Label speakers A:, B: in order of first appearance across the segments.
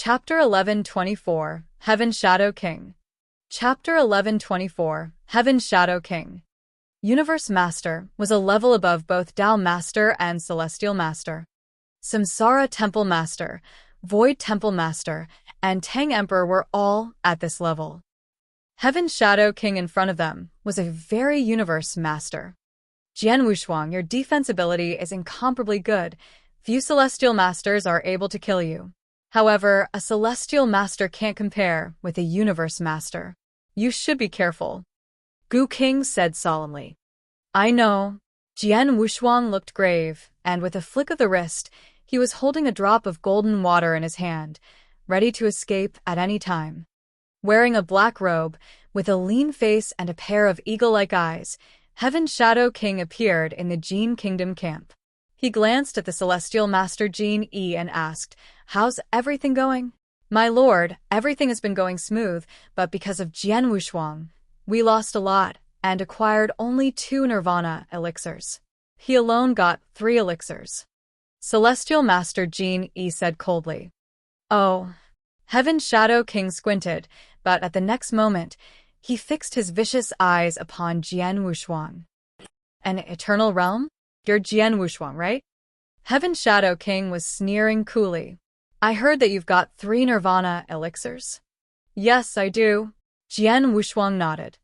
A: Chapter 1124, Heaven's Shadow King. Chapter 1124, Heaven's Shadow King. Universe Master was a level above both Tao Master and Celestial Master. Samsara Temple Master, Void Temple Master, and Tang Emperor were all at this level. Heaven's Shadow King in front of them was a very Universe Master. Jian Wushuang, your defense ability is incomparably good. Few Celestial Masters are able to kill you. However, a Celestial Master can't compare with a Universe Master. You should be careful. Gu King said solemnly. I know. Jian Wushuang looked grave, and with a flick of the wrist, he was holding a drop of golden water in his hand, ready to escape at any time. Wearing a black robe, with a lean face and a pair of eagle-like eyes, Heaven's Shadow King appeared in the Jin Kingdom camp. He glanced at the Celestial Master Jin Yi and asked, How's everything going? My lord, everything has been going smooth, but because of Jian Wushuang, we lost a lot and acquired only 2 Nirvana elixirs. He alone got 3 elixirs. Celestial Master Jin Yi said coldly. Oh. Heaven's Shadow King squinted, but at the next moment, he fixed his vicious eyes upon Jian Wushuang. An eternal realm? You're Jian Wushuang, right? Heaven's Shadow King was sneering coolly. I heard that you've got 3 Nirvana elixirs. Yes, I do. Jian Wushuang nodded.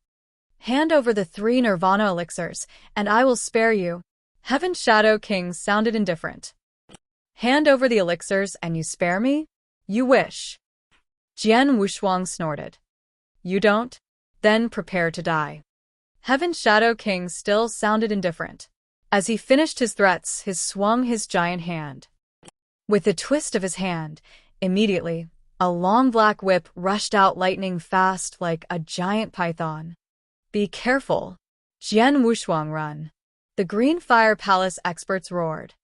A: Hand over the 3 Nirvana elixirs, and I will spare you. Heaven's Shadow King sounded indifferent. Hand over the elixirs and you spare me? You wish. Jian Wushuang snorted. You don't? Then prepare to die. Heaven's Shadow King still sounded indifferent. As he finished his threats, he swung his giant hand. With a twist of his hand, immediately, a long black whip rushed out lightning fast like a giant python. Be careful. Jian Wushuang run. The Green Fire Palace experts roared.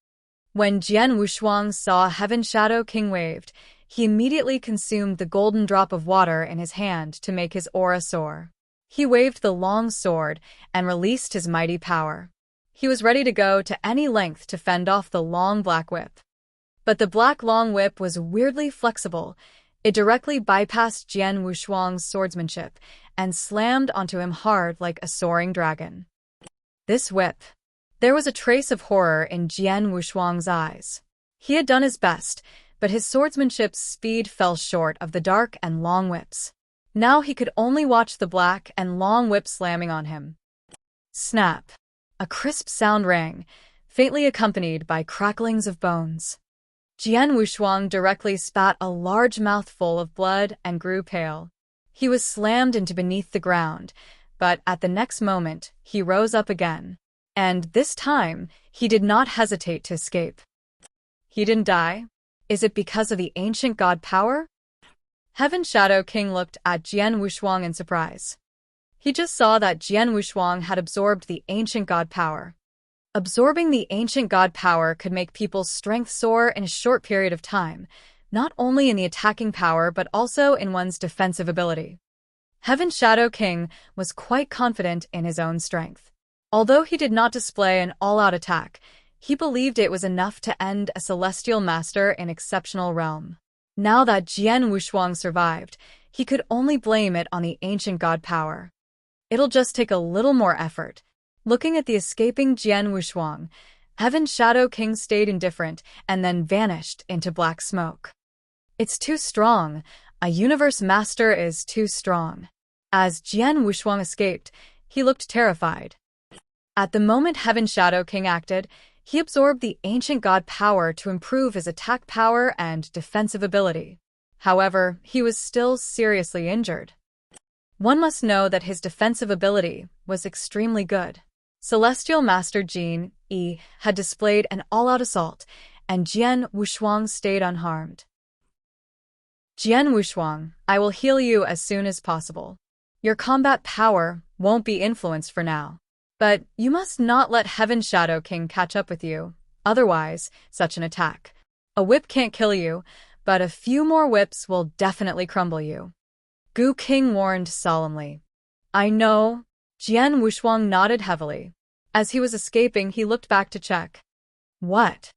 A: When Jian Wushuang saw Heaven's Shadow King waved, he immediately consumed the golden drop of water in his hand to make his aura soar. He waved the long sword and released his mighty power. He was ready to go to any length to fend off the long black whip. But the black long whip was weirdly flexible. It directly bypassed Jian Wushuang's swordsmanship and slammed onto him hard like a soaring dragon. This whip. There was a trace of horror in Jian Wushuang's eyes. He had done his best, but his swordsmanship's speed fell short of the dark and long whips. Now he could only watch the black and long whip slamming on him. Snap. A crisp sound rang, faintly accompanied by cracklings of bones. Jian Wushuang directly spat a large mouthful of blood and grew pale. He was slammed into beneath the ground, but at the next moment, he rose up again. And this time, he did not hesitate to escape. He didn't die? Is it because of the ancient god power? Heaven's Shadow King looked at Jian Wushuang in surprise. He just saw that Jian Wushuang had absorbed the ancient god power. Absorbing the ancient god power could make people's strength soar in a short period of time, not only in the attacking power but also in one's defensive ability. Heaven's Shadow King was quite confident in his own strength. Although he did not display an all-out attack, he believed it was enough to end a Celestial Master in exceptional realm. Now that Jian Wushuang survived, he could only blame it on the ancient god power. It'll just take a little more effort. Looking at the escaping Jian Wushuang, Heaven's Shadow King stayed indifferent and then vanished into black smoke. It's too strong. A Universe Master is too strong. As Jian Wushuang escaped, he looked terrified. At the moment Heaven's Shadow King acted, he absorbed the ancient god power to improve his attack power and defensive ability. However, he was still seriously injured. One must know that his defensive ability was extremely good. Celestial Master Jin Yi had displayed an all-out assault, and Jian Wushuang stayed unharmed. Jian Wushuang, I will heal you as soon as possible. Your combat power won't be influenced for now. But you must not let Heaven's Shadow King catch up with you. Otherwise, such an attack. A whip can't kill you, but a few more whips will definitely crumble you. Gu King warned solemnly. I know. Jian Wushuang nodded heavily. As he was escaping, he looked back to check. What?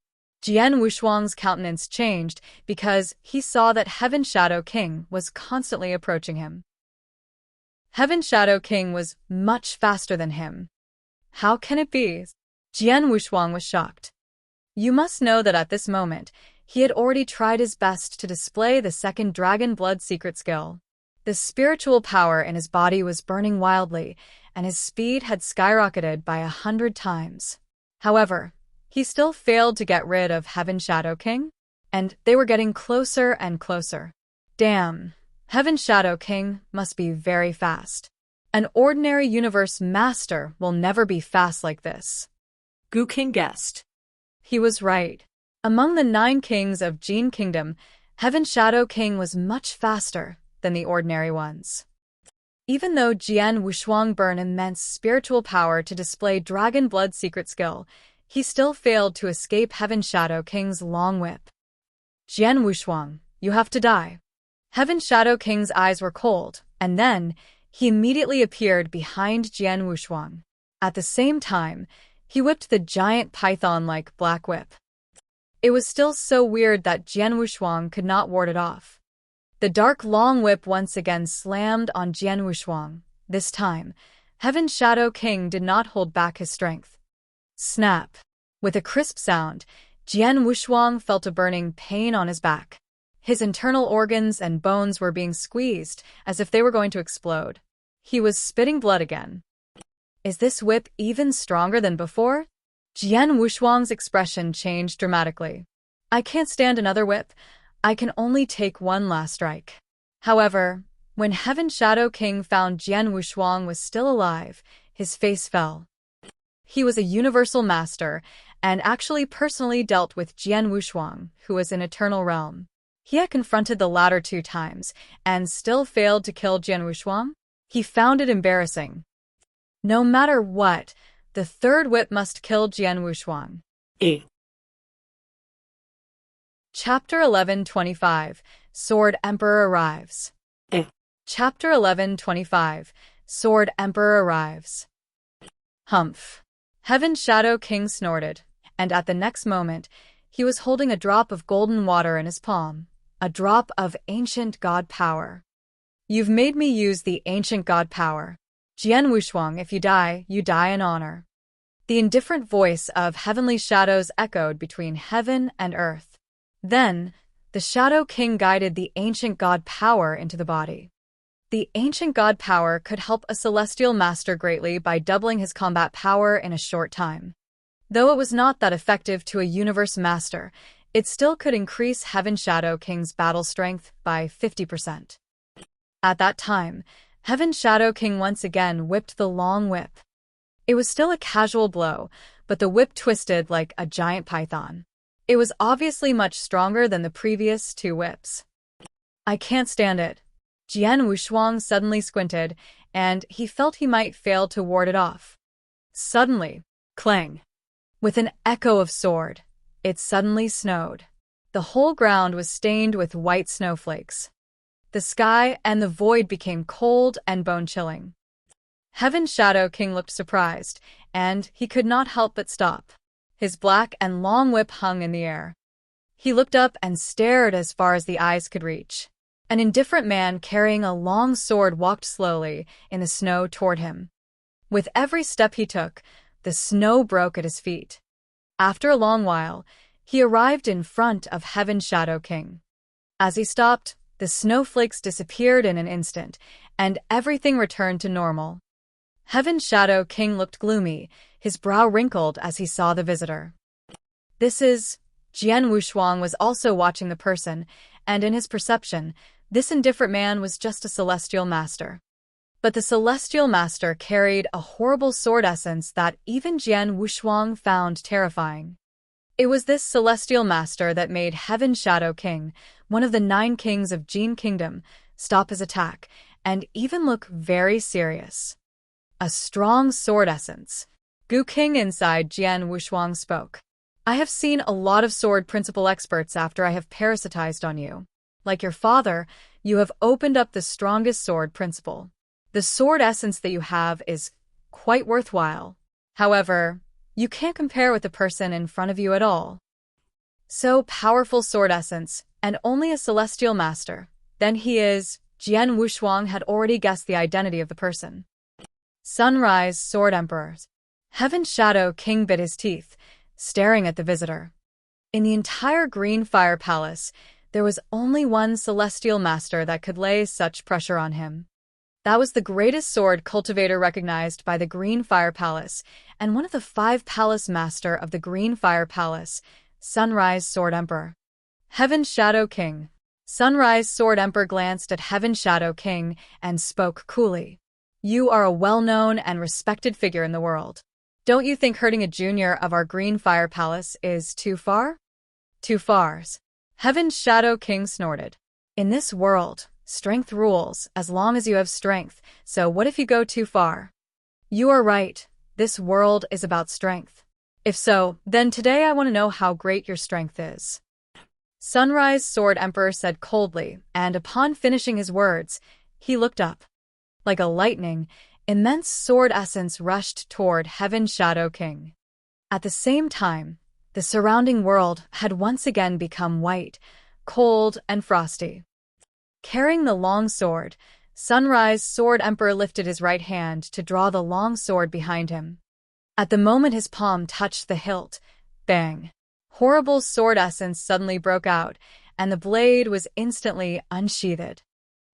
A: Jian Wushuang's countenance changed because he saw that Heaven Shadow King was constantly approaching him. Heaven Shadow King was much faster than him. How can it be? Jian Wushuang was shocked. You must know that at this moment, he had already tried his best to display the second Dragon Blood secret skill. The spiritual power in his body was burning wildly, and his speed had skyrocketed by 100 times. However, he still failed to get rid of Heaven Shadow King, and they were getting closer and closer. Damn, Heaven Shadow King must be very fast. An ordinary universe master will never be fast like this.
B: Gu King guessed.
A: He was right. Among the 9 kings of Jin Kingdom, Heaven Shadow King was much faster than the ordinary ones. Even though Jian Wushuang burned immense spiritual power to display Dragon Blood secret skill, he still failed to escape Heaven Shadow King's long whip. Jian Wushuang, you have to die. Heaven Shadow King's eyes were cold, and then he immediately appeared behind Jian Wushuang. At the same time, he whipped the giant python-like black whip. It was still so weird that Jian Wushuang could not ward it off. The dark long whip once again slammed on Jian Wushuang. This time, Heaven Shadow King did not hold back his strength. Snap! With a crisp sound, Jian Wushuang felt a burning pain on his back. His internal organs and bones were being squeezed as if they were going to explode. He was spitting blood again. Is this whip even stronger than before? Jian Wushuang's expression changed dramatically. I can't stand another whip. I can only take one last strike. However, when Heaven Shadow King found Jian Wushuang was still alive, his face fell. He was a universal master, and actually personally dealt with Jian Wushuang, who was in Eternal Realm. He had confronted the latter 2 times, and still failed to kill Jian Wushuang. He found it embarrassing. No matter what, the third whip must kill Jian Wushuang. Chapter 1125, Sword Emperor Arrives. Chapter 1125, Sword Emperor Arrives. Humph. Heaven Shadow King snorted, and at the next moment, he was holding a drop of golden water in his palm, a drop of ancient god power. You've made me use the ancient god power. Jian Wushuang, if you die in honor. The indifferent voice of heavenly shadows echoed between heaven and earth. Then, the Shadow King guided the ancient god power into the body. The ancient god power could help a celestial master greatly by doubling his combat power in a short time. Though it was not that effective to a universe master, it still could increase Heaven Shadow King's battle strength by 50%. At that time, Heaven Shadow King once again whipped the long whip. It was still a casual blow, but the whip twisted like a giant python. It was obviously much stronger than the previous 2 whips. I can't stand it. Jian Wushuang suddenly squinted, and he felt he might fail to ward it off. Suddenly, clang! With an echo of sword, it suddenly snowed. The whole ground was stained with white snowflakes. The sky and the void became cold and bone-chilling. Heaven Shadow King looked surprised, and he could not help but stop. His black and long whip hung in the air. He looked up and stared as far as the eyes could reach. An indifferent man carrying a long sword walked slowly in the snow toward him. With every step he took, the snow broke at his feet. After a long while, he arrived in front of Heaven Shadow King. As he stopped, the snowflakes disappeared in an instant, and everything returned to normal. Heaven Shadow King looked gloomy, his brow wrinkled as he saw the visitor. This is... Jian Wushuang was also watching the person, and in his perception, this indifferent man was just a celestial master. But the celestial master carried a horrible sword essence that even Jian Wushuang found terrifying. It was this celestial master that made Heaven Shadow King, one of the 9 kings of Jin Kingdom, stop his attack and even look very serious. A strong sword essence. Gu King inside Jian Wushuang spoke. I have seen a lot of sword principle experts after I have parasitized on you. Like your father, you have opened up the strongest sword principle. The sword essence that you have is quite worthwhile. However, you can't compare with the person in front of you at all. So powerful sword essence, and only a celestial master. Then he is. Jian Wushuang had already guessed the identity of the person. Sunrise Sword Emperor. Heaven's Shadow King bit his teeth, staring at the visitor. In the entire Green Fire Palace, there was only one celestial master that could lay such pressure on him. That was the greatest sword cultivator recognized by the Green Fire Palace, and one of the 5 palace master of the Green Fire Palace, Sunrise Sword Emperor. Heaven's Shadow King. Sunrise Sword Emperor glanced at Heaven's Shadow King and spoke coolly. You are a well-known and respected figure in the world. Don't you think hurting a junior of our Green Fire Palace is too far? Too far. Heaven's Shadow King snorted. In this world, strength rules as long as you have strength, so what if you go too far? You are right, this world is about strength. If so, then today I want to know how great your strength is. Sunrise Sword Emperor said coldly, and upon finishing his words, he looked up. Like a lightning, immense sword essence rushed toward Heaven's Shadow King. At the same time, the surrounding world had once again become white, cold, and frosty. Carrying the long sword, Sunrise Sword Emperor lifted his right hand to draw the long sword behind him. At the moment his palm touched the hilt, bang! Horrible sword essence suddenly broke out, and the blade was instantly unsheathed.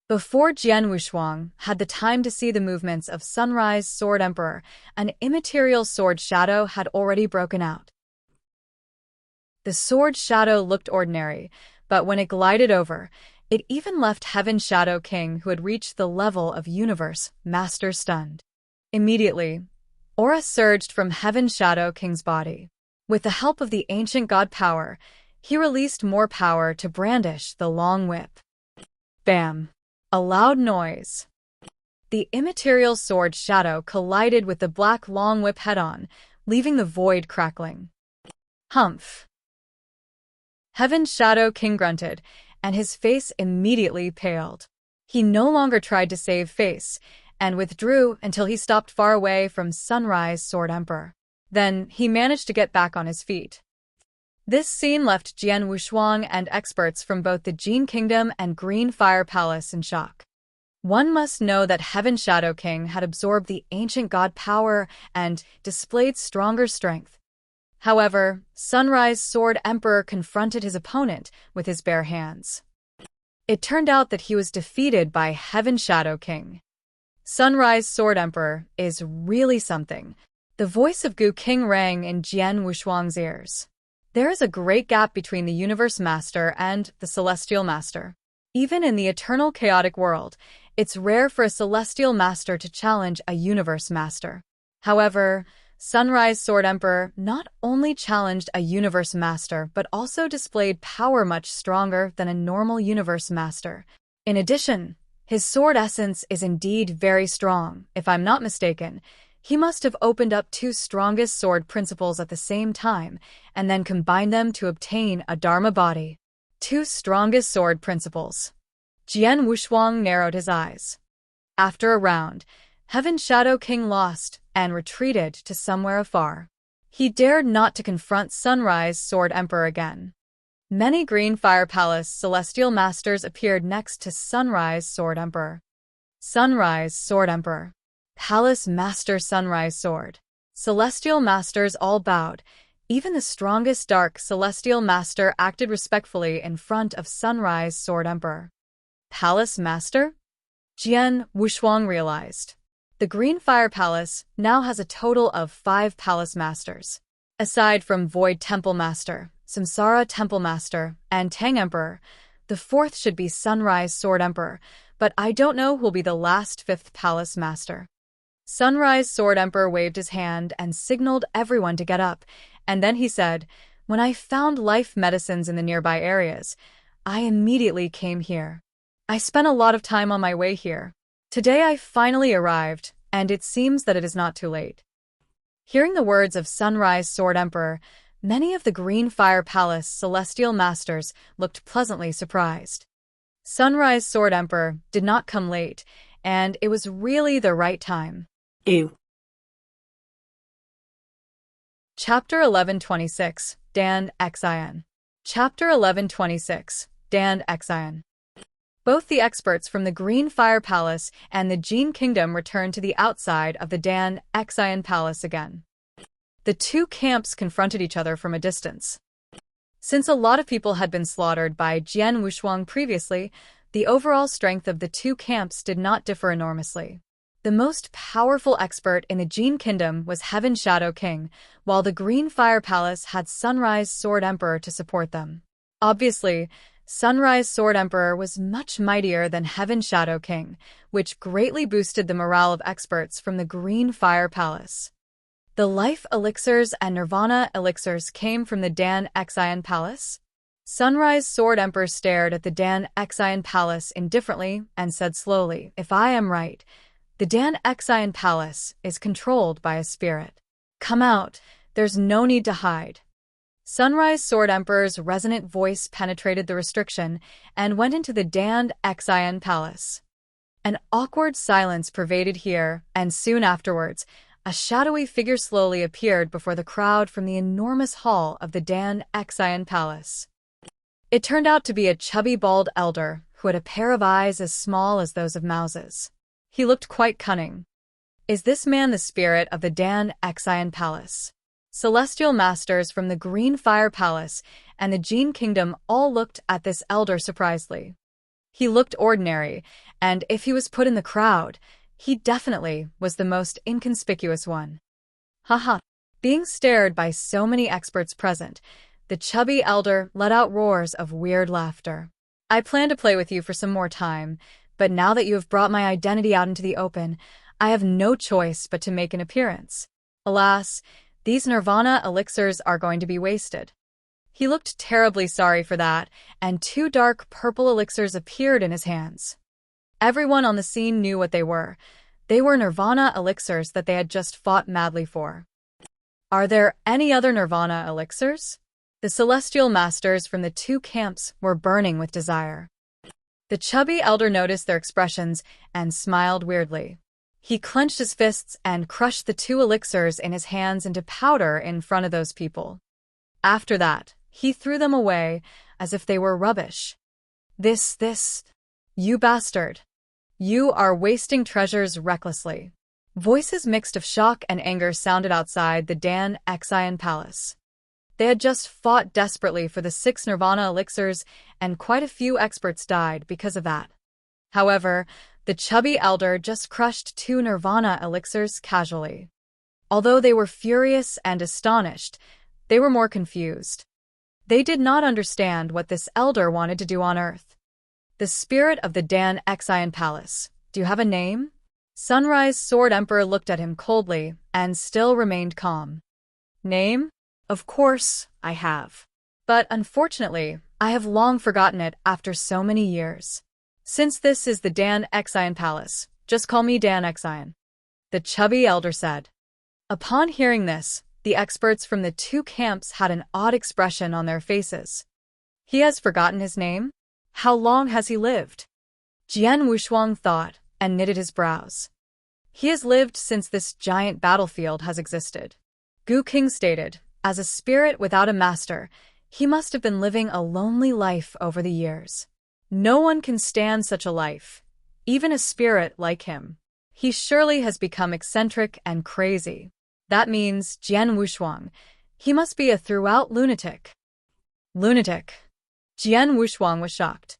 A: Before Jian Wushuang had the time to see the movements of Sunrise Sword Emperor, an immaterial sword shadow had already broken out. The sword shadow looked ordinary, but when it glided over, it even left Heaven's Shadow King, who had reached the level of Universe Master, stunned. Immediately, aura surged from Heaven's Shadow King's body. With the help of the ancient god power, he released more power to brandish the long whip. Bam! A loud noise. The immaterial sword shadow collided with the black long whip head-on, leaving the void crackling. Humph! Heaven's Shadow King grunted, and his face immediately paled. He no longer tried to save face, and withdrew until he stopped far away from Sunrise Sword Emperor. Then he managed to get back on his feet. This scene left Jian Wushuang and experts from both the Jin Kingdom and Green Fire Palace in shock. One must know that Heaven's Shadow King had absorbed the ancient god power and displayed stronger strength. However, Sunrise Sword Emperor confronted his opponent with his bare hands. It turned out that he was defeated by Heaven's Shadow King. Sunrise Sword Emperor is really something. The voice of Gu King rang in Jian Wushuang's ears. There is a great gap between the Universe Master and the Celestial Master. Even in the eternal chaotic world, it's rare for a Celestial Master to challenge a Universe Master. However, Sunrise Sword Emperor not only challenged a Universe Master but also displayed power much stronger than a normal Universe Master. In addition, his sword essence is indeed very strong. If I'm not mistaken, he must have opened up 2 strongest sword principles at the same time and then combined them to obtain a Dharma body. 2 strongest sword principles. Jian Wushuang narrowed his eyes. After a round, Heaven's Shadow King lost and retreated to somewhere afar. He dared not to confront Sunrise Sword Emperor again. Many Green Fire Palace Celestial Masters appeared next to Sunrise Sword Emperor. Sunrise Sword Emperor. Palace Master Sunrise Sword. Celestial Masters all bowed. Even the strongest Dark Celestial Master acted respectfully in front of Sunrise Sword Emperor. Palace Master? Jian Wushuang realized. The Green Fire Palace now has a total of 5 Palace Masters. Aside from Void Temple Master, Samsara Temple Master, and Tang Emperor, the 4th should be Sunrise Sword Emperor, but I don't know who will be the last 5th Palace Master. Sunrise Sword Emperor waved his hand and signaled everyone to get up, and then he said, "When I found life medicines in the nearby areas, I immediately came here. I spent a lot of time on my way here. Today I finally arrived, and it seems that it is not too late." Hearing the words of Sunrise Sword Emperor, many of the Green Fire Palace Celestial Masters looked pleasantly surprised. Sunrise Sword Emperor did not come late, and it was really the right time.
B: Ew.
A: Chapter 1126, Dan Xin. Chapter 1126, Dan Exion. Both the experts from the Green Fire Palace and the Gene Kingdom returned to the outside of the Dan Exion Palace again. The two camps confronted each other from a distance. Since a lot of people had been slaughtered by Jian Wushuang previously, the overall strength of the two camps did not differ enormously. The most powerful expert in the Gene Kingdom was Heaven Shadow King, while the Green Fire Palace had Sunrise Sword Emperor to support them. Obviously, Sunrise Sword Emperor was much mightier than Heaven Shadow King, which greatly boosted the morale of experts from the Green Fire Palace. The life elixirs and nirvana elixirs came from the Dan Exion Palace. Sunrise Sword Emperor stared at the Dan Exion Palace indifferently and said slowly, "If I am right, the Dan Exion Palace is controlled by a spirit. Come out, there's no need to hide." Sunrise Sword Emperor's resonant voice penetrated the restriction and went into the Dan Exion Palace. An awkward silence pervaded here, and soon afterwards, a shadowy figure slowly appeared before the crowd from the enormous hall of the Dan Exion Palace. It turned out to be a chubby bald elder who had a pair of eyes as small as those of mouses. He looked quite cunning. Is this man the spirit of the Dan Exion Palace? Celestial masters from the Green Fire Palace and the Gene Kingdom all looked at this elder surprisedly. He looked ordinary, and if he was put in the crowd, he definitely was the most inconspicuous one. Haha. Being stared by so many experts present, the chubby elder let out roars of weird laughter. I plan to play with you for some more time, but now that you have brought my identity out into the open, I have no choice but to make an appearance. Alas, these nirvana elixirs are going to be wasted. He looked terribly sorry for that, and two dark purple elixirs appeared in his hands. Everyone on the scene knew what they were. They were nirvana elixirs that they had just fought madly for. Are there any other nirvana elixirs? The celestial masters from the two camps were burning with desire. The chubby elder noticed their expressions and smiled weirdly. He clenched his fists and crushed the two elixirs in his hands into powder in front of those people. After that, he threw them away as if they were rubbish. This, you bastard. You are wasting treasures recklessly. Voices mixed of shock and anger sounded outside the Dan Exion Palace. They had just fought desperately for the 6 nirvana elixirs, and quite a few experts died because of that. However, the chubby elder just crushed 2 nirvana elixirs casually. Although they were furious and astonished, they were more confused. They did not understand what this elder wanted to do on Earth. The spirit of the Dan Exion Palace. Do you have a name? Sunrise Sword Emperor looked at him coldly and still remained calm. Name? Of course, I have. But unfortunately, I have long forgotten it after so many years. Since this is the Dan Exion Palace, just call me Dan Exion, the chubby elder said. Upon hearing this, the experts from the two camps had an odd expression on their faces. He has forgotten his name? How long has he lived? Jian Wushuang thought and knitted his brows. He has lived since this giant battlefield has existed. Gu King stated, as a spirit without a master, he must have been living a lonely life over the years. No one can stand such a life, even a spirit like him. He surely has become eccentric and crazy. That means Jian Wushuang. He must be a throughout lunatic. Lunatic. Jian Wushuang was shocked.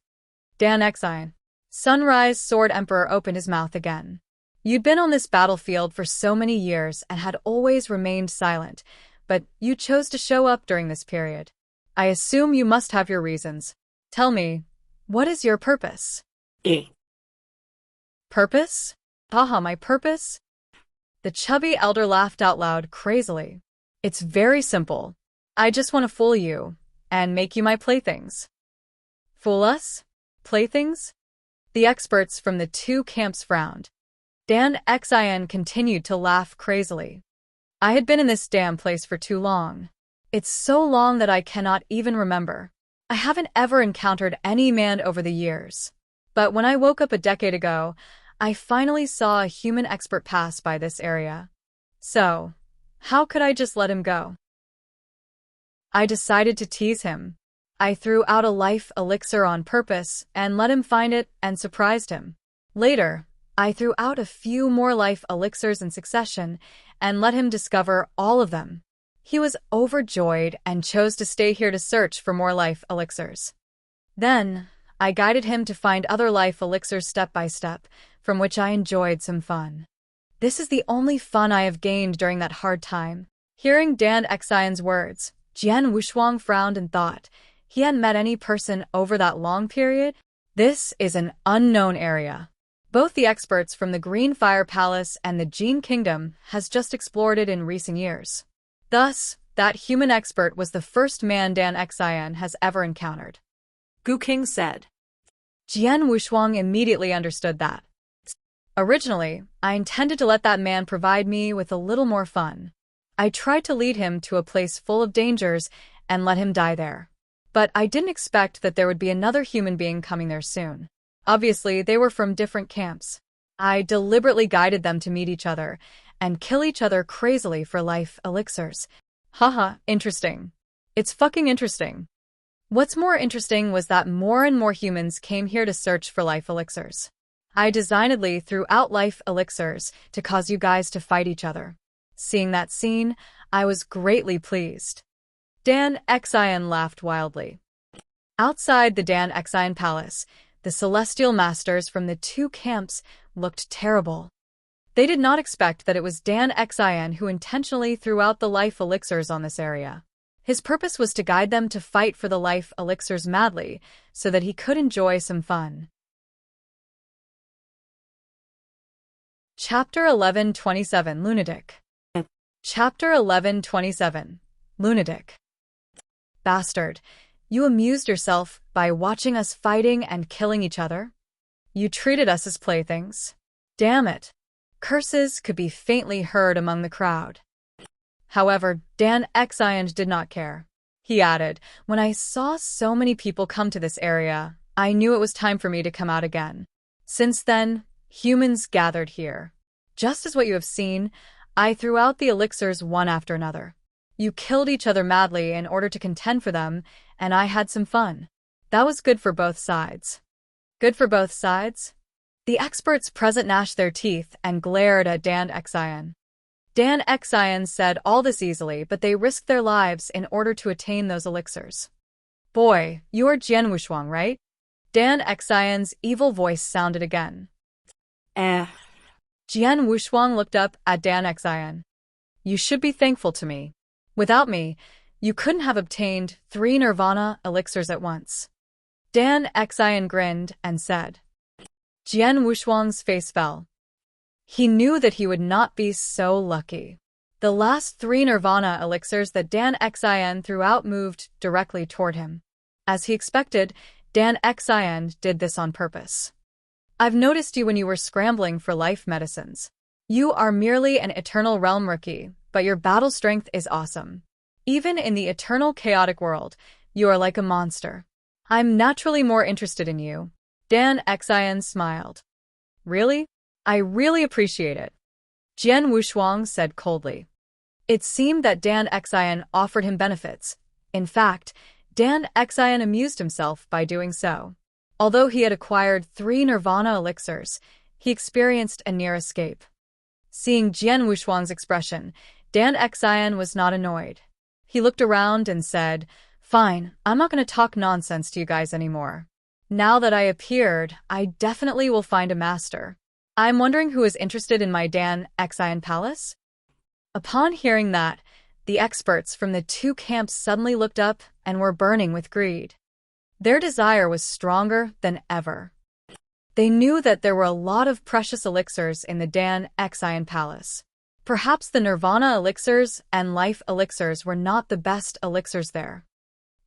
A: Dan Exion. Sunrise Sword Emperor opened his mouth again. You'd been on this battlefield for so many years and had always remained silent, but you chose to show up during this period. I assume you must have your reasons. Tell me, what is your purpose? Purpose? Haha, my purpose? The chubby elder laughed out loud crazily. It's very simple. I just want to fool you and make you my playthings. Fool us? Playthings? The experts from the two camps frowned. Dan Exion continued to laugh crazily. I had been in this damn place for too long. It's so long that I cannot even remember. I haven't ever encountered any man over the years. But when I woke up a decade ago, I finally saw a human expert pass by this area. So, how could I just let him go? I decided to tease him. I threw out a life elixir on purpose and let him find it and surprised him. Later, I threw out a few more life elixirs in succession and let him discover all of them. He was overjoyed and chose to stay here to search for more life elixirs. Then, I guided him to find other life elixirs step by step, from which I enjoyed some fun. This is the only fun I have gained during that hard time. Hearing Dan Xian's words, Jian Wushuang frowned and thought, he hadn't met any person over that long period? This is an unknown area. Both the experts from the Green Fire Palace and the Jin Kingdom has just explored it in recent years. Thus, that human expert was the first man Dan Xian has ever encountered.
B: Gu King said.
A: Jian Wushuang immediately understood that. Originally, I intended to let that man provide me with a little more fun. I tried to lead him to a place full of dangers and let him die there. But I didn't expect that there would be another human being coming there soon. Obviously, they were from different camps. I deliberately guided them to meet each other and kill each other crazily for life elixirs. Haha, interesting. It's fucking interesting. What's more interesting was that more and more humans came here to search for life elixirs. I designedly threw out life elixirs to cause you guys to fight each other. Seeing that scene, I was greatly pleased. Dan Xian laughed wildly. Outside the Dan Xian Palace, the Celestial Masters from the two camps looked terrible. They did not expect that it was Dan Xian who intentionally threw out the life elixirs on this area. His purpose was to guide them to fight for the life elixirs madly, so that he could enjoy some fun. Chapter 11:27 Lunatic. Chapter 11:27 Lunatic. Bastard, you amused yourself by watching us fighting and killing each other? You treated us as playthings. Damn it. Curses could be faintly heard among the crowd. However, Dan Xian did not care. He added, when I saw so many people come to this area, I knew it was time for me to come out again. Since then, humans gathered here. Just as what you have seen, I threw out the elixirs one after another. You killed each other madly in order to contend for them, and I had some fun. That was good for both sides. Good for both sides? The experts present gnashed their teeth and glared at Dan Xian. Dan Xian said all this easily, but they risked their lives in order to attain those elixirs. Boy, you're Jian Wushuang, right? Dan Xian's evil voice sounded again.
B: Eh.
A: Jian Wushuang looked up at Dan Xian. You should be thankful to me. Without me, you couldn't have obtained 3 nirvana elixirs at once. Dan Xian grinned and said. Jian Wushuang's face fell. He knew that he would not be so lucky. The last 3 nirvana elixirs that Dan Xian threw out moved directly toward him. As he expected, Dan Xian did this on purpose. I've noticed you when you were scrambling for life medicines. You are merely an Eternal Realm rookie, but your battle strength is awesome. Even in the eternal chaotic world, you are like a monster. I'm naturally more interested in you. Dan Xian smiled. Really? I really appreciate it. Jian Wushuang said coldly. It seemed that Dan Xian offered him benefits. In fact, Dan Xian amused himself by doing so. Although he had acquired 3 nirvana elixirs, he experienced a near escape. Seeing Jian Wushuang's expression, Dan Xian was not annoyed. He looked around and said, Fine, I'm not going to talk nonsense to you guys anymore. Now that I appeared, I definitely will find a master. I'm wondering who is interested in my Dan Xian palace? Upon hearing that, the experts from the two camps suddenly looked up and were burning with greed. Their desire was stronger than ever. They knew that there were a lot of precious elixirs in the Dan Xian palace. Perhaps the nirvana elixirs and life elixirs were not the best elixirs there.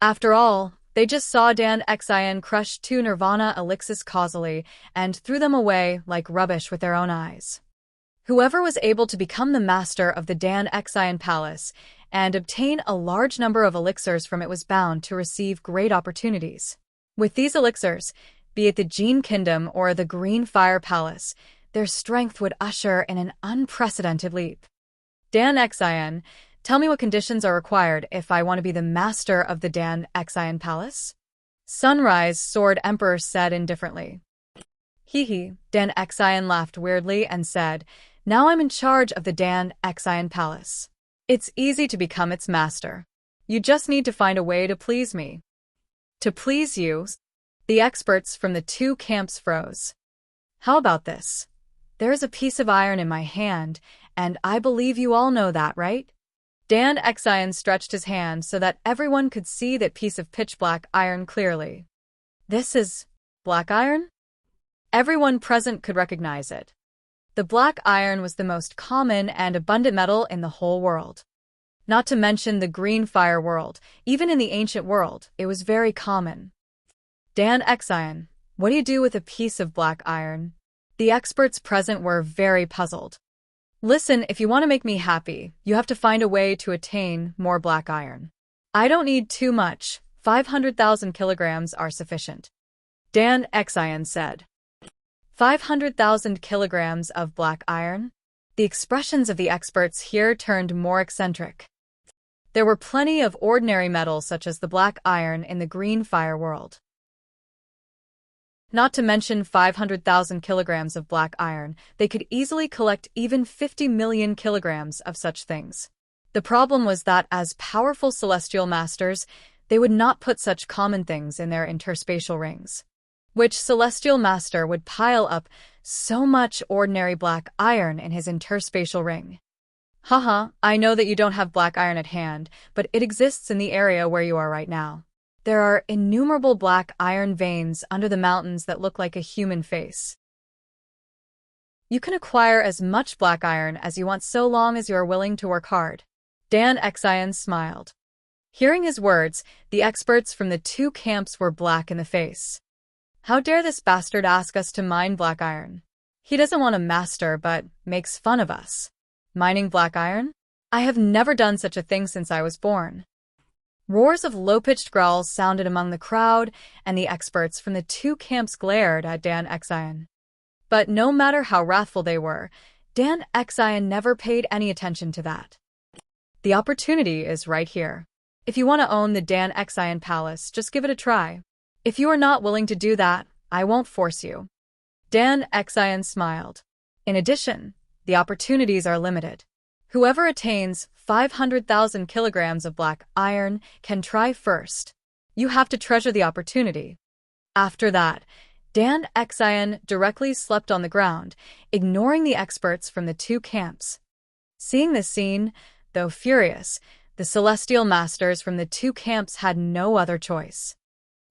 A: After all, they just saw Dan Xian crush 2 nirvana elixirs causally and threw them away like rubbish with their own eyes. Whoever was able to become the master of the Dan Xian palace and obtain a large number of elixirs from it was bound to receive great opportunities. With these elixirs, be it the Jin Kingdom or the Green Fire Palace, their strength would usher in an unprecedented leap. Dan Xian, Tell me what conditions are required if I want to be the master of the Dan Xian Palace? Sunrise Sword Emperor said indifferently. Hee. Dan Xian laughed weirdly and said, now I'm in charge of the Dan Xian Palace. It's easy to become its master. You just need to find a way to please me. To please you? The experts from the two camps froze. How about this? There is a piece of iron in my hand, and I believe you all know that, right? Dan Xian stretched his hand so that everyone could see that piece of pitch-black iron clearly. This is black iron? Everyone present could recognize it. The black iron was the most common and abundant metal in the whole world. Not to mention the green fire world, even in the ancient world, it was very common. Dan Xian, what do you do with a piece of black iron? The experts present were very puzzled. Listen, if you want to make me happy, you have to find a way to attain more black iron. I don't need too much, 500,000 kilograms are sufficient. Dan Xian said. 500,000 kilograms of black iron? The expressions of the experts here turned more eccentric. There were plenty of ordinary metals such as the black iron in the green fire world. Not to mention 500,000 kilograms of black iron, they could easily collect even 50 million kilograms of such things. The problem was that as powerful celestial masters, they would not put such common things in their interspatial rings. Which celestial master would pile up so much ordinary black iron in his interspatial ring? Haha, I know that you don't have black iron at hand, but it exists in the area where you are right now. There are innumerable black iron veins under the mountains that look like a human face. You can acquire as much black iron as you want so long as you are willing to work hard. Dan Xian smiled. Hearing his words, the experts from the two camps were black in the face. How dare this bastard ask us to mine black iron? He doesn't want a master but makes fun of us. Mining black iron? I have never done such a thing since I was born. Roars of low-pitched growls sounded among the crowd, and the experts from the two camps glared at Dan Xian. But no matter how wrathful they were, Dan Xian never paid any attention to that. The opportunity is right here. If you want to own the Dan Xian Palace, just give it a try. If you are not willing to do that, I won't force you. Dan Xian smiled. In addition, the opportunities are limited. Whoever attains 500,000 kilograms of black iron can try first. You have to treasure the opportunity. After that, Dan Xian directly slept on the ground, ignoring the experts from the two camps. Seeing this scene, though furious, the celestial masters from the two camps had no other choice.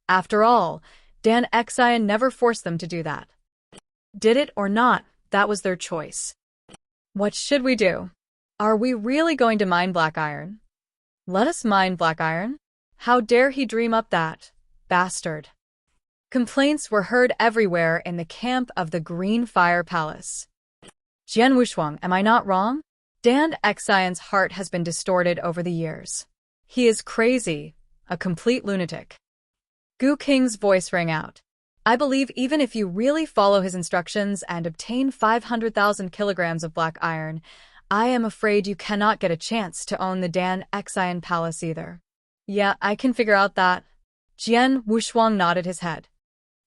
A: After all, Dan Xian never forced them to do that. Did it or not, that was their choice. What should we do? Are we really going to mine black iron? Let us mine black iron? How dare he dream up that, bastard? Complaints were heard everywhere in the camp of the Green Fire Palace. Jian Wushuang, am I not wrong? Dan Xian's heart has been distorted over the years. He is crazy, a complete lunatic. Gu Qing's voice rang out. I believe even if you really follow his instructions and obtain 500,000 kilograms of black iron, I am afraid you cannot get a chance to own the Dan Xian Palace either. Yeah, I can figure out that. Jian Wushuang nodded his head.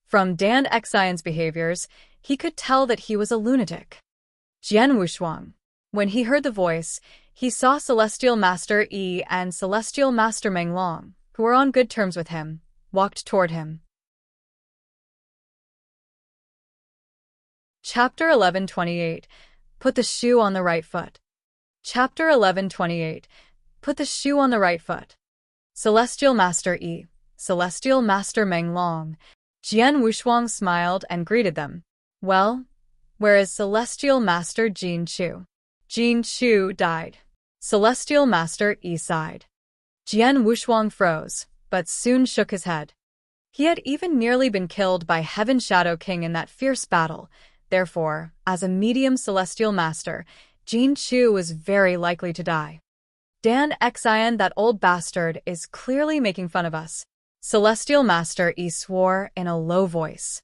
A: From Dan Xian's behaviors, he could tell that he was a lunatic. Jian Wushuang. When he heard the voice, he saw Celestial Master Yi and Celestial Master Meng Long, who were on good terms with him, walked toward him. Chapter 1128. Put the shoe on the right foot. Chapter 1128. Put the shoe on the right foot. Celestial Master Yi, Celestial Master Meng Long. Jian Wushuang smiled and greeted them. Well, where is Celestial Master Jin Chu? Jin Chu died. Celestial Master Yi sighed. Jian Wushuang froze, but soon shook his head. He had even nearly been killed by Heaven Shadow King in that fierce battle. Therefore, as a medium celestial master, Jin Chu was very likely to die. Dan Xian, that old bastard, is clearly making fun of us. Celestial Master Yi swore in a low voice.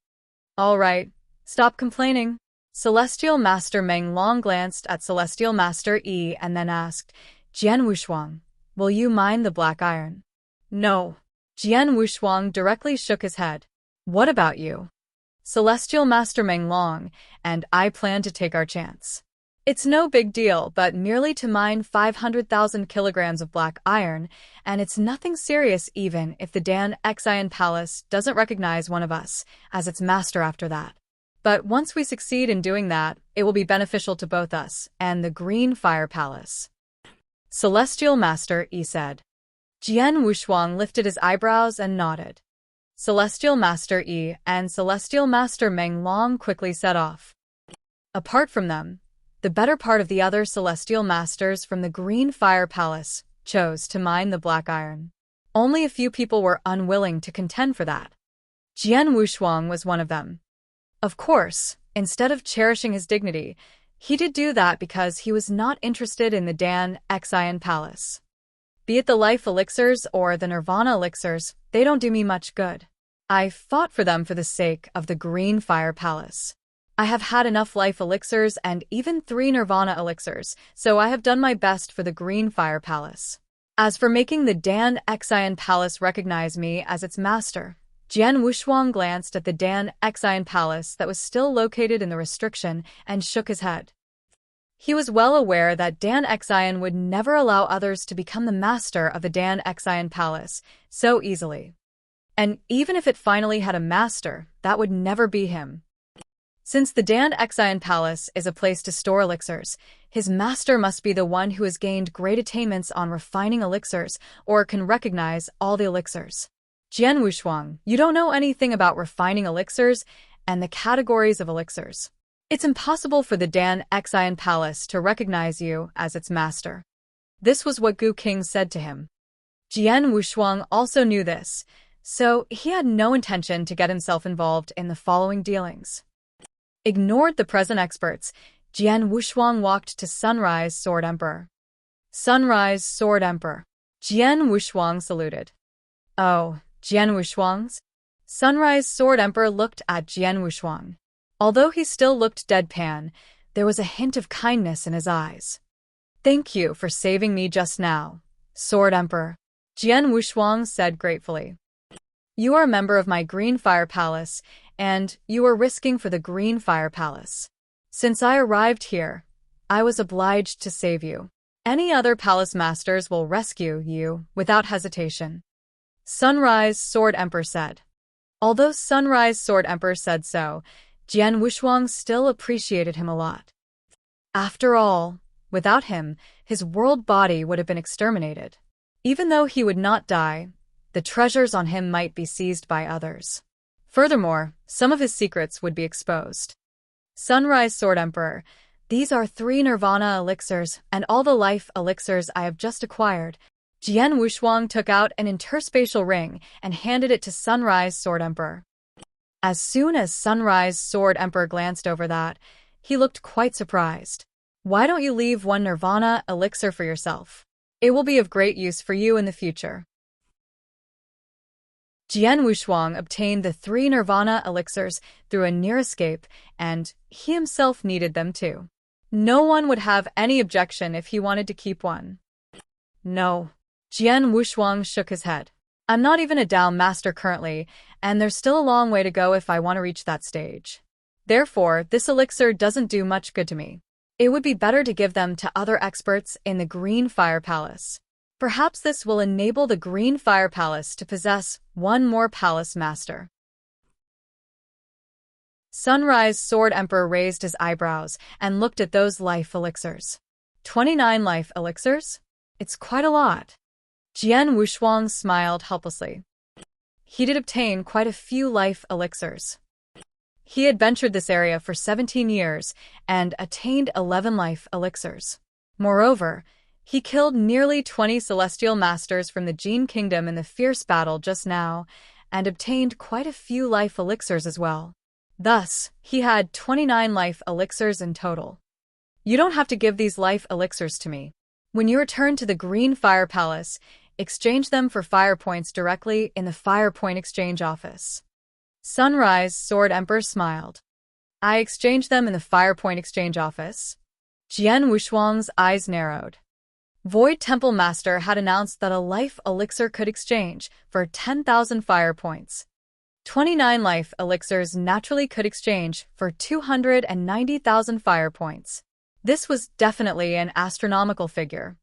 A: All right, stop complaining. Celestial Master Meng Long glanced at Celestial Master Yi and then asked, Jian Wushuang, will you mine the black iron? No. Jian Wushuang directly shook his head. What about you? Celestial Master Meng Long and I plan to take our chance. It's no big deal, but merely to mine 500,000 kilograms of black iron, and it's nothing serious even if the Dan Xian Palace doesn't recognize one of us as its master after that. But once we succeed in doing that, it will be beneficial to both us and the Green Fire Palace. Celestial Master Yi said. Jian Wushuang lifted his eyebrows and nodded. Celestial Master Yi and Celestial Master Meng Long quickly set off. Apart from them, the better part of the other Celestial Masters from the Green Fire Palace chose to mine the black iron. Only a few people were unwilling to contend for that. Jian Wushuang was one of them. Of course, instead of cherishing his dignity, he did do that because he was not interested in the Dan Xian Palace. Be it the life elixirs or the nirvana elixirs, they don't do me much good. I fought for them for the sake of the Green Fire Palace. I have had enough life elixirs and even 3 nirvana elixirs, so I have done my best for the Green Fire Palace. As for making the Dan Xian Palace recognize me as its master, Jian Wushuang glanced at the Dan Xian Palace that was still located in the restriction and shook his head. He was well aware that Dan Xian would never allow others to become the master of the Dan Xian Palace so easily. And even if it finally had a master, that would never be him. Since the Dan Xian Palace is a place to store elixirs, his master must be the one who has gained great attainments on refining elixirs or can recognize all the elixirs. Jian Wushuang, you don't know anything about refining elixirs and the categories of elixirs. It's impossible for the Dan Xian Palace to recognize you as its master. This was what Gu King said to him. Jian Wushuang also knew this, so he had no intention to get himself involved in the following dealings. Ignored the present experts, Jian Wushuang walked to Sunrise Sword Emperor. Sunrise Sword Emperor. Jian Wushuang saluted. Oh, Jian Wushuang's? Sunrise Sword Emperor looked at Jian Wushuang. Although he still looked deadpan, there was a hint of kindness in his eyes. Thank you for saving me just now, Sword Emperor, Jian Wushuang said gratefully. You are a member of my Green Fire Palace, and you are risking for the Green Fire Palace. Since I arrived here, I was obliged to save you. Any other palace masters will rescue you without hesitation. Sunrise Sword Emperor said. Although Sunrise Sword Emperor said so, Jian Wushuang still appreciated him a lot. After all, without him, his world body would have been exterminated. Even though he would not die, the treasures on him might be seized by others. Furthermore, some of his secrets would be exposed. Sunrise Sword Emperor, these are 3 nirvana elixirs and all the life elixirs I have just acquired. Jian Wushuang took out an interspatial ring and handed it to Sunrise Sword Emperor. As soon as Sunrise Sword Emperor glanced over that, he looked quite surprised. Why don't you leave 1 nirvana elixir for yourself? It will be of great use for you in the future. Jian Wushuang obtained the 3 nirvana elixirs through a near escape, and he himself needed them too. No one would have any objection if he wanted to keep one. No. Jian Wushuang shook his head. I'm not even a Dao master currently, and there's still a long way to go if I want to reach that stage. Therefore, this elixir doesn't do much good to me. It would be better to give them to other experts in the Green Fire Palace. Perhaps this will enable the Green Fire Palace to possess 1 more palace master. Sunrise Sword Emperor raised his eyebrows and looked at those life elixirs. 29 life elixirs? It's quite a lot. Jian Wushuang smiled helplessly. He did obtain quite a few life elixirs. He had ventured this area for 17 years and attained 11 life elixirs. Moreover, he killed nearly 20 celestial masters from the Jin Kingdom in the fierce battle just now, and obtained quite a few life elixirs as well. Thus, he had 29 life elixirs in total. You don't have to give these life elixirs to me. When you return to the Green Fire Palace, exchange them for fire points directly in the Fire Point Exchange Office. Sunrise Sword Emperor smiled. I exchange them in the Fire Point Exchange Office? Jian Wushuang's eyes narrowed. Void Temple Master had announced that a life elixir could exchange for 10,000 fire points. 29 life elixirs naturally could exchange for 290,000 fire points. This was definitely an astronomical figure.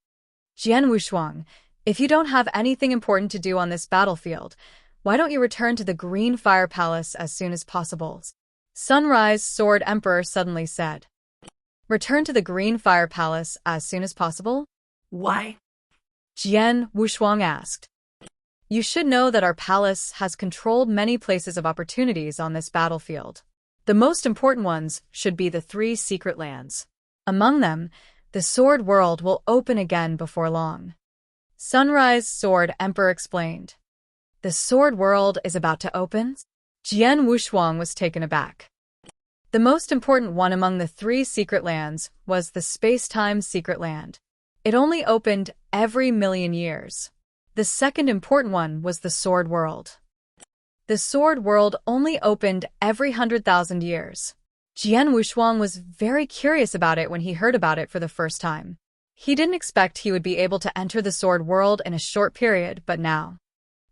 A: Jian Wushuang, if you don't have anything important to do on this battlefield, why don't you return to the Green Fire Palace as soon as possible? Sunrise Sword Emperor suddenly said. Return to the Green Fire Palace as soon as possible?
B: Why?
A: Jian Wushuang asked. You should know that our palace has controlled many places of opportunities on this battlefield. The most important ones should be the 3 secret lands. Among them, the Sword World will open again before long. Sunrise Sword Emperor explained. The Sword World is about to open? Jian Wushuang was taken aback. The most important one among the 3 secret lands was the Space-Time Secret Land. It only opened every million years. The second important one was the Sword World. The Sword World only opened every 100,000 years. Jian Wushuang was very curious about it when he heard about it for the first time. He didn't expect he would be able to enter the Sword World in a short period, but now.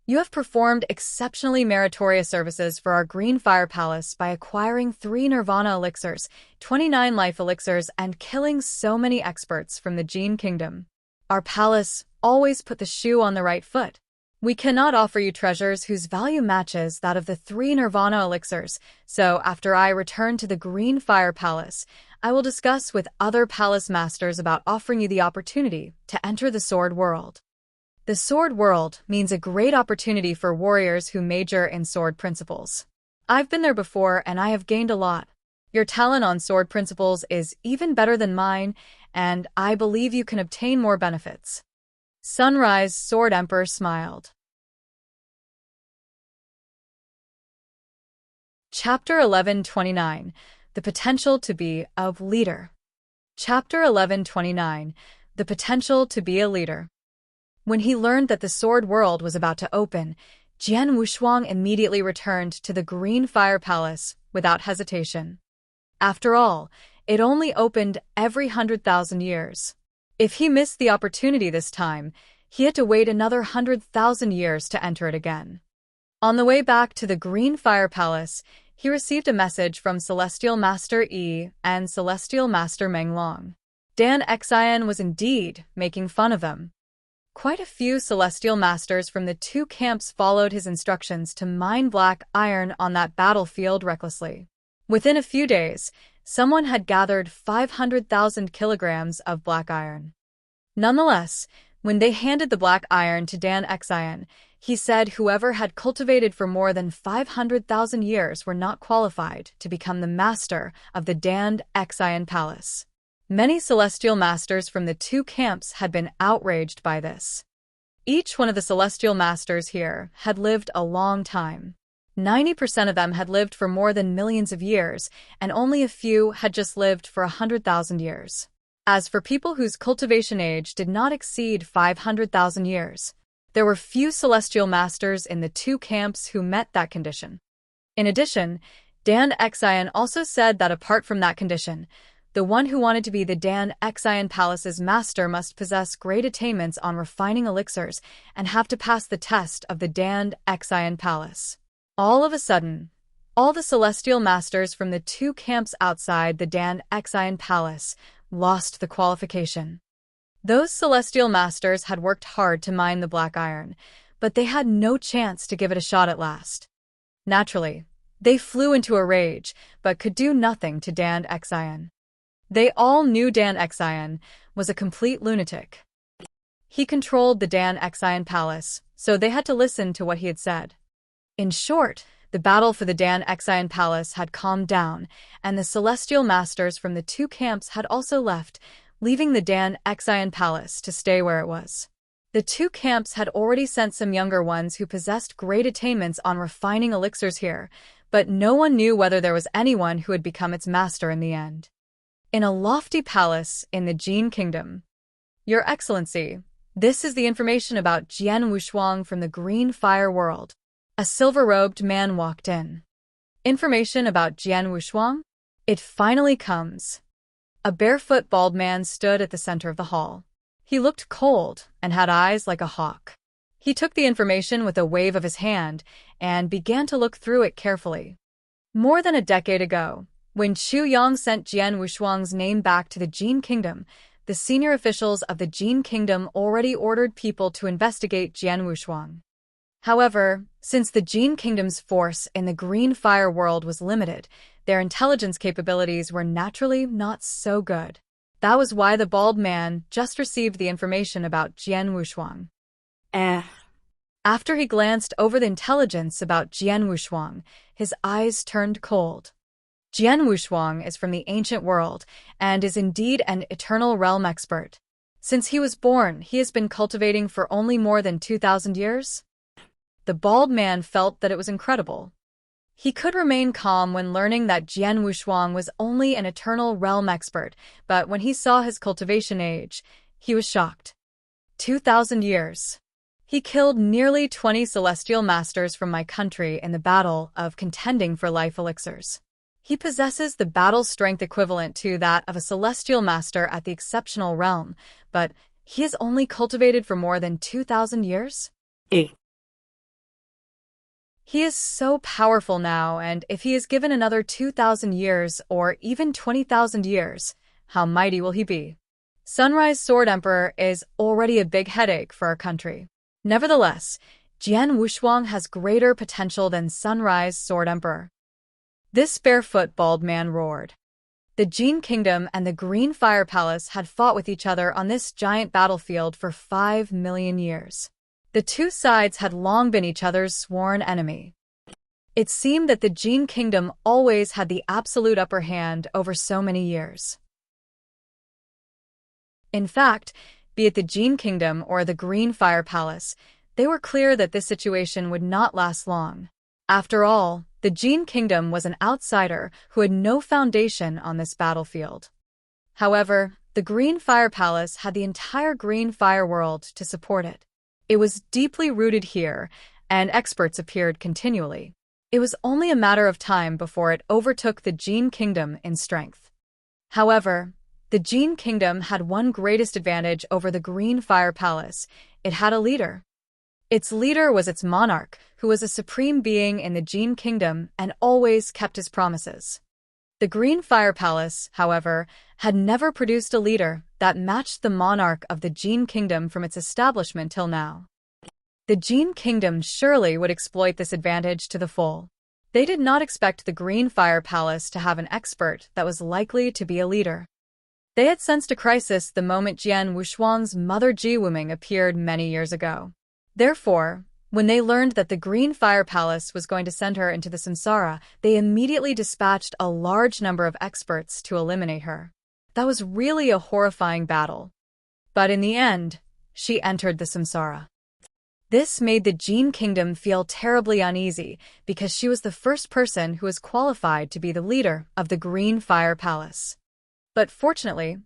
A: You have performed exceptionally meritorious services for our Green Fire Palace by acquiring 3 Nirvana elixirs, 29 life elixirs, and killing so many experts from the Gene Kingdom. Our palace always put the shoe on the right foot. We cannot offer you treasures whose value matches that of the 3 Nirvana elixirs, so after I return to the Green Fire Palace, I will discuss with other palace masters about offering you the opportunity to enter the Sword World. The Sword World means a great opportunity for warriors who major in sword principles. I've been there before and I have gained a lot. Your talent on sword principles is even better than mine, and I believe you can obtain more benefits. Sunrise Sword Emperor smiled. Chapter 1129. The Potential to be a Leader. Chapter 1129. The Potential to be a Leader. When he learned that the Sword World was about to open, Jian Wushuang immediately returned to the Green Fire Palace without hesitation. After all, it only opened every 100,000 years. If he missed the opportunity this time, he had to wait another 100,000 years to enter it again. On the way back to the Green Fire Palace, he received a message from Celestial Master Yi and Celestial Master Menglong. Dan Xian was indeed making fun of them. Quite a few Celestial Masters from the 2 camps followed his instructions to mine black iron on that battlefield recklessly. Within a few days, someone had gathered 500,000 kilograms of black iron. Nonetheless, when they handed the black iron to Dan Xian, he said whoever had cultivated for more than 500,000 years were not qualified to become the master of the Dan Xian Palace. Many Celestial Masters from the 2 camps had been outraged by this. Each one of the Celestial Masters here had lived a long time. 90% of them had lived for more than millions of years, and only a few had just lived for 100,000 years. As for people whose cultivation age did not exceed 500,000 years, there were few Celestial Masters in the 2 camps who met that condition. In addition, Dan Xian also said that apart from that condition, the one who wanted to be the Dan Xian Palace's master must possess great attainments on refining elixirs and have to pass the test of the Dan Xian Palace. All of a sudden, all the Celestial Masters from the 2 camps outside the Dan Xian Palace lost the qualification. Those Celestial Masters had worked hard to mine the black iron, but they had no chance to give it a shot at last. Naturally, they flew into a rage, but could do nothing to Dan Xian. They all knew Dan Xian was a complete lunatic. He controlled the Dan Xian Palace, so they had to listen to what he had said. In short, the battle for the Dan Xian Palace had calmed down, and the Celestial Masters from the 2 camps had also left, leaving the Dan Xian Palace to stay where it was. The 2 camps had already sent some younger ones who possessed great attainments on refining elixirs here, but no one knew whether there was anyone who would become its master in the end. In a lofty palace in the Gene Kingdom. Your Excellency, this is the information about Jian Wushuang from the Green Fire World. A silver-robed man walked in. Information about Jian Wushuang? It finally comes. A barefoot bald man stood at the center of the hall. He looked cold and had eyes like a hawk. He took the information with a wave of his hand and began to look through it carefully. More than a decade ago, when Chu Yang sent Jian Wushuang's name back to the Jin Kingdom, the senior officials of the Jin Kingdom already ordered people to investigate Jian Wushuang. However, since the Jin Kingdom's force in the Green Fire world was limited, their intelligence capabilities were naturally not so good. That was why the bald man just received the information about Jian Wushuang. After he glanced over the intelligence about Jian Wushuang, his eyes turned cold. Jian Wushuang is from the ancient world and is indeed an eternal realm expert. Since he was born, he has been cultivating for only more than 2,000 years. The bald man felt that it was incredible. He could remain calm when learning that Jian Wushuang was only an eternal realm expert, but when he saw his cultivation age, he was shocked. 2,000 years. He killed nearly 20 celestial masters from my country in the battle of contending for life elixirs. He possesses the battle strength equivalent to that of a celestial master at the exceptional realm, but he has only cultivated for more than 2,000 years? He is so powerful now, and if he is given another 2,000 years or even 20,000 years, how mighty will he be? Sunrise Sword Emperor is already a big headache for our country. Nevertheless, Jian Wushuang has greater potential than Sunrise Sword Emperor. This barefoot bald man roared. The Jin Kingdom and the Green Fire Palace had fought with each other on this giant battlefield for 5 million years. The two sides had long been each other's sworn enemy. It seemed that the Jin Kingdom always had the absolute upper hand over so many years. In fact, be it the Jin Kingdom or the Green Fire Palace, they were clear that this situation would not last long. After all, the Jin Kingdom was an outsider who had no foundation on this battlefield. However, the Green Fire Palace had the entire Green Fire world to support it. It was deeply rooted here, and experts appeared continually. It was only a matter of time before it overtook the Jin Kingdom in strength. However, the Jin Kingdom had one greatest advantage over the Green Fire Palace. It had a leader. Its leader was its monarch, who was a supreme being in the Jin Kingdom and always kept his promises. The Green Fire Palace, however, had never produced a leader that matched the monarch of the Jin Kingdom from its establishment till now. The Jin Kingdom surely would exploit this advantage to the full. They did not expect the Green Fire Palace to have an expert that was likely to be a leader. They had sensed a crisis the moment Jian Wushuang's mother Ji Wuming appeared many years ago. Therefore, when they learned that the Green Fire Palace was going to send her into the samsara, they immediately dispatched a large number of experts to eliminate her. That was really a horrifying battle. But in the end, she entered the samsara. This made the Jin Kingdom feel terribly uneasy because she was the first person who was qualified to be the leader of the Green Fire Palace. But fortunately,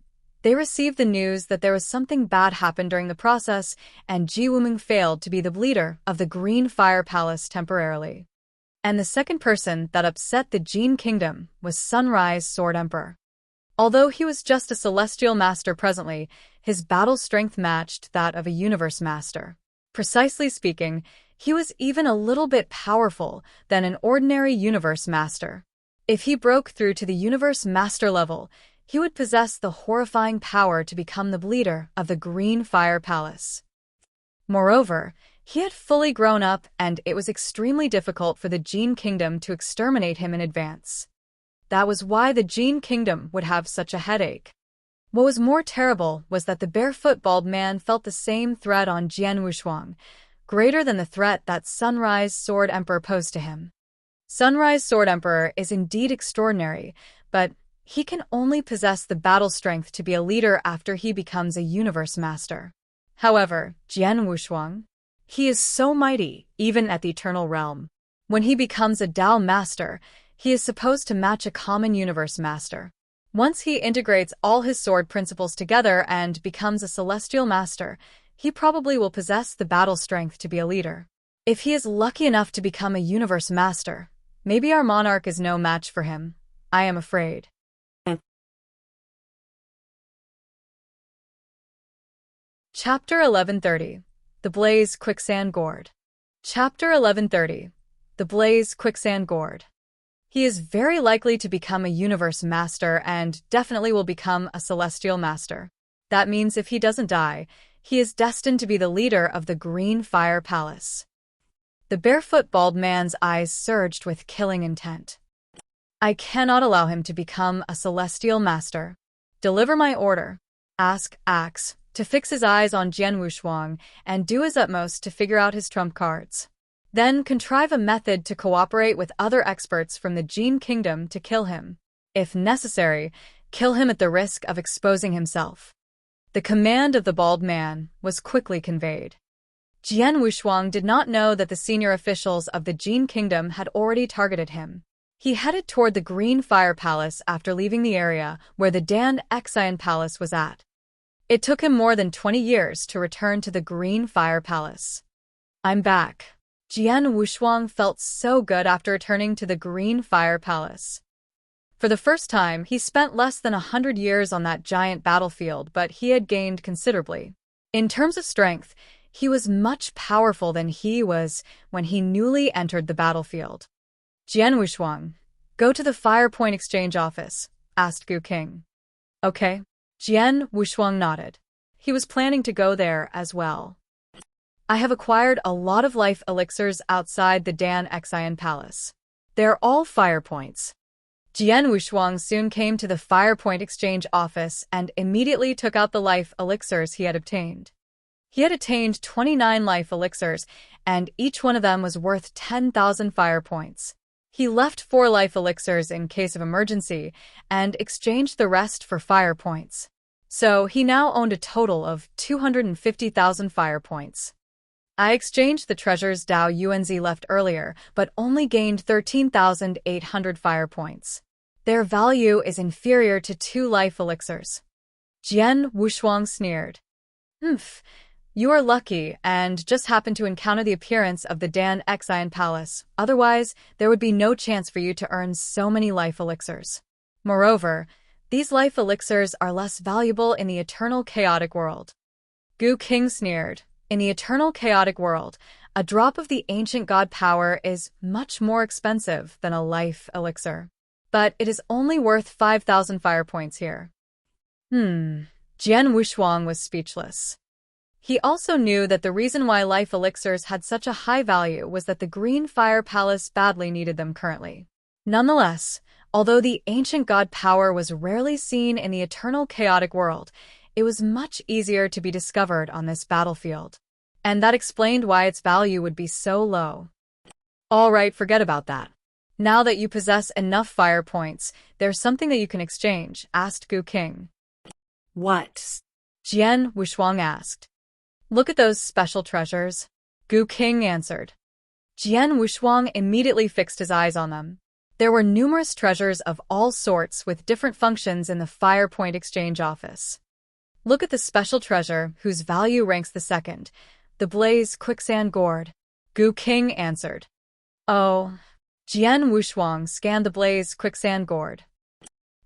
A: they received the news that there was something bad happened during the process, and Ji Wuming failed to be the leader of the Green Fire Palace temporarily. And the second person that upset the Jin Kingdom was Sunrise Sword Emperor. Although he was just a celestial master presently, his battle strength matched that of a universe master. Precisely speaking, he was even a little bit powerful than an ordinary universe master. If he broke through to the universe master level, he would possess the horrifying power to become the leader of the Green Fire Palace. Moreover, he had fully grown up, and it was extremely difficult for the Jin Kingdom to exterminate him in advance. That was why the Jin Kingdom would have such a headache. What was more terrible was that the barefoot bald man felt the same threat on Jian Wushuang, greater than the threat that Sunrise Sword Emperor posed to him. Sunrise Sword Emperor is indeed extraordinary, but he can only possess the battle strength to be a leader after he becomes a universe master. However, Jian Wushuang, he is so mighty, even at the eternal realm. When he becomes a Dao master, he is supposed to match a common universe master. Once he integrates all his sword principles together and becomes a celestial master, he probably will possess the battle strength to be a leader. If he is lucky enough to become a universe master, maybe our monarch is no match for him. I am afraid. Chapter 1130. The Blaze Quicksand Gourd. Chapter 1130. The Blaze Quicksand Gourd. He is very likely to become a universe master and definitely will become a celestial master. That means if he doesn't die, he is destined to be the leader of the Green Fire Palace. The barefoot bald man's eyes surged with killing intent. I cannot allow him to become a celestial master. Deliver my order. Ask Axe to fix his eyes on Jian Wushuang and do his utmost to figure out his trump cards. Then contrive a method to cooperate with other experts from the Jin Kingdom to kill him. If necessary, kill him at the risk of exposing himself. The command of the bald man was quickly conveyed. Jian Wushuang did not know that the senior officials of the Jin Kingdom had already targeted him. He headed toward the Green Fire Palace after leaving the area where the Dan Xian Palace was at. It took him more than 20 years to return to the Green Fire Palace. I'm back. Jian Wushuang felt so good after returning to the Green Fire Palace. For the first time, he spent less than 100 years on that giant battlefield, but he had gained considerably. In terms of strength, he was much powerful than he was when he newly entered the battlefield. Jian Wushuang, go to the Fire Point Exchange office, asked Gu King. Okay. Jian Wushuang nodded. He was planning to go there as well. I have acquired a lot of life elixirs outside the Dan Xian Palace. They're all fire points. Jian Wushuang soon came to the Fire Point Exchange office and immediately took out the life elixirs he had obtained. He had attained 29 life elixirs, and each one of them was worth 10,000 fire points. He left 4 life elixirs in case of emergency and exchanged the rest for fire points. So he now owned a total of 250,000 fire points. I exchanged the treasures Dao Yuanzi left earlier, but only gained 13,800 fire points. Their value is inferior to 2 life elixirs. Jian Wushuang sneered. You are lucky and just happened to encounter the appearance of the Dan Xian Palace. Otherwise, there would be no chance for you to earn so many life elixirs. Moreover, these life elixirs are less valuable in the eternal chaotic world. Gu King sneered. In the eternal chaotic world, a drop of the ancient god power is much more expensive than a life elixir. But it is only worth 5,000 fire points here. Jian Wushuang was speechless. He also knew that the reason why life elixirs had such a high value was that the Green Fire Palace badly needed them currently. Nonetheless, although the ancient god power was rarely seen in the eternal chaotic world, it was much easier to be discovered on this battlefield. And that explained why its value would be so low. All right, forget about that. Now that you possess enough fire points, there's something that you can exchange, asked Gu King.
B: What?
A: Jian Wushuang asked. Look at those special treasures. Gu King answered. Jian Wushuang immediately fixed his eyes on them. There were numerous treasures of all sorts with different functions in the Fire Point Exchange office. Look at the special treasure whose value ranks the second, the Blaze Quicksand Gourd. Gu King answered. Oh. Jian Wushuang scanned the Blaze Quicksand Gourd.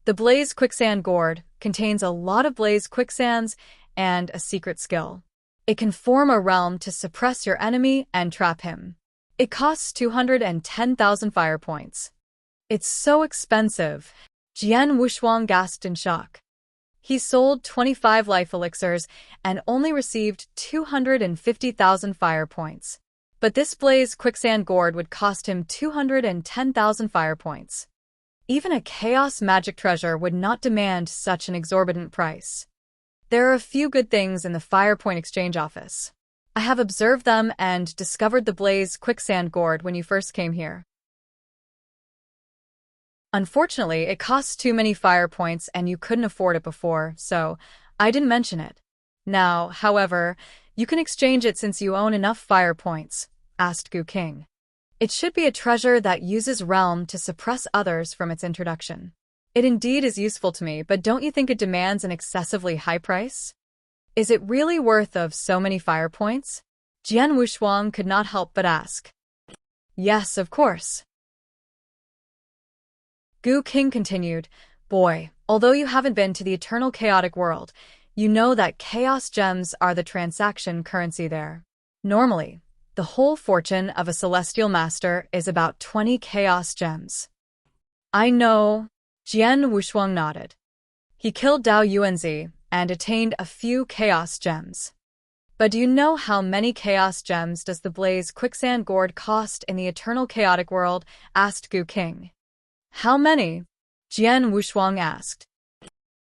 A: The Blaze Quicksand Gourd contains a lot of blaze quicksands and a secret skill. It can form a realm to suppress your enemy and trap him. It costs 210,000 fire points. It's so expensive. Jian Wushuang gasped in shock. He sold 25 life elixirs and only received 250,000 fire points. But this Blaze Quicksand Gourd would cost him 210,000 fire points. Even a chaos magic treasure would not demand such an exorbitant price. There are a few good things in the Fire Point Exchange office. I have observed them and discovered the Blaze Quicksand Gourd when you first came here. Unfortunately, it costs too many fire points and you couldn't afford it before, so I didn't mention it. Now, however, you can exchange it since you own enough fire points, asked Gu King. It should be a treasure that uses realm to suppress others from its introduction. It indeed is useful to me, but don't you think it demands an excessively high price? Is it really worth of so many fire points? Jian Wushuang could not help but ask. Yes, of course. Gu King continued, Boy, although you haven't been to the eternal chaotic world, you know that chaos gems are the transaction currency there. Normally, the whole fortune of a celestial master is about 20 chaos gems. I know, Jian Wushuang nodded. He killed Dao Yuanzi and attained a few chaos gems. But do you know how many chaos gems does the Blaze Quicksand Gourd cost in the eternal chaotic world? Asked Gu King. How many? Jian Wushuang asked.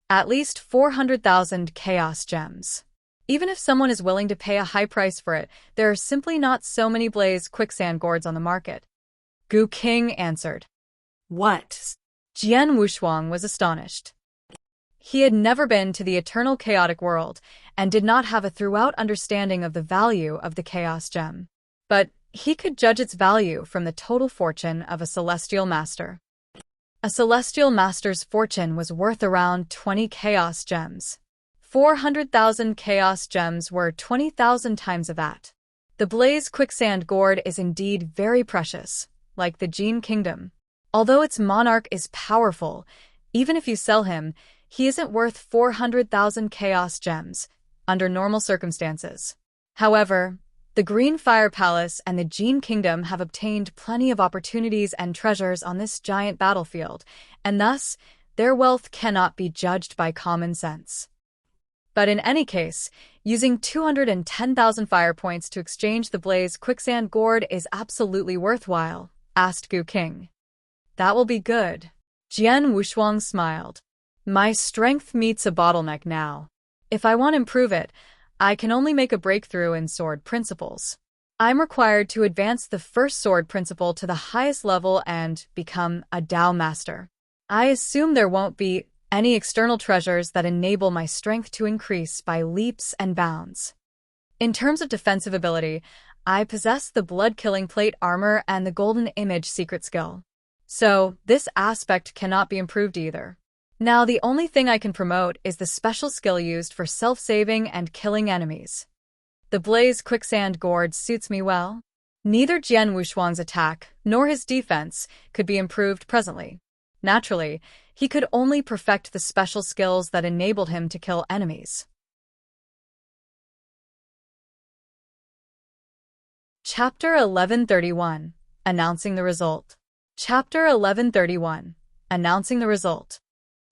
A: At least 400,000 chaos gems. Even if someone is willing to pay a high price for it, there are simply not so many Blaze Quicksand Gourds on the market. Gu King answered.
B: What?
A: Jian Wushuang was astonished. He had never been to the eternal chaotic world and did not have a throughout understanding of the value of the chaos gem. But he could judge its value from the total fortune of a celestial master. A celestial master's fortune was worth around 20 chaos gems. 400,000 chaos gems were 20,000 times of that. The Blaze Quicksand Gourd is indeed very precious, like the Jin Kingdom. Although its monarch is powerful, even if you sell him, he isn't worth 400,000 chaos gems, under normal circumstances. However, the Green Fire Palace and the Jin Kingdom have obtained plenty of opportunities and treasures on this giant battlefield, and thus, their wealth cannot be judged by common sense. But in any case, using 210,000 fire points to exchange the Blaze Quicksand Gourd is absolutely worthwhile, asked Gu King. That will be good. Jian Wushuang smiled. My strength meets a bottleneck now. If I want to improve it, I can only make a breakthrough in sword principles. I'm required to advance the first sword principle to the highest level and become a Dao master. I assume there won't be any external treasures that enable my strength to increase by leaps and bounds. In terms of defensive ability, I possess the blood-killing plate armor and the golden image secret skill. So, this aspect cannot be improved either. Now the only thing I can promote is the special skill used for self-saving and killing enemies. The Blaze Quicksand Gourd suits me well. Neither Jian Wushuang's attack nor his defense could be improved presently. Naturally, he could only perfect the special skills that enabled him to kill enemies. Chapter 1131. Announcing the Result. Chapter 1131. Announcing the Result.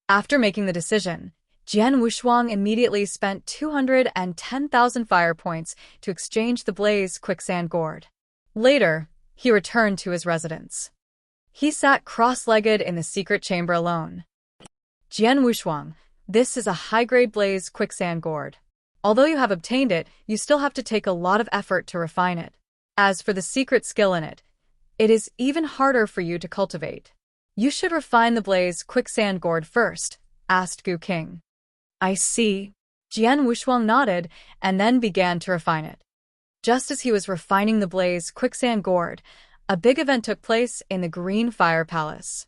A: After making the decision, Jian Wushuang immediately spent 210,000 fire points to exchange the Blaze Quicksand Gourd. Later, he returned to his residence. He sat cross-legged in the secret chamber alone. Jian Wushuang, this is a high-grade Blaze Quicksand Gourd. Although you have obtained it, you still have to take a lot of effort to refine it. As for the secret skill in it, it is even harder for you to cultivate. You should refine the Blaze Quicksand Gourd first, asked Gu King. I see. Jian Wushuang nodded and then began to refine it. Just as he was refining the Blaze Quicksand Gourd, a big event took place in the Green Fire Palace.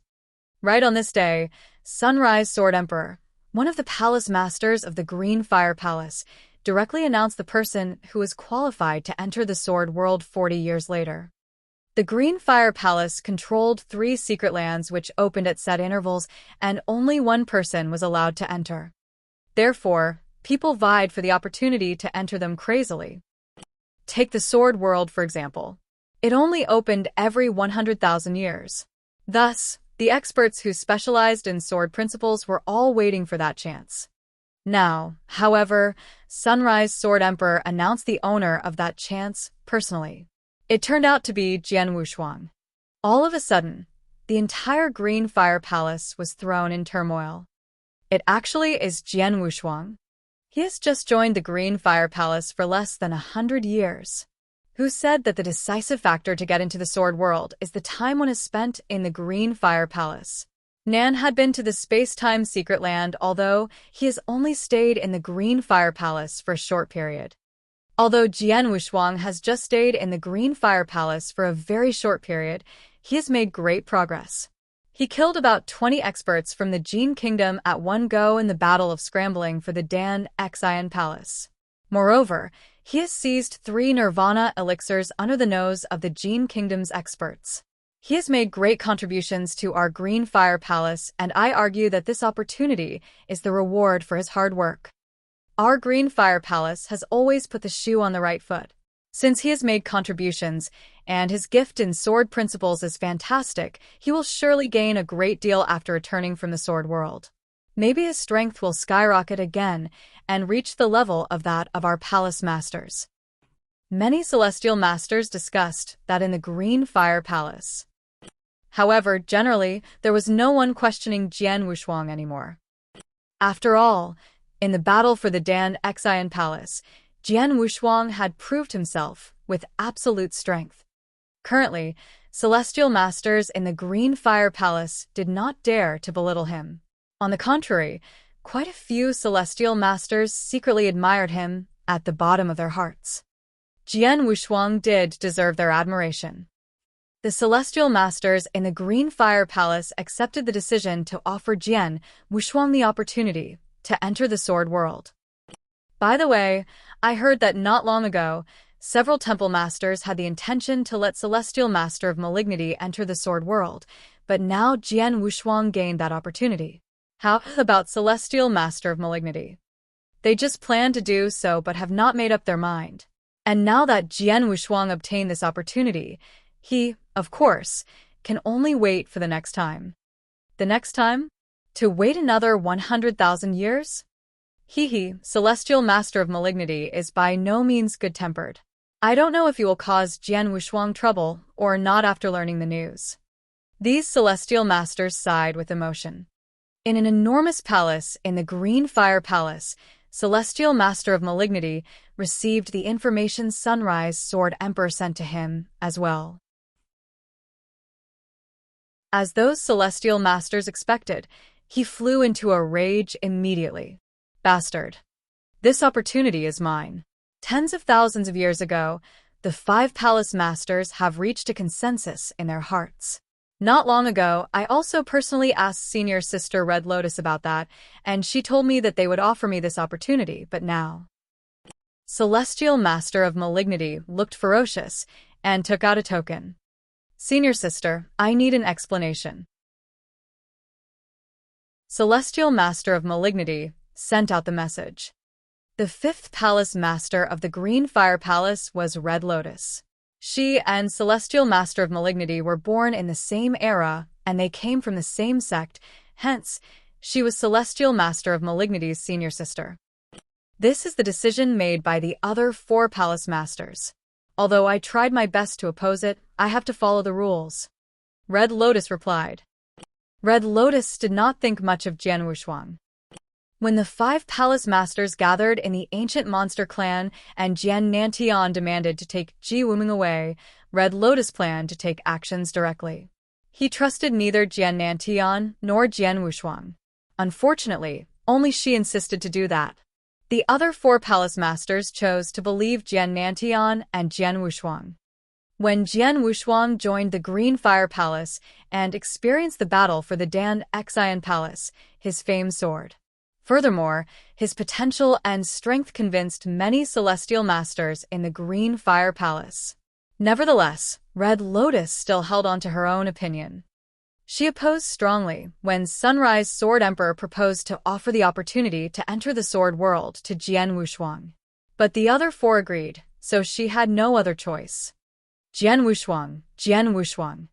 A: Right on this day, Sunrise Sword Emperor, one of the palace masters of the Green Fire Palace, directly announced the person who was qualified to enter the Sword World 40 years later. The Green Fire Palace controlled 3 secret lands which opened at set intervals, and only one person was allowed to enter. Therefore, people vied for the opportunity to enter them crazily. Take the Sword World, for example. It only opened every 100,000 years. Thus, the experts who specialized in sword principles were all waiting for that chance. Now, however, Sunrise Sword Emperor announced the owner of that chance personally. It turned out to be Jian Wushuang. All of a sudden, the entire Green Fire Palace was thrown in turmoil. It actually is Jian Wushuang. He has just joined the Green Fire Palace for less than 100 years. Who said that the decisive factor to get into the sword world is the time one is spent in the Green Fire Palace. Nan had been to the space-time secret land, although he has only stayed in the Green Fire Palace for a short period. Although Jian Wushuang has just stayed in the Green Fire Palace for a very short period, he has made great progress. He killed about 20 experts from the Jin Kingdom at one go in the battle of scrambling for the Dan Xian Palace. Moreover, he has seized 3 Nirvana elixirs under the nose of the Jin Kingdom's experts. He has made great contributions to our Green Fire Palace, and I argue that this opportunity is the reward for his hard work. Our Green Fire Palace has always put the shoe on the right foot. Since he has made contributions, and his gift in sword principles is fantastic, he will surely gain a great deal after returning from the sword world. Maybe his strength will skyrocket again and reach the level of that of our palace masters. Many celestial masters discussed that in the Green Fire Palace. However, generally, there was no one questioning Jian Wushuang anymore. After all, in the battle for the Dan Xian Palace, Jian Wushuang had proved himself with absolute strength. Currently, celestial masters in the Green Fire Palace did not dare to belittle him. On the contrary, quite a few celestial masters secretly admired him at the bottom of their hearts. Jian Wushuang did deserve their admiration. The celestial masters in the Green Fire Palace accepted the decision to offer Jian Wushuang the opportunity to enter the sword world. By the way, I heard that not long ago, several temple masters had the intention to let Celestial Master of Malignity enter the sword world, but now Jian Wushuang gained that opportunity. How about Celestial Master of Malignity? They just planned to do so but have not made up their mind. And now that Jian Wushuang obtained this opportunity, he, of course, can only wait for the next time. The next time? To wait another 100,000 years? Celestial Master of Malignity is by no means good-tempered. I don't know if you will cause Jian Wushuang trouble or not after learning the news. These celestial masters sighed with emotion. In an enormous palace in the Green Fire Palace, Celestial Master of Malignity received the information Sunrise Sword Emperor sent to him as well. As those celestial masters expected, he flew into a rage immediately. Bastard. This opportunity is mine. Tens of thousands of years ago, the 5 palace masters have reached a consensus in their hearts. Not long ago, I also personally asked Senior Sister Red Lotus about that, and she told me that they would offer me this opportunity, but now. Celestial Master of Malignity looked ferocious and took out a token. Senior Sister, I need an explanation. Celestial Master of Malignity sent out the message. The 5th Palace Master of the Green Fire Palace was Red Lotus. She and Celestial Master of Malignity were born in the same era, and they came from the same sect, hence, she was Celestial Master of Malignity's senior sister. This is the decision made by the other 4 Palace Masters. Although I tried my best to oppose it, I have to follow the rules. Red Lotus replied. Red Lotus did not think much of Jian Wushuang. When the 5 palace masters gathered in the ancient monster clan and Jian Nantian demanded to take Ji Wuming away, Red Lotus planned to take actions directly. He trusted neither Jian Nantian nor Jian Wushuang. Unfortunately, only she insisted to do that. The other 4 palace masters chose to believe Jian Nantian and Jian Wushuang. When Jian Wushuang joined the Green Fire Palace and experienced the battle for the Dan Xian Palace, his famed sword. Furthermore, his potential and strength convinced many celestial masters in the Green Fire Palace. Nevertheless, Red Lotus still held on to her own opinion. She opposed strongly when Sunrise Sword Emperor proposed to offer the opportunity to enter the sword world to Jian Wushuang. But the other 4 agreed, so she had no other choice. Jian Wushuang, Jian Wushuang.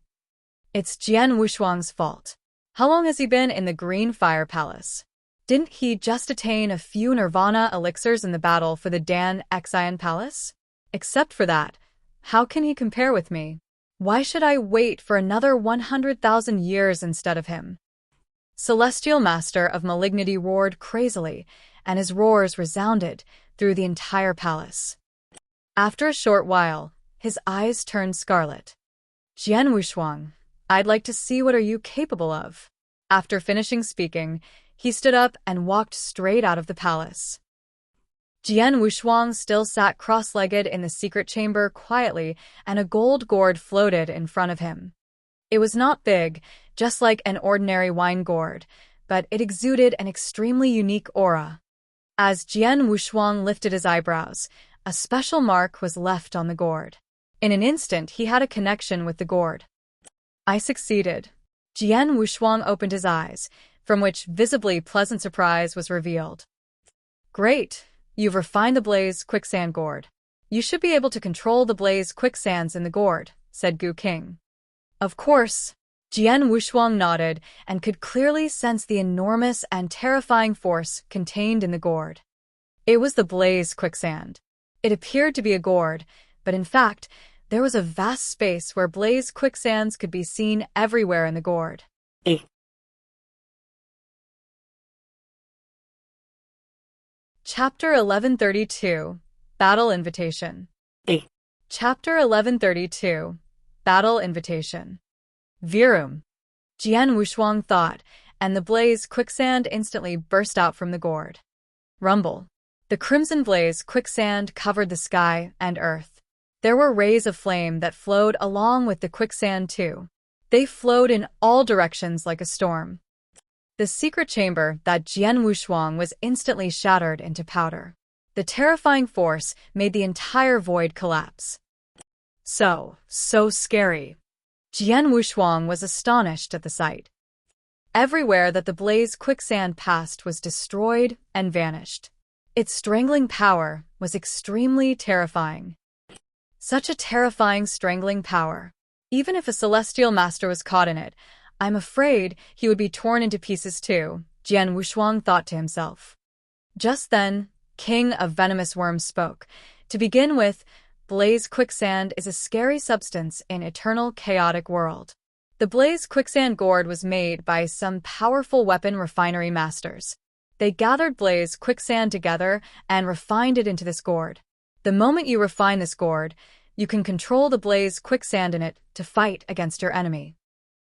A: It's Jian Wushuang's fault. How long has he been in the Green Fire Palace? Didn't he just attain a few Nirvana elixirs in the battle for the Dan Xian Palace? Except for that, how can he compare with me? Why should I wait for another 100,000 years instead of him? Celestial Master of Malignity roared crazily, and his roars resounded through the entire palace. After a short while, his eyes turned scarlet. Jian Wushuang, I'd like to see what are you capable of. After finishing speaking, he stood up and walked straight out of the palace. Jian Wushuang still sat cross-legged in the secret chamber quietly, and a gold gourd floated in front of him. It was not big, just like an ordinary wine gourd, but it exuded an extremely unique aura. As Jian Wushuang lifted his eyebrows, a special mark was left on the gourd. In an instant, he had a connection with the gourd. I succeeded. Jian Wushuang opened his eyes, from which visibly pleasant surprise was revealed. Great, You've refined the blaze quicksand gourd. You should be able to control the blaze quicksands in the gourd, said Gu King. Of course. Jian Wushuang nodded and could clearly sense the enormous and terrifying force contained in the gourd. It was the blaze quicksand. It appeared to be a gourd, but in fact, there was a vast space where blaze quicksands could be seen everywhere in the gourd. Chapter 1132, Battle Invitation. Chapter 1132, Battle Invitation. Virum. Jian Wushuang thought, and the blaze quicksand instantly burst out from the gourd. Rumble. The crimson blaze quicksand covered the sky and earth. There were rays of flame that flowed along with the quicksand too. They flowed in all directions like a storm. The secret chamber that Jian Wushuang was instantly shattered into powder. The terrifying force made the entire void collapse. So scary. Jian Wushuang was astonished at the sight. Everywhere that the blaze quicksand passed was destroyed and vanished. Its strangling power was extremely terrifying. Such a terrifying strangling power. Even if a celestial master was caught in it, I'm afraid he would be torn into pieces too, Jian Wushuang thought to himself. Just then, King of Venomous Worms spoke. To begin with, blaze quicksand is a scary substance in eternal chaotic world. The blaze quicksand gourd was made by some powerful weapon refinery masters. They gathered blaze quicksand together and refined it into this gourd. The moment you refine this gourd, you can control the blaze quicksand in it to fight against your enemy.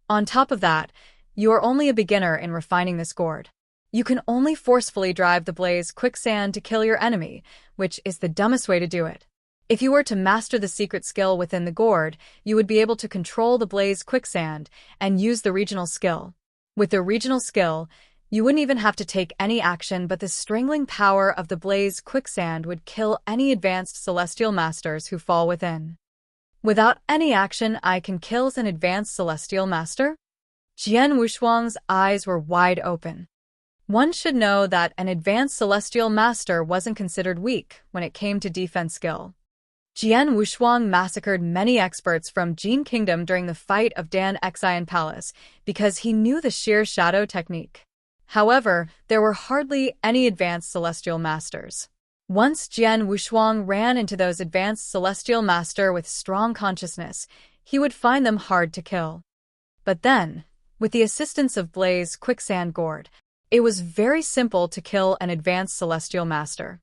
A: On top of that, you are only a beginner in refining this gourd. You can only forcefully drive the blaze quicksand to kill your enemy, which is the dumbest way to do it. If you were to master the secret skill within the gourd, you would be able to control the blaze quicksand and use the regional skill. With the regional skill, you wouldn't even have to take any action, but the strangling power of the blaze quicksand would kill any advanced celestial masters who fall within. Without any action, I can kill an advanced celestial master? Jian Wushuang's eyes were wide open. One should know that an advanced celestial master wasn't considered weak when it came to defense skill. Jian Wushuang massacred many experts from Jin Kingdom during the fight of Dan Xian Palace because he knew the sheer shadow technique. However, there were hardly any advanced celestial masters. Once Jian Wushuang ran into those advanced celestial master with strong consciousness, he would find them hard to kill. But then, with the assistance of blaze quicksand gourd, it was very simple to kill an advanced celestial master.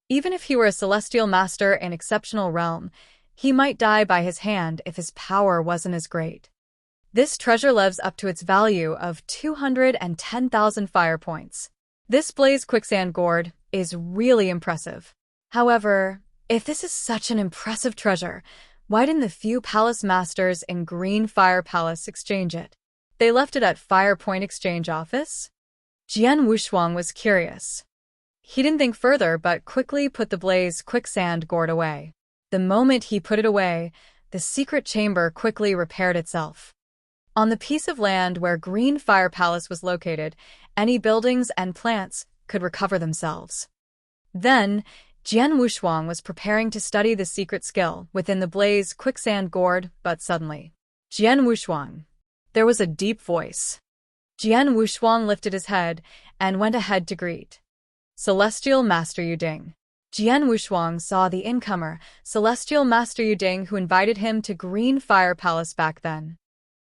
A: Even if he were a celestial master in exceptional realm, he might die by his hand if his power wasn't as great. This treasure lives up to its value of 210,000 fire points. This blaze quicksand gourd is really impressive. However, if this is such an impressive treasure, why didn't the few palace masters in Green Fire Palace exchange it? They left it at Fire Point Exchange Office? Jian Wushuang was curious. He didn't think further but quickly put the blaze quicksand gourd away. The moment he put it away, the secret chamber quickly repaired itself. On the piece of land where Green Fire Palace was located, any buildings and plants could recover themselves. Then, Jian Wushuang was preparing to study the secret skill within the blaze quicksand gourd, but suddenly, Jian Wushuang. There was a deep voice. Jian Wushuang lifted his head and went ahead to greet Celestial Master Yuding. Jian Wushuang saw the incomer, Celestial Master Yuding, who invited him to Green Fire Palace back then.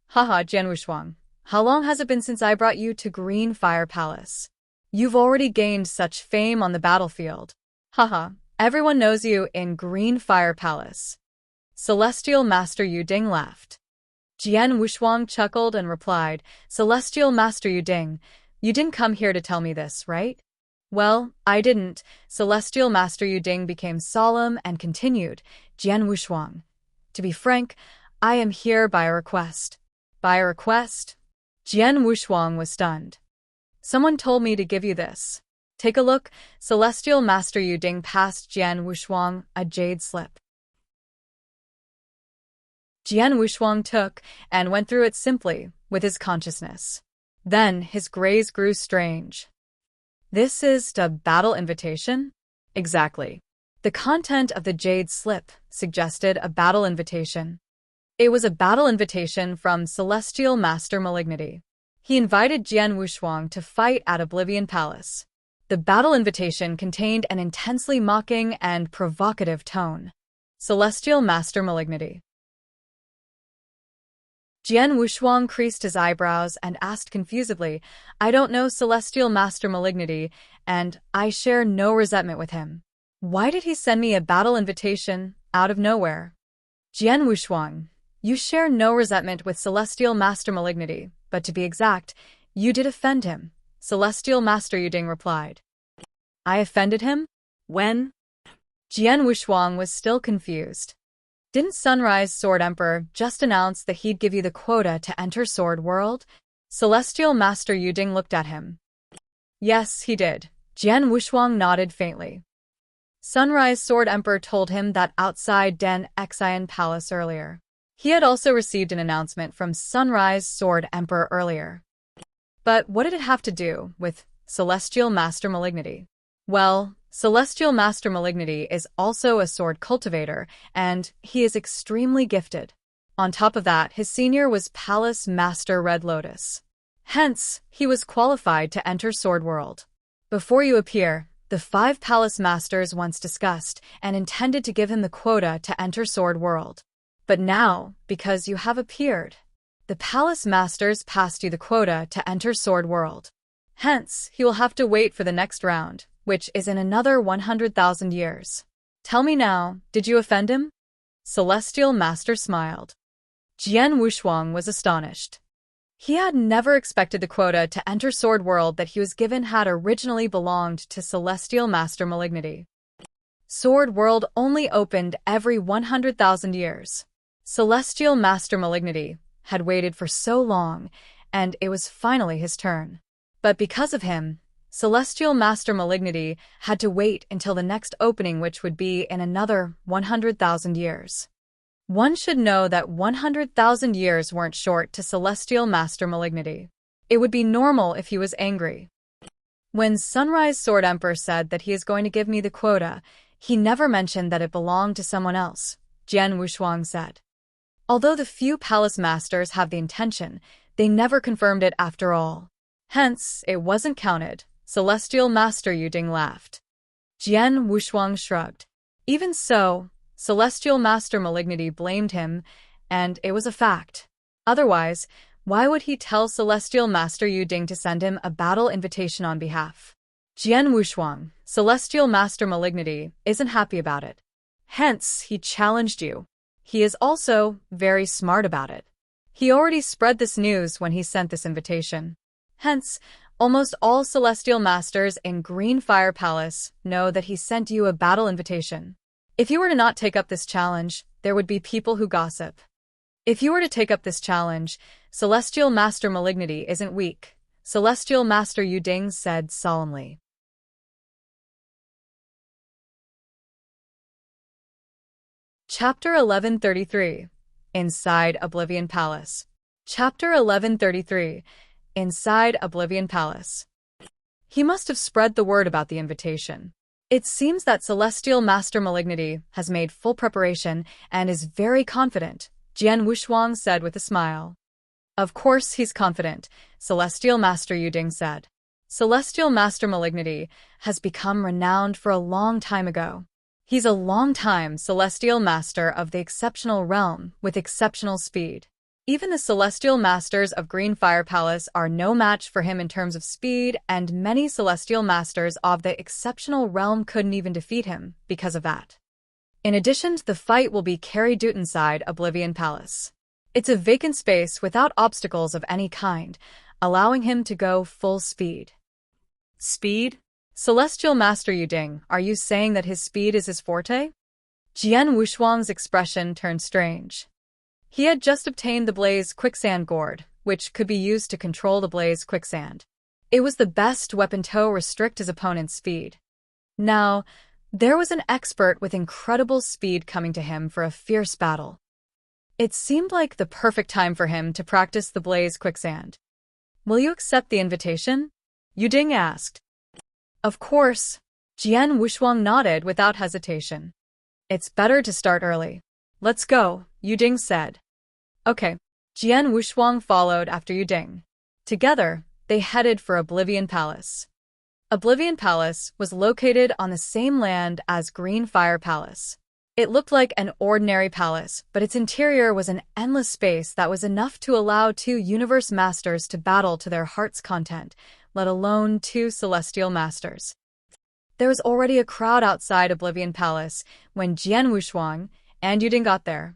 A: Haha, Jian Wushuang. How long has it been since I brought you to Green Fire Palace? You've already gained such fame on the battlefield. Haha, everyone knows you in Green Fire Palace. Celestial Master Yuding laughed. Jian Wushuang chuckled and replied, Celestial Master Yuding, you didn't come here to tell me this, right? Well, I didn't. Celestial Master Yuding became solemn and continued, Jian Wushuang. To be frank, I am here by a request. By a request? Jian Wushuang was stunned. Someone told me to give you this. Take a look. Celestial Master Yuding passed Jian Wushuang a jade slip. Jian Wushuang took and went through it simply with his consciousness. Then his gaze grew strange. This is a battle invitation? Exactly. The content of the jade slip suggested a battle invitation. It was a battle invitation from Celestial Master Malignity. He invited Jian Wushuang to fight at Oblivion Palace. The battle invitation contained an intensely mocking and provocative tone. Celestial Master Malignity. Jian Wushuang creased his eyebrows and asked confusedly, "I don't know Celestial Master Malignity, and I share no resentment with him. Why did he send me a battle invitation out of nowhere?" "Jian Wushuang, you share no resentment with Celestial Master Malignity, but to be exact, you did offend him," Celestial Master Yuding replied. "I offended him? When?" Jian Wushuang was still confused. "Didn't Sunrise Sword Emperor just announce that he'd give you the quota to enter Sword World?" Celestial Master Yuding looked at him. "Yes, he did." Jian Wushuang nodded faintly. Sunrise Sword Emperor told him that outside Den Xian Palace earlier. He had also received an announcement from Sunrise Sword Emperor earlier. But what did it have to do with Celestial Master Malignity? Well, Celestial Master Malignity is also a sword cultivator, and he is extremely gifted. On top of that, his senior was Palace Master Red Lotus. Hence, he was qualified to enter Sword World. Before you appear, the 5 Palace Masters once discussed and intended to give him the quota to enter Sword World. But now, because you have appeared, the Palace Masters passed you the quota to enter Sword World. Hence, he will have to wait for the next round, which is in another 100,000 years. Tell me now, did you offend him? Celestial Master smiled. Jian Wushuang was astonished. He had never expected the quota to enter Sword World that he was given had originally belonged to Celestial Master Malignity. Sword World only opened every 100,000 years. Celestial Master Malignity had waited for so long, and it was finally his turn. But because of him, Celestial Master Malignity had to wait until the next opening, which would be in another 100,000 years. One should know that 100,000 years weren't short to Celestial Master Malignity. It would be normal if he was angry. When Sunrise Sword Emperor said that he is going to give me the quota, he never mentioned that it belonged to someone else, Jian Wushuang said. Although the few Palace Masters have the intention, they never confirmed it after all. Hence, it wasn't counted. Celestial Master Yuding laughed. Jian Wushuang shrugged. Even so, Celestial Master Malignity blamed him, and it was a fact. Otherwise, why would he tell Celestial Master Yuding to send him a battle invitation on behalf? Jian Wushuang, Celestial Master Malignity, isn't happy about it. Hence, he challenged you. He is also very smart about it. He already spread this news when he sent this invitation. Hence, almost all Celestial Masters in Green Fire Palace know that he sent you a battle invitation. If you were to not take up this challenge, there would be people who gossip. If you were to take up this challenge, Celestial Master Malignity isn't weak, Celestial Master Yuding said solemnly. Chapter 1133. Inside Oblivion Palace. Chapter 1133. Inside Oblivion Palace. He must have spread the word about the invitation. It seems that Celestial Master Malignity has made full preparation and is very confident, Jian Wushuang said with a smile. Of course he's confident, Celestial Master Yuding said. Celestial Master Malignity has become renowned for a long time ago. He's a long-time Celestial Master of the Exceptional Realm with exceptional speed. Even the Celestial Masters of Green Fire Palace are no match for him in terms of speed, and many Celestial Masters of the Exceptional Realm couldn't even defeat him because of that. In addition, the fight will be carried out inside Oblivion Palace. It's a vacant space without obstacles of any kind, allowing him to go full speed. Speed? Celestial Master Yuding, are you saying that his speed is his forte? Jian Wushuang's expression turned strange. He had just obtained the Blaze Quicksand Gourd, which could be used to control the Blaze Quicksand. It was the best weapon to restrict his opponent's speed. Now, there was an expert with incredible speed coming to him for a fierce battle. It seemed like the perfect time for him to practice the Blaze Quicksand. Will you accept the invitation? Yuding asked. Of course. Jian Wushuang nodded without hesitation. It's better to start early. Let's go, Yuding said. Okay. Jian Wushuang followed after Yuding. Together, they headed for Oblivion Palace. Oblivion Palace was located on the same land as Green Fire Palace. It looked like an ordinary palace, but its interior was an endless space that was enough to allow two universe masters to battle to their heart's content, let alone two celestial masters. There was already a crowd outside Oblivion Palace when Jian Wushuang and Yuding got there.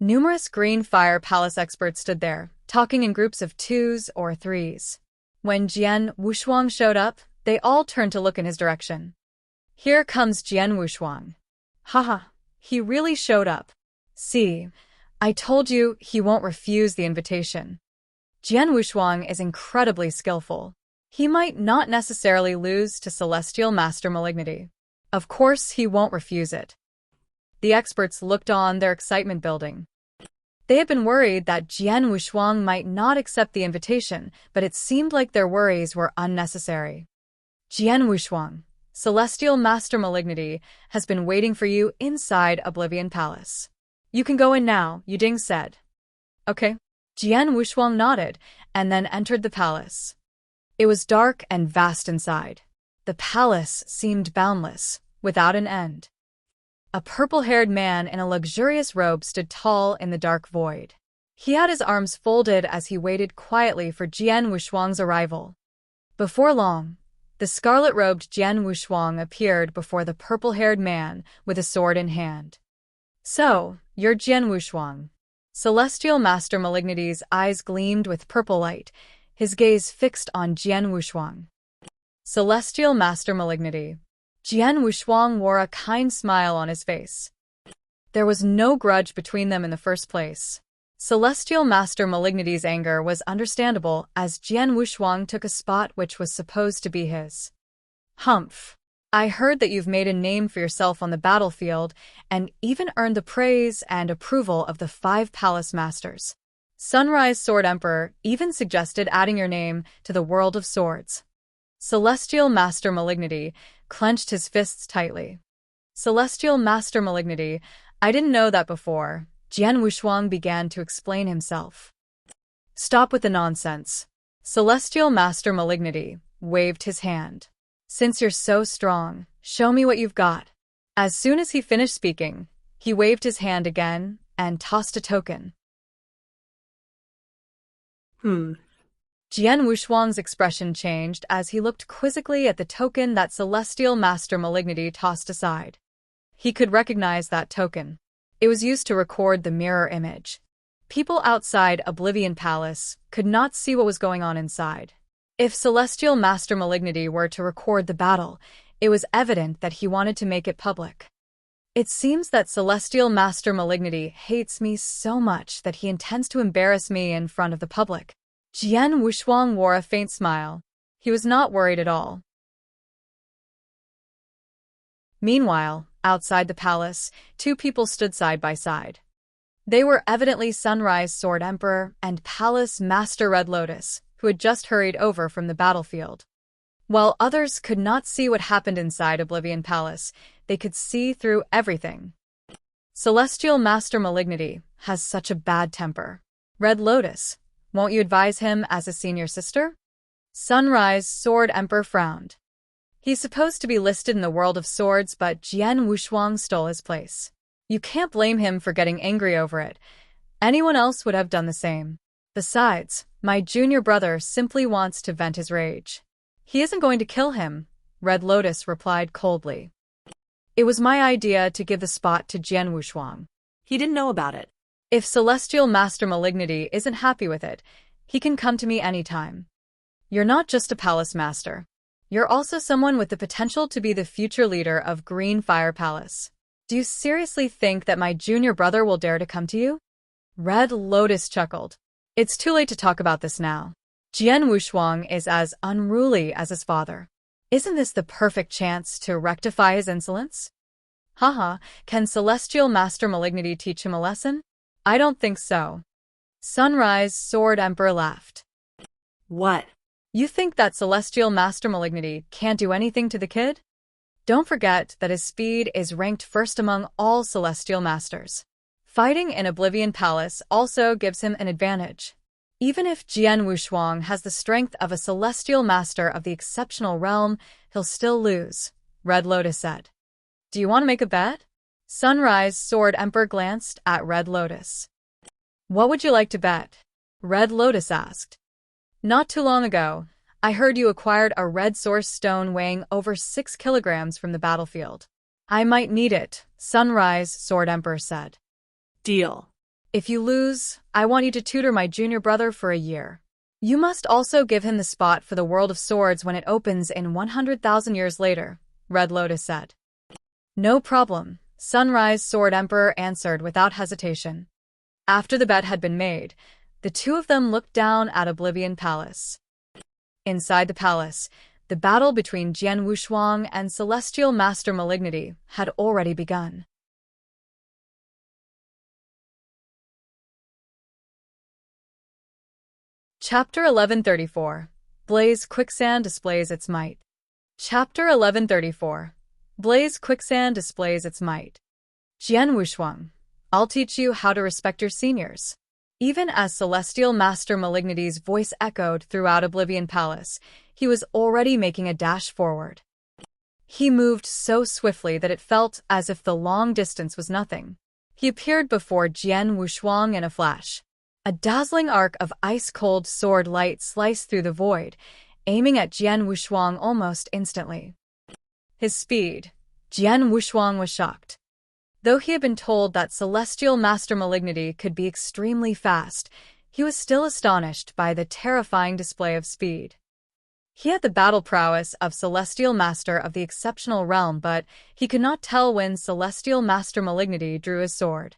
A: Numerous Green Fire Palace experts stood there, talking in groups of 2s or 3s. When Jian Wushuang showed up, they all turned to look in his direction. Here comes Jian Wushuang. Haha, he really showed up. See, I told you he won't refuse the invitation. Jian Wushuang is incredibly skillful. He might not necessarily lose to Celestial Master Malignity. Of course, he won't refuse it. The experts looked on, their excitement building. They had been worried that Jian Wushuang might not accept the invitation, but it seemed like their worries were unnecessary. Jian Wushuang, Celestial Master Malignity, has been waiting for you inside Oblivion Palace. You can go in now, Yuding said. Okay. Jian Wushuang nodded and then entered the palace. It was dark and vast inside. The palace seemed boundless, without an end. A purple-haired man in a luxurious robe stood tall in the dark void. He had his arms folded as he waited quietly for Jian Wushuang's arrival. Before long, the scarlet-robed Jian Wushuang appeared before the purple-haired man with a sword in hand. So, you're Jian Wushuang. Celestial Master Malignity's eyes gleamed with purple light, his gaze fixed on Jian Wushuang. Celestial Master Malignity. Jian Wushuang wore a kind smile on his face. There was no grudge between them in the first place. Celestial Master Malignity's anger was understandable as Jian Wushuang took a spot which was supposed to be his. Humph. I heard that you've made a name for yourself on the battlefield and even earned the praise and approval of the 5 palace masters. Sunrise Sword Emperor even suggested adding your name to the World of Swords. Celestial Master Malignity clenched his fists tightly. Celestial Master Malignity, I didn't know that before. Jian Wushuang began to explain himself. Stop with the nonsense. Celestial Master Malignity waved his hand. Since you're so strong, show me what you've got. As soon as he finished speaking, he waved his hand again and tossed a token.
B: Jian
A: Wushuang's expression changed as he looked quizzically at the token that Celestial Master Malignity tossed aside. He could recognize that token. It was used to record the mirror image. People outside Oblivion Palace could not see what was going on inside. If Celestial Master Malignity were to record the battle, it was evident that he wanted to make it public. It seems that Celestial Master Malignity hates me so much that he intends to embarrass me in front of the public. Jian Wushuang wore a faint smile. He was not worried at all. Meanwhile, outside the palace, 2 people stood side by side. They were evidently Sunrise Sword Emperor and Palace Master Red Lotus, who had just hurried over from the battlefield. While others could not see what happened inside Oblivion Palace, they could see through everything. Celestial Master Malignity has such a bad temper. Red Lotus, won't you advise him as a senior sister? Sunrise Sword Emperor frowned. He's supposed to be listed in the World of Swords, but Jian Wushuang stole his place. You can't blame him for getting angry over it. Anyone else would have done the same. Besides, my junior brother simply wants to vent his rage. He isn't going to kill him, Red Lotus replied coldly. It was my idea to give the spot to Jian Wushuang.
B: He didn't know about it.
A: If Celestial Master Malignity isn't happy with it, he can come to me anytime. You're not just a palace master. You're also someone with the potential to be the future leader of Green Fire Palace. Do you seriously think that my junior brother will dare to come to you? Red Lotus chuckled. It's too late to talk about this now. Jian Wushuang is as unruly as his father. Isn't this the perfect chance to rectify his insolence? Haha, can Celestial Master Malignity teach him a lesson? I don't think so. Sunrise Sword Emperor laughed.
B: What?
A: You think that Celestial Master Malignity can't do anything to the kid? Don't forget that his speed is ranked first among all Celestial Masters. Fighting in Oblivion Palace also gives him an advantage. Even if Jian Wushuang has the strength of a Celestial Master of the Exceptional Realm, he'll still lose, Red Lotus said. Do you want to make a bet? Sunrise Sword Emperor glanced at Red Lotus. What would you like to bet? Red Lotus asked. Not too long ago, I heard you acquired a red source stone weighing over 6 kilograms from the battlefield. I might need it, Sunrise Sword Emperor said.
B: Deal.
A: If you lose, I want you to tutor my junior brother for a year. You must also give him the spot for the World of Swords when it opens in 100,000 years later, Red Lotus said. No problem, Sunrise Sword Emperor answered without hesitation. After the bet had been made, the two of them looked down at Oblivion Palace. Inside the palace, the battle between Jian Wushuang and Celestial Master Malignity had already begun. Chapter 1134. Blaze Quicksand displays its might. Chapter 1134. Blaze Quicksand displays its might. Jian Wushuang, I'll teach you how to respect your seniors. Even as Celestial Master Malignity's voice echoed throughout Oblivion Palace, he was already making a dash forward. He moved so swiftly that it felt as if the long distance was nothing. He appeared before Jian Wushuang in a flash. A dazzling arc of ice-cold sword light sliced through the void, aiming at Jian Wushuang almost instantly. His speed. Jian Wushuang was shocked. Though he had been told that Celestial Master Malignity could be extremely fast, he was still astonished by the terrifying display of speed. He had the battle prowess of Celestial Master of the Exceptional Realm, but he could not tell when Celestial Master Malignity drew his sword.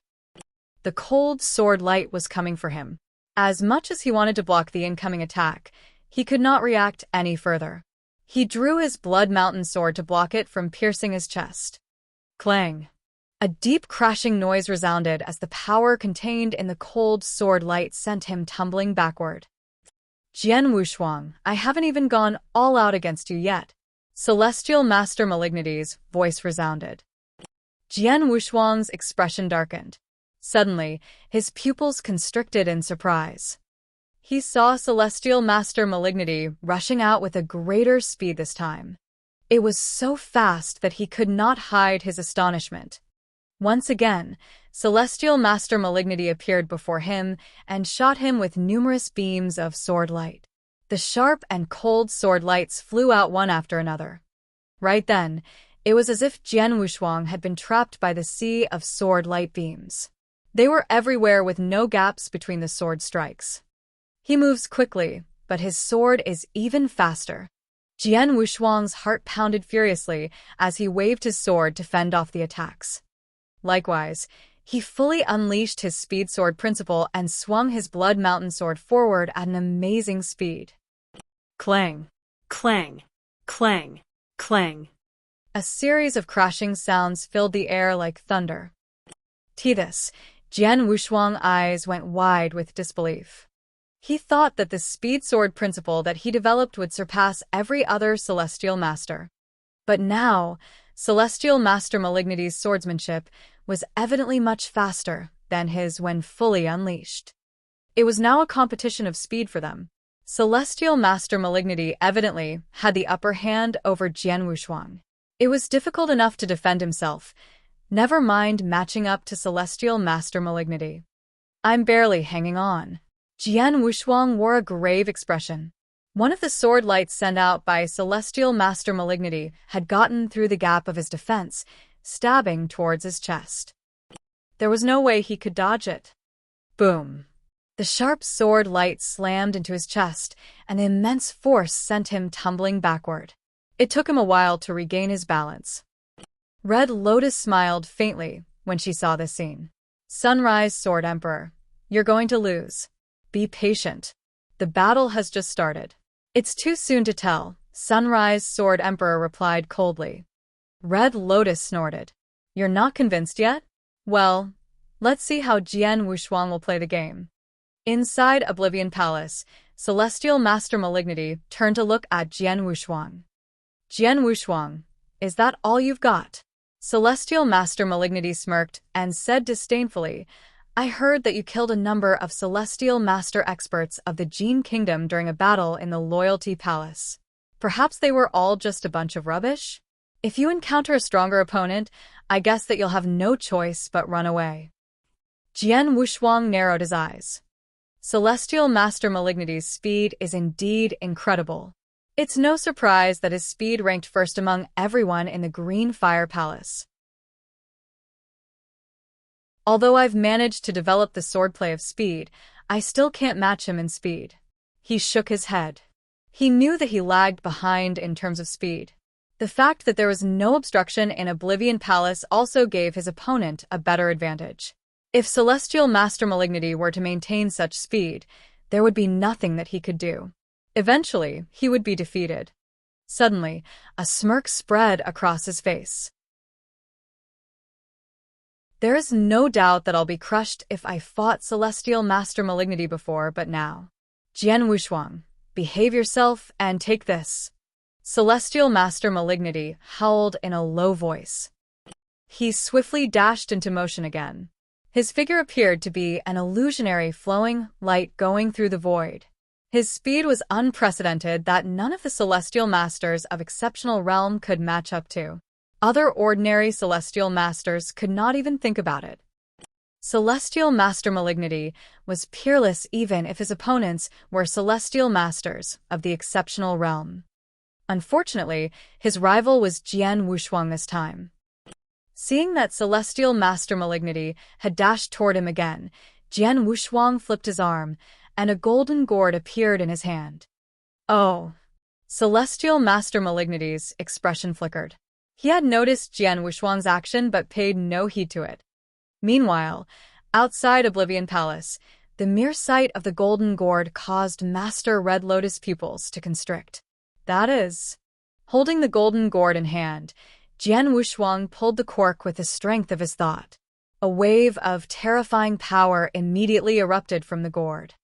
A: The cold sword light was coming for him. As much as he wanted to block the incoming attack, he could not react any further. He drew his Blood Mountain sword to block it from piercing his chest. Clang! A deep crashing noise resounded as the power contained in the cold sword light sent him tumbling backward. Jian Wushuang, I haven't even gone all out against you yet. Celestial Master Malignity's voice resounded. Jian Wushuang's expression darkened. Suddenly, his pupils constricted in surprise. He saw Celestial Master Malignity rushing out with a greater speed this time. It was so fast that he could not hide his astonishment. Once again, Celestial Master Malignity appeared before him and shot him with numerous beams of sword light. The sharp and cold sword lights flew out one after another. Right then, it was as if Jian Wushuang had been trapped by the sea of sword light beams. They were everywhere with no gaps between the sword strikes. He moves quickly, but his sword is even faster. Jian Wushuang's heart pounded furiously as he waved his sword to fend off the attacks. Likewise, he fully unleashed his speed sword principle and swung his Blood Mountain sword forward at an amazing speed. Clang!
B: Clang! Clang! Clang!
A: A series of crashing sounds filled the air like thunder. To this, Jian Wushuang's eyes went wide with disbelief. He thought that the speed sword principle that he developed would surpass every other Celestial Master. But now, Celestial Master Malignity's swordsmanship was evidently much faster than his when fully unleashed. It was now a competition of speed for them. Celestial Master Malignity evidently had the upper hand over Jian Wushuang. It was difficult enough to defend himself, never mind matching up to Celestial Master Malignity. I'm barely hanging on. Jian Wushuang wore a grave expression. One of the sword lights sent out by Celestial Master Malignity had gotten through the gap of his defense, stabbing towards his chest. There was no way he could dodge it. Boom! The sharp sword light slammed into his chest, and the immense force sent him tumbling backward. It took him a while to regain his balance. Red Lotus smiled faintly when she saw this scene. Sunrise Sword Emperor, you're going to lose. Be patient. The battle has just started. It's too soon to tell, Sunrise Sword Emperor replied coldly. Red Lotus snorted. You're not convinced yet? Well, let's see how Jian Wushuang will play the game. Inside Oblivion Palace, Celestial Master Malignity turned to look at Jian Wushuang. Jian Wushuang, Is that all you've got? Celestial Master Malignity smirked and said disdainfully, I heard that you killed a number of Celestial Master experts of the Gene Kingdom during a battle in the Loyalty Palace. Perhaps they were all just a bunch of rubbish? If you encounter a stronger opponent, I guess that you'll have no choice but run away. Jian Wushuang narrowed his eyes. Celestial Master Malignity's speed is indeed incredible. It's no surprise that his speed ranked first among everyone in the Green Fire Palace. Although I've managed to develop the swordplay of speed, I still can't match him in speed. He shook his head. He knew that he lagged behind in terms of speed. The fact that there was no obstruction in Oblivion Palace also gave his opponent a better advantage. If Celestial Master Malignity were to maintain such speed, there would be nothing that he could do. Eventually, he would be defeated. Suddenly, a smirk spread across his face. There is no doubt that I'll be crushed if I fought Celestial Master Malignity before, but now. Jian Wushuang, behave yourself and take this. Celestial Master Malignity howled in a low voice. He swiftly dashed into motion again. His figure appeared to be an illusionary flowing light going through the void. His speed was unprecedented that none of the Celestial Masters of Exceptional Realm could match up to. Other ordinary Celestial Masters could not even think about it. Celestial Master Malignity was peerless even if his opponents were Celestial Masters of the Exceptional Realm. Unfortunately, his rival was Jian Wushuang this time. Seeing that Celestial Master Malignity had dashed toward him again, Jian Wushuang flipped his arm, and a golden gourd appeared in his hand. Oh! Celestial Master Malignity's expression flickered. He had noticed Jian Wushuang's action but paid no heed to it. Meanwhile, outside Oblivion Palace, the mere sight of the golden gourd caused Master Red Lotus pupils to constrict. That is, holding the golden gourd in hand, Jian Wushuang pulled the cork with the strength of his thought. A wave of terrifying power immediately erupted from the gourd.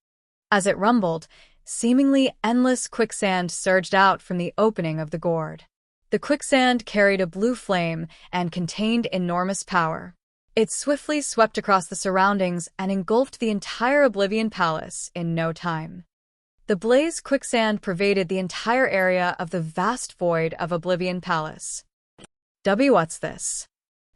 A: As it rumbled, seemingly endless quicksand surged out from the opening of the gourd. The quicksand carried a blue flame and contained enormous power. It swiftly swept across the surroundings and engulfed the entire Oblivion Palace in no time. The blaze quicksand pervaded the entire area of the vast void of Oblivion Palace. What's this?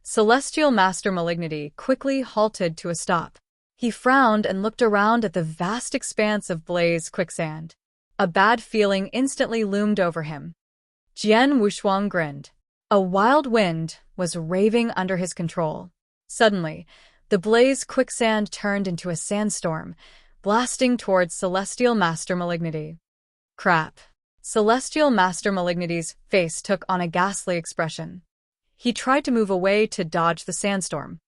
A: Celestial Master Malignity quickly halted to a stop. He frowned and looked around at the vast expanse of blaze quicksand. A bad feeling instantly loomed over him. Jian Wushuang grinned. A wild wind was raving under his control. Suddenly, the blaze quicksand turned into a sandstorm, blasting towards Celestial Master Malignity. Crap. Celestial Master Malignity's face took on a ghastly expression. He tried to move away to dodge the sandstorm.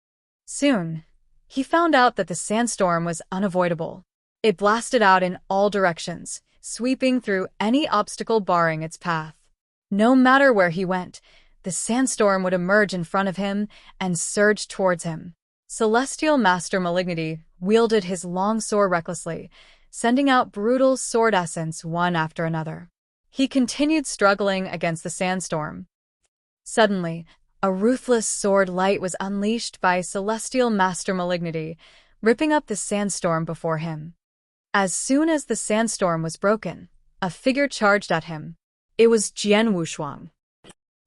A: Soon, he found out that the sandstorm was unavoidable. It blasted out in all directions, sweeping through any obstacle barring its path. No matter where he went, the sandstorm would emerge in front of him and surge towards him. Celestial Master Malignity wielded his long sword recklessly, sending out brutal sword essence one after another. He continued struggling against the sandstorm. Suddenly, a ruthless sword light was unleashed by Celestial Master Malignity, ripping up the sandstorm before him. As soon as the sandstorm was broken, a figure charged at him. It was Jian Wushuang.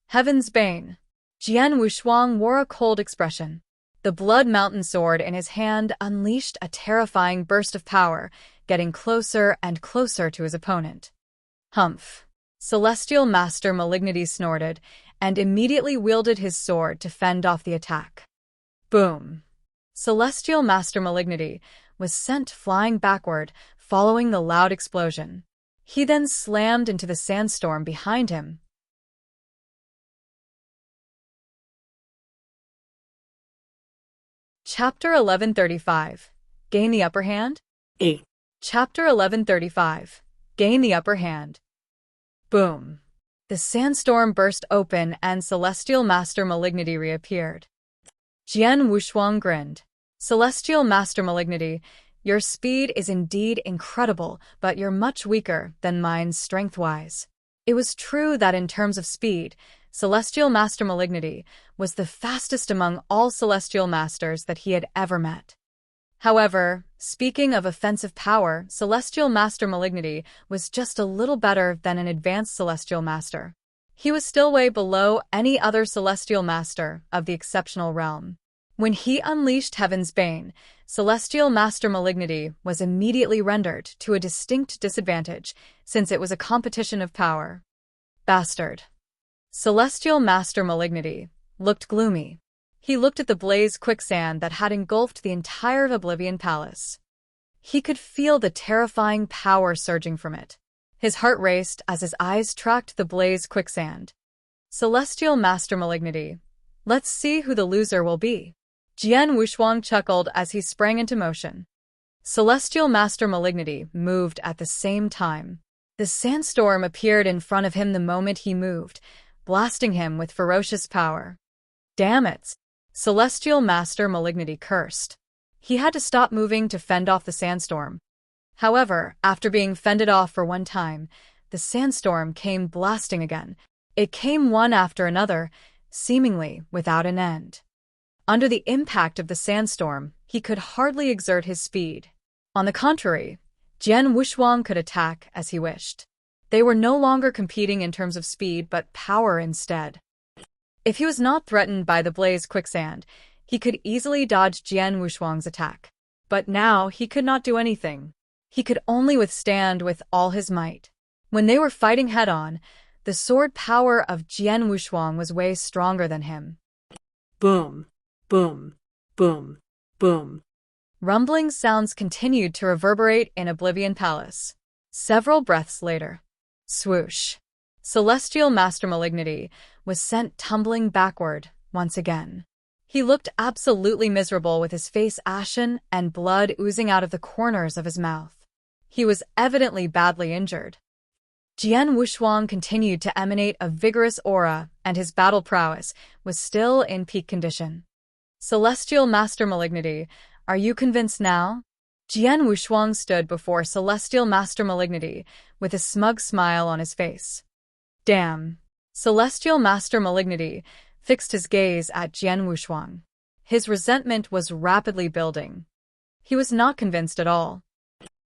A: Heaven's Bane. Jian Wushuang wore a cold expression. The Blood Mountain sword in his hand unleashed a terrifying burst of power, getting closer and closer to his opponent. Humph. Celestial Master Malignity snorted, and immediately wielded his sword to fend off the attack. Boom. Celestial Master Malignity was sent flying backward, following the loud explosion. He then slammed into the sandstorm behind him. Chapter 1135. Gain the Upper Hand?
B: 8.
A: Chapter 1135. Gain the Upper Hand. Boom. The sandstorm burst open and Celestial Master Malignity reappeared. Jian Wushuang grinned. Celestial Master Malignity, your speed is indeed incredible, but you're much weaker than mine strength-wise. It was true that in terms of speed, Celestial Master Malignity was the fastest among all Celestial Masters that he had ever met. However, speaking of offensive power, Celestial Master Malignity was just a little better than an advanced Celestial Master. He was still way below any other Celestial Master of the exceptional realm. When he unleashed Heaven's Bane, Celestial Master Malignity was immediately rendered to a distinct disadvantage, since it was a competition of power. Bastard. Celestial Master Malignity looked gloomy. He looked at the blaze quicksand that had engulfed the entire Oblivion Palace. He could feel the terrifying power surging from it. His heart raced as his eyes tracked the blaze quicksand. Celestial Master Malignity. Let's see who the loser will be. Jian Wushuang chuckled as he sprang into motion. Celestial Master Malignity moved at the same time. The sandstorm appeared in front of him the moment he moved, blasting him with ferocious power. Damn it! Celestial Master Malignity cursed. He had to stop moving to fend off the sandstorm. However, after being fended off for one time, the sandstorm came blasting again. It came one after another, seemingly without an end. Under the impact of the sandstorm, he could hardly exert his speed. On the contrary, Jian Wushuang could attack as he wished. They were no longer competing in terms of speed but power instead. If he was not threatened by the blaze quicksand, he could easily dodge Jian Wushuang's attack. But now he could not do anything. He could only withstand with all his might. When they were fighting head-on, the sword power of Jian Wushuang was way stronger than him.
B: Boom, boom, boom, boom.
A: Rumbling sounds continued to reverberate in Oblivion Palace. Several breaths later, swoosh. Celestial Master Malignity was sent tumbling backward once again. He looked absolutely miserable with his face ashen and blood oozing out of the corners of his mouth. He was evidently badly injured. Jian Wushuang continued to emanate a vigorous aura, and his battle prowess was still in peak condition. Celestial Master Malignity, are you convinced now? Jian Wushuang stood before Celestial Master Malignity with a smug smile on his face. Damn. Celestial Master Malignity fixed his gaze at Jian Wushuang. His resentment was rapidly building. He was not convinced at all.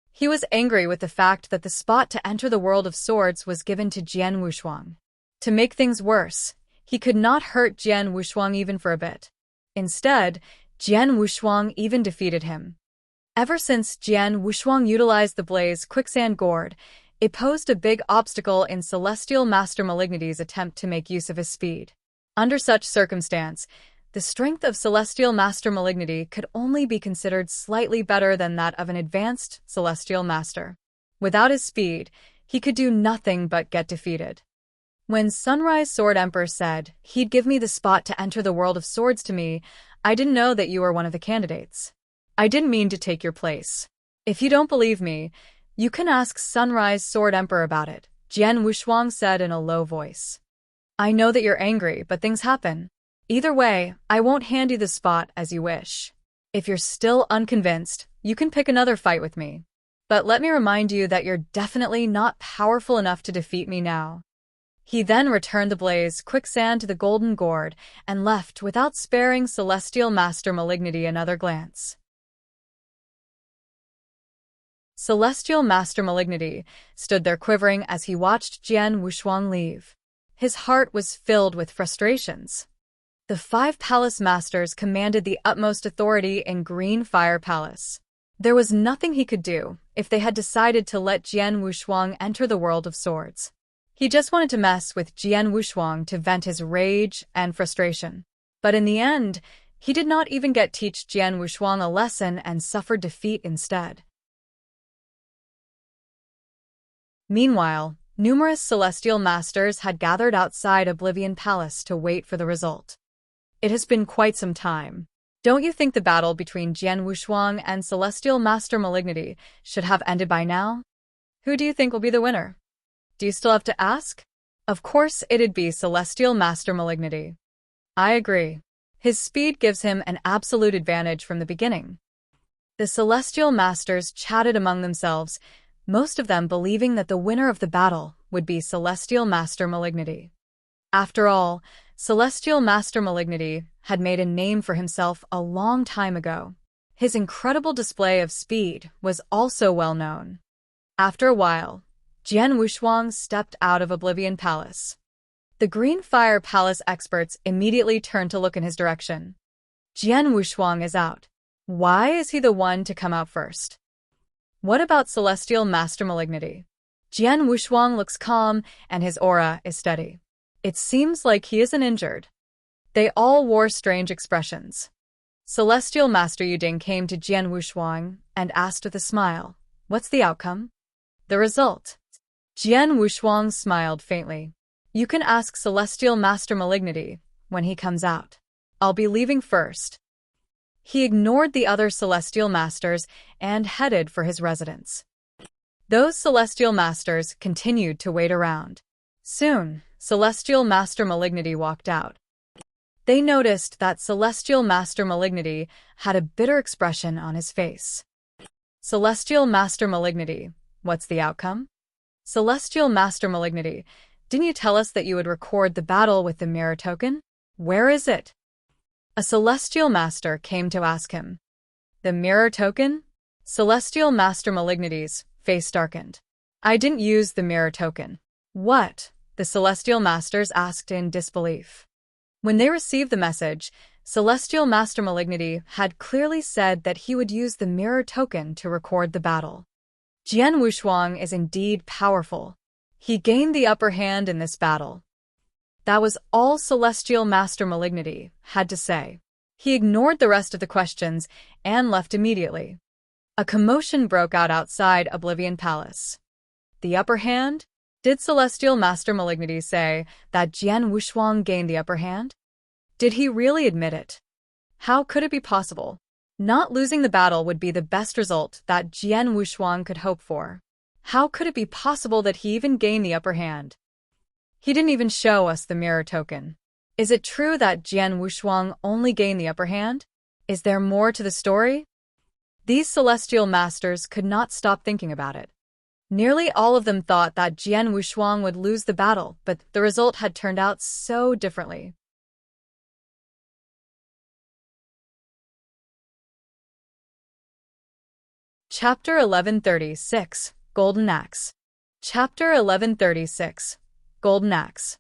A: He was angry with the fact that the spot to enter the world of swords was given to Jian Wushuang. To make things worse, he could not hurt Jian Wushuang even for a bit. Instead, Jian Wushuang even defeated him. Ever since Jian Wushuang utilized the blaze quicksand gourd, it posed a big obstacle in Celestial Master Malignity's attempt to make use of his speed. Under such circumstance, the strength of Celestial Master Malignity could only be considered slightly better than that of an advanced Celestial Master. Without his speed, he could do nothing but get defeated. When Sunrise Sword Emperor said he'd give me the spot to enter the world of swords to me, I didn't know that you were one of the candidates. I didn't mean to take your place. If you don't believe me, you can ask Sunrise Sword Emperor about it, Jian Wushuang said in a low voice. I know that you're angry, but things happen. Either way, I won't hand you the spot as you wish. If you're still unconvinced, you can pick another fight with me. But let me remind you that you're definitely not powerful enough to defeat me now. He then returned the blaze quicksand to the golden gourd and left without sparing Celestial Master Malignity another glance. Celestial Master Malignity stood there quivering as he watched Jian Wushuang leave. His heart was filled with frustrations. The 5 palace masters commanded the utmost authority in Green Fire Palace. There was nothing he could do if they had decided to let Jian Wushuang enter the world of swords. He just wanted to mess with Jian Wushuang to vent his rage and frustration. But in the end, he did not even get to teach Jian Wushuang a lesson and suffered defeat instead. Meanwhile, numerous celestial masters had gathered outside Oblivion Palace to wait for the result. It has been quite some time. Don't you think the battle between Jian Wushuang and Celestial Master Malignity should have ended by now? Who do you think will be the winner? Do you still have to ask? Of course it'd be Celestial Master Malignity. I agree. His speed gives him an absolute advantage from the beginning. The Celestial Masters chatted among themselves, most of them believing that the winner of the battle would be Celestial Master Malignity. After all, Celestial Master Malignity had made a name for himself a long time ago. His incredible display of speed was also well known. After a while, Jian Wushuang stepped out of Oblivion Palace. The Green Fire Palace experts immediately turned to look in his direction. Jian Wushuang is out. Why is he the one to come out first? What about Celestial Master Malignity? Jian Wushuang looks calm and his aura is steady. It seems like he isn't injured. They all wore strange expressions. Celestial Master Yuding came to Jian Wushuang and asked with a smile, "What's the outcome?" "The result." Jian Wushuang smiled faintly. "You can ask Celestial Master Malignity when he comes out. I'll be leaving first." He ignored the other Celestial Masters and headed for his residence. Those Celestial Masters continued to wait around. Soon, Celestial Master Malignity walked out. They noticed that Celestial Master Malignity had a bitter expression on his face. "Celestial Master Malignity, what's the outcome?" "Celestial Master Malignity, didn't you tell us that you would record the battle with the mirror token? Where is it?" A Celestial Master came to ask him. "The mirror token?" Celestial Master Malignity's face darkened. "I didn't use the mirror token." "What?" the Celestial Masters asked in disbelief. When they received the message, Celestial Master Malignity had clearly said that he would use the mirror token to record the battle. Jian Wushuang is indeed powerful. He gained the upper hand in this battle. That was all Celestial Master Malignity had to say. He ignored the rest of the questions and left immediately. A commotion broke out outside Oblivion Palace. The upper hand? Did Celestial Master Malignity say that Jian Wushuang gained the upper hand? Did he really admit it? How could it be possible? Not losing the battle would be the best result that Jian Wushuang could hope for. How could it be possible that he even gained the upper hand? He didn't even show us the mirror token. Is it true that Jian Wushuang only gained the upper hand? Is there more to the story? These Celestial Masters could not stop thinking about it. Nearly all of them thought that Jian Wushuang would lose the battle, but the result had turned out so differently. Chapter 1136, Golden Axe. Chapter 1136, Golden Axe.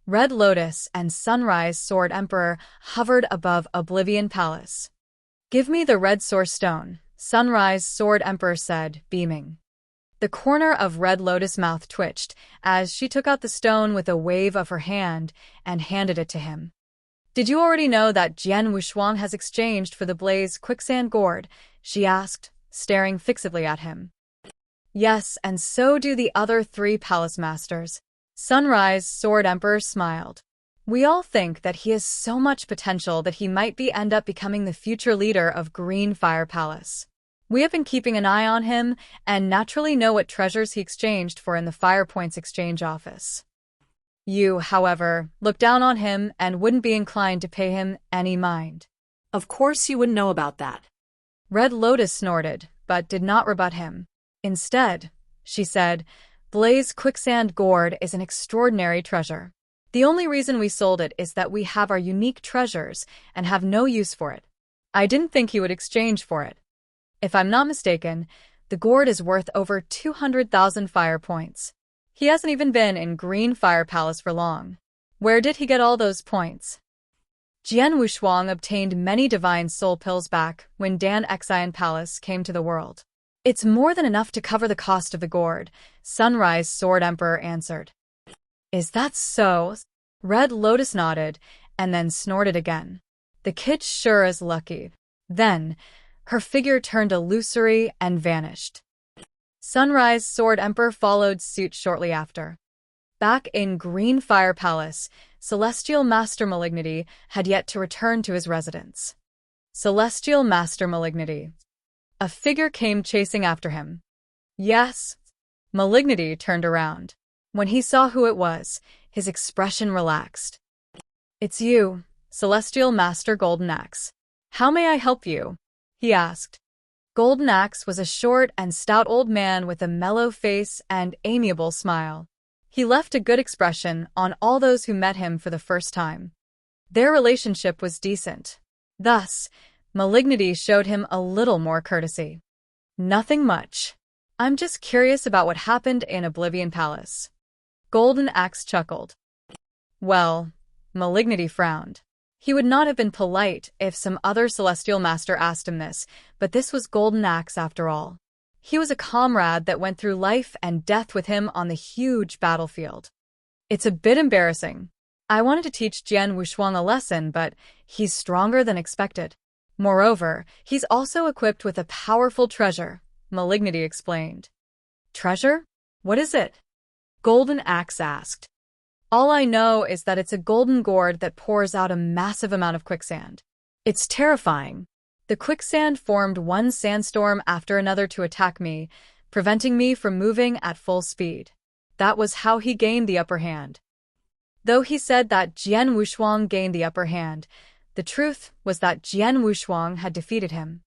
A: Red Lotus and Sunrise Sword Emperor hovered above Oblivion Palace. "Give me the red source stone," Sunrise Sword Emperor said, beaming. The corner of Red Lotus' mouth twitched as she took out the stone with a wave of her hand and handed it to him. "Did you already know that Jian Wushuang has exchanged for the Blaze Quicksand Gourd?" she asked, staring fixedly at him. "Yes, and so do the other 3 palace masters." Sunrise Sword Emperor smiled. "We all think that he has so much potential that he might end up becoming the future leader of Green Fire Palace. We have been keeping an eye on him and naturally know what treasures he exchanged for in the Fire Points exchange office. You, however, look down on him and wouldn't be inclined to pay him any mind."
B: Of course you wouldn't know about that.
A: Red Lotus snorted, but did not rebut him. "Instead," she said, "Blaze Quicksand Gourd is an extraordinary treasure. The only reason we sold it is that we have our unique treasures and have no use for it. I didn't think he would exchange for it. If I'm not mistaken, the gourd is worth over 200,000 fire points. He hasn't even been in Green Fire Palace for long. Where did he get all those points?" Jian Wushuang obtained many divine soul pills back when Dan Xian Palace came to the world. "It's more than enough to cover the cost of the gourd," Sunrise Sword Emperor answered. "Is that so?" Red Lotus nodded and then snorted again. "The kid sure is lucky." Then, her figure turned illusory and vanished. Sunrise Sword Emperor followed suit shortly after. Back in Green Fire Palace, Celestial Master Malignity had yet to return to his residence. Celestial Master Malignity. A figure came chasing after him. "Yes?" Malignity turned around. When he saw who it was, his expression relaxed. "It's you, Celestial Master Golden Axe. How may I help you?" he asked. Golden Axe was a short and stout old man with a mellow face and amiable smile. He left a good expression on all those who met him for the first time. Their relationship was decent. Thus, Malignity showed him a little more courtesy. Nothing much. I'm just curious about what happened in Oblivion Palace. Golden Axe chuckled. Well, Malignity frowned. He would not have been polite if some other Celestial Master asked him this, but this was Golden Axe after all. He was a comrade that went through life and death with him on the huge battlefield. It's a bit embarrassing. I wanted to teach Jian Wushuang a lesson, but he's stronger than expected. Moreover, he's also equipped with a powerful treasure, Malignity explained. Treasure? What is it? Golden Axe asked. All I know is that it's a golden gourd that pours out a massive amount of quicksand. It's terrifying. The quicksand formed one sandstorm after another to attack me, preventing me from moving at full speed. That was how he gained the upper hand. Though he said that Jian Wushuang gained the upper hand, the truth was that Jian Wushuang had defeated him.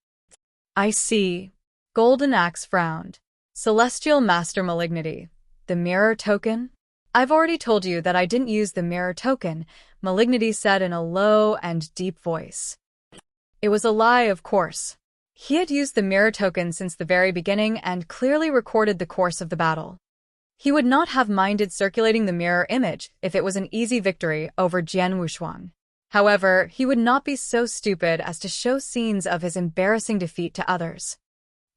A: I see. Golden Axe frowned. Celestial Master Malignity. The mirror token? I've already told you that I didn't use the mirror token, Malignity said in a low and deep voice. It was a lie, of course. He had used the mirror token since the very beginning and clearly recorded the course of the battle. He would not have minded circulating the mirror image if it was an easy victory over Jian Wushuang. However, he would not be so stupid as to show scenes of his embarrassing defeat to others.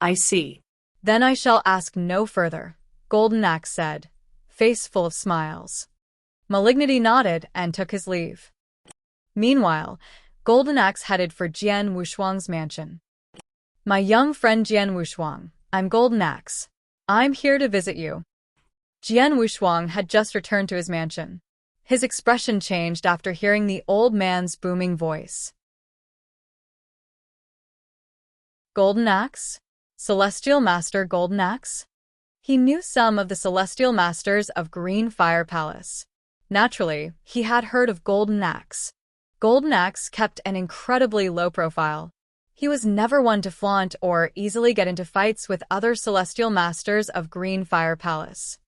B: I see.
A: Then I shall ask no further, Golden Axe said, face full of smiles. Malignity nodded and took his leave. Meanwhile, Golden Axe headed for Jian Wushuang's mansion. My young friend Jian Wushuang, I'm Golden Axe. I'm here to visit you. Jian Wushuang had just returned to his mansion. His expression changed after hearing the old man's booming voice. Golden Axe? Celestial Master Golden Axe? He knew some of the Celestial Masters of Green Fire Palace. Naturally, he had heard of Golden Axe. Golden Axe kept an incredibly low profile. He was never one to flaunt or easily get into fights with other Celestial Masters of Green Fire Palace.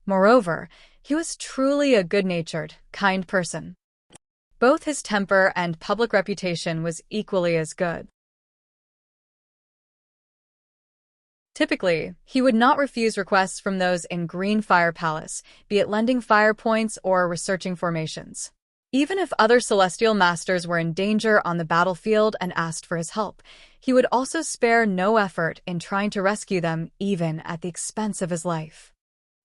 A: Moreover, he was truly a good-natured, kind person. Both his temper and public reputation was equally as good. Typically, he would not refuse requests from those in Green Fire Palace, be it lending fire points or researching formations. Even if other Celestial Masters were in danger on the battlefield and asked for his help, he would also spare no effort in trying to rescue them, even at the expense of his life.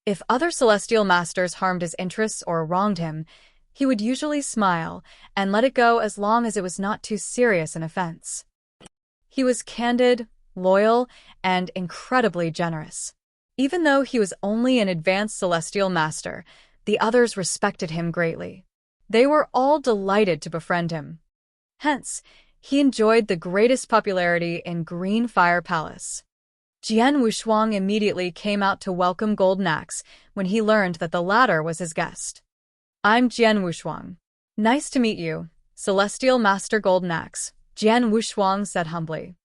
A: If other Celestial Masters harmed his interests or wronged him, he would usually smile and let it go as long as it was not too serious an offense. He was candid, loyal, and incredibly generous. Even though he was only an advanced Celestial Master, the others respected him greatly. They were all delighted to befriend him. Hence, he enjoyed the greatest popularity in Green Fire Palace. Jian Wushuang immediately came out to welcome Golden Axe when he learned that the latter was his guest. I'm Jian Wushuang. Nice to meet you, Celestial Master Golden Axe, Jian Wushuang said humbly.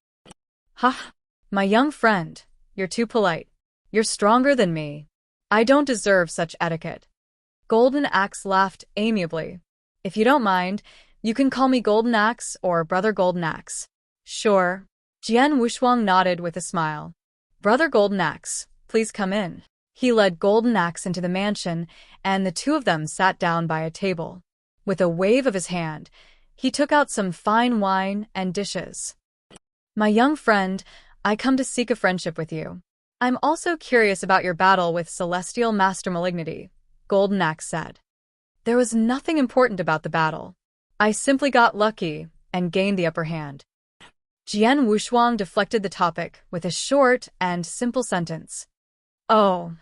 A: Ha! My young friend, you're too polite. You're stronger than me. I don't deserve such etiquette. Golden Axe laughed amiably. If you don't mind, you can call me Golden Axe or Brother Golden Axe. Sure. Jian Wushuang nodded with a smile. Brother Golden Axe, please come in. He led Golden Axe into the mansion, and the two of them sat down by a table. With a wave of his hand, he took out some fine wine and dishes. My young friend, I come to seek a friendship with you. I'm also curious about your battle with Celestial Master Malignity, Golden Axe said. There was nothing important about the battle. I simply got lucky and gained the upper hand. Jian Wushuang deflected the topic with a short and simple sentence. Oh.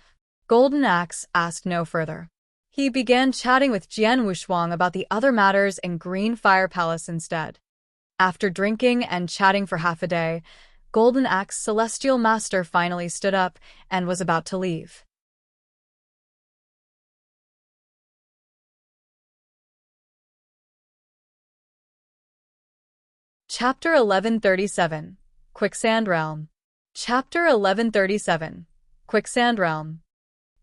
A: Golden Axe asked no further. He began chatting with Jian Wushuang about the other matters in Green Fire Palace instead. After drinking and chatting for half a day, Golden Axe Celestial Master finally stood up and was about to leave. Chapter 1137, Quicksand Realm. Chapter 1137, Quicksand Realm.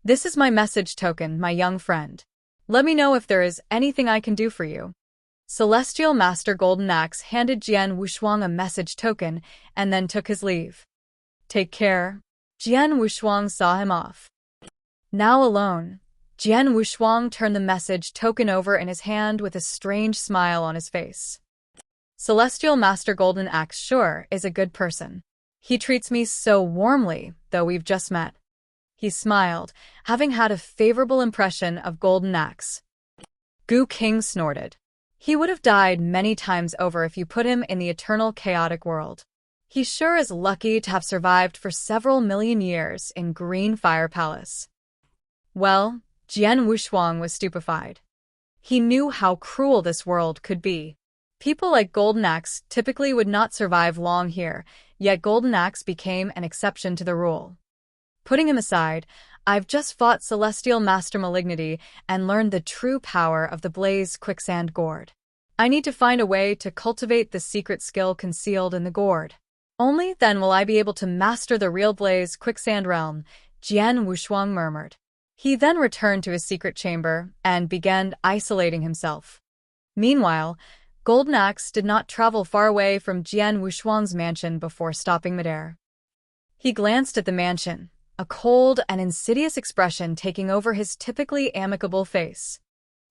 A: This is my message token, my young friend. Let me know if there is anything I can do for you. Celestial Master Golden Axe handed Jian Wushuang a message token and then took his leave. Take care. Jian Wushuang saw him off. Now alone, Jian Wushuang turned the message token over in his hand with a strange smile on his face. Celestial Master Golden Axe sure is a good person. He treats me so warmly, though we've just met. He smiled, having had a favorable impression of Golden Axe. Gu King snorted. He would have died many times over if you put him in the eternal chaotic world. He sure is lucky to have survived for several million years in Green Fire Palace. Well, Jian Wushuang was stupefied. He knew how cruel this world could be. People like Golden Axe typically would not survive long here, yet Golden Axe became an exception to the rule. Putting him aside, I've just fought Celestial Master Malignity and learned the true power of the Blaze Quicksand Gourd. I need to find a way to cultivate the secret skill concealed in the gourd. Only then will I be able to master the real Blaze Quicksand realm, Jian Wushuang murmured. He then returned to his secret chamber and began isolating himself. Meanwhile, Golden Axe did not travel far away from Jian Wushuang's mansion before stopping midair. He glanced at the mansion, a cold and insidious expression taking over his typically amicable face.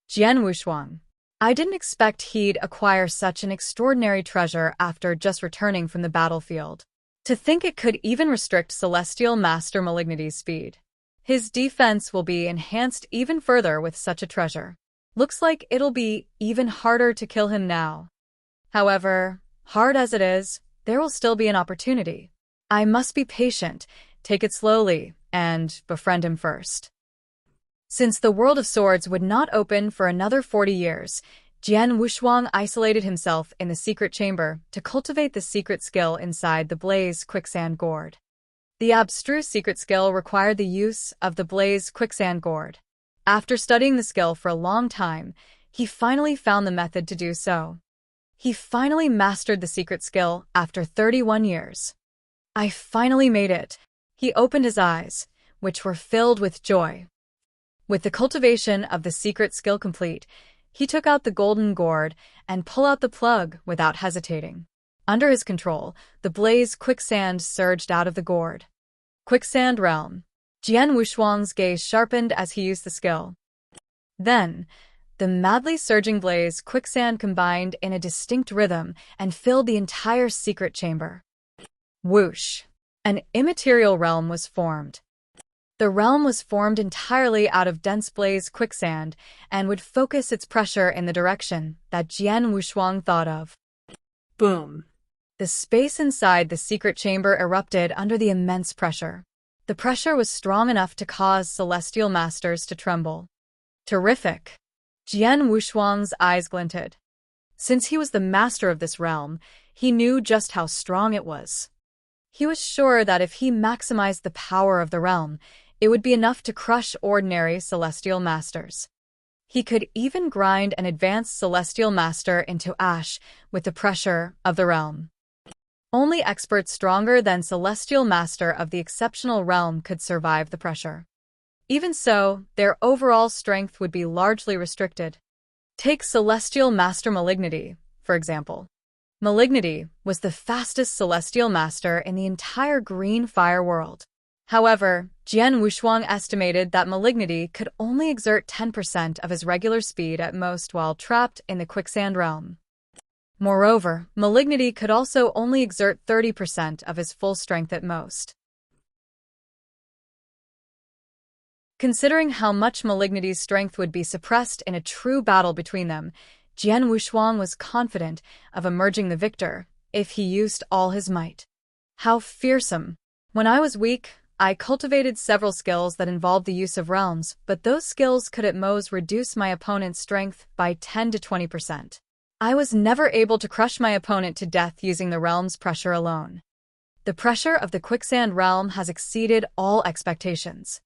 A: Jian Wushuang. I didn't expect he'd acquire such an extraordinary treasure after just returning from the battlefield. To think it could even restrict Celestial Master Malignity's speed. His defense will be enhanced even further with such a treasure. Looks like it'll be even harder to kill him now. However, hard as it is, there will still be an opportunity. I must be patient, take it slowly, and befriend him first. Since the World of Swords would not open for another 40 years, Jian Wushuang isolated himself in the secret chamber to cultivate the secret skill inside the Blaze Quicksand Gourd. The abstruse secret skill required the use of the Blaze Quicksand Gourd. After studying the skill for a long time, he finally found the method to do so. He finally mastered the secret skill after 31 years. I finally made it. He opened his eyes, which were filled with joy. With the cultivation of the secret skill complete, he took out the golden gourd and pulled out the plug without hesitating. Under his control, the Blaze Quicksand surged out of the gourd. Quicksand Realm. Jian Wushuang's gaze sharpened as he used the skill. Then, the madly surging Blaze Quicksand combined in a distinct rhythm and filled the entire secret chamber. Whoosh! An immaterial realm was formed. The realm was formed entirely out of dense Blaze Quicksand and would focus its pressure in the direction that Jian Wushuang thought of.
B: Boom.
A: The space inside the secret chamber erupted under the immense pressure. The pressure was strong enough to cause Celestial Masters to tremble. Terrific! Jian Wushuang's eyes glinted. Since he was the master of this realm, he knew just how strong it was. He was sure that if he maximized the power of the realm, it would be enough to crush ordinary Celestial Masters. He could even grind an advanced Celestial Master into ash with the pressure of the realm. Only experts stronger than Celestial Master of the exceptional realm could survive the pressure. Even so, their overall strength would be largely restricted. Take Celestial Master Malignity, for example. Malignity was the fastest Celestial Master in the entire Green Fire world. However, Jian Wushuang estimated that Malignity could only exert 10% of his regular speed at most while trapped in the Quicksand realm. Moreover, Malignity could also only exert 30% of his full strength at most. Considering how much Malignity's strength would be suppressed in a true battle between them, Jian Wushuang was confident of emerging the victor if he used all his might. How fearsome! When I was weak, I cultivated several skills that involved the use of realms, but those skills could at most reduce my opponent's strength by 10 to 20%. I was never able to crush my opponent to death using the realm's pressure alone. The pressure of the Quicksand realm has exceeded all expectations.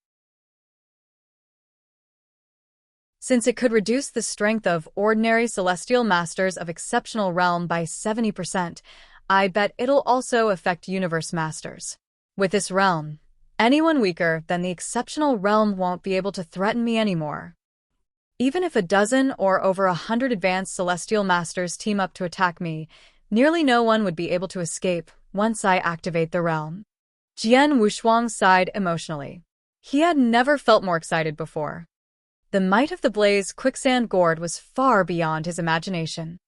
A: Since it could reduce the strength of ordinary Celestial Masters of exceptional realm by 70%, I bet it'll also affect Universe Masters. With this realm, Anyone weaker than the exceptional realm won't be able to threaten me anymore. Even if a dozen or over 100 advanced celestial masters team up to attack me, nearly no one would be able to escape once I activate the realm. Jian Wushuang sighed emotionally. He had never felt more excited before. The might of the Blaze Quicksand Gourd was far beyond his imagination.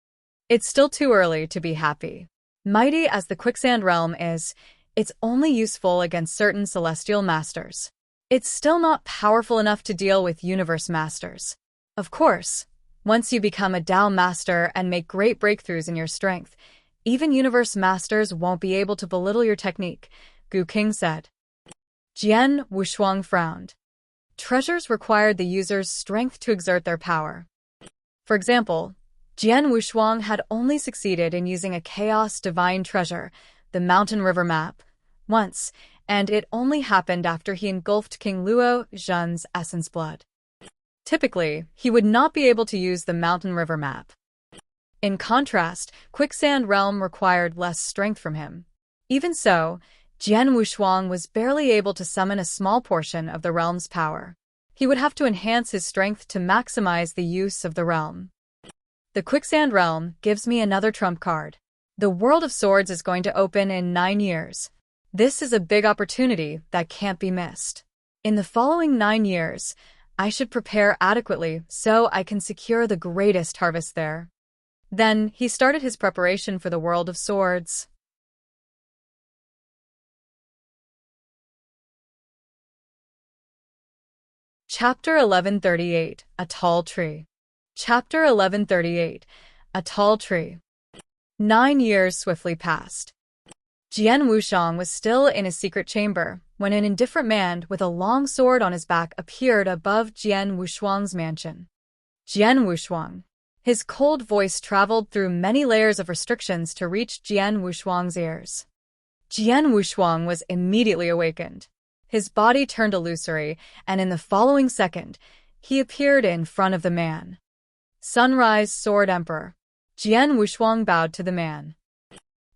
A: It's still too early to be happy. Mighty as the Quicksand Realm is, it's only useful against certain celestial masters. It's still not powerful enough to deal with universe masters. Of course, once you become a Dao master and make great breakthroughs in your strength, even universe masters won't be able to belittle your technique, Gu King said. Jian Wushuang frowned. Treasures required the user's strength to exert their power. For example, Jian Wushuang had only succeeded in using a Chaos Divine Treasure, the Mountain River Map, once, and it only happened after he engulfed King Luo Zhen's essence blood. Typically, he would not be able to use the Mountain River Map. In contrast, Quicksand Realm required less strength from him. Even so, Jian Wushuang was barely able to summon a small portion of the realm's power. He would have to enhance his strength to maximize the use of the realm. The Quicksand Realm gives me another trump card. The World of Swords is going to open in 9 years. This is a big opportunity that can't be missed. In the following 9 years, I should prepare adequately so I can secure the greatest harvest there. Then he started his preparation for the World of Swords. Chapter 1138, A Tall Tree. Chapter 1138, A Tall Tree. 9 years swiftly passed. Jian Wushuang was still in his secret chamber when an indifferent man with a long sword on his back appeared above Jian Wushuang's mansion. Jian Wushuang. His cold voice traveled through many layers of restrictions to reach Jian Wushuang's ears. Jian Wushuang was immediately awakened. His body turned illusory, and in the following second, he appeared in front of the man. Sunrise Sword Emperor. Jian Wushuang bowed to the man.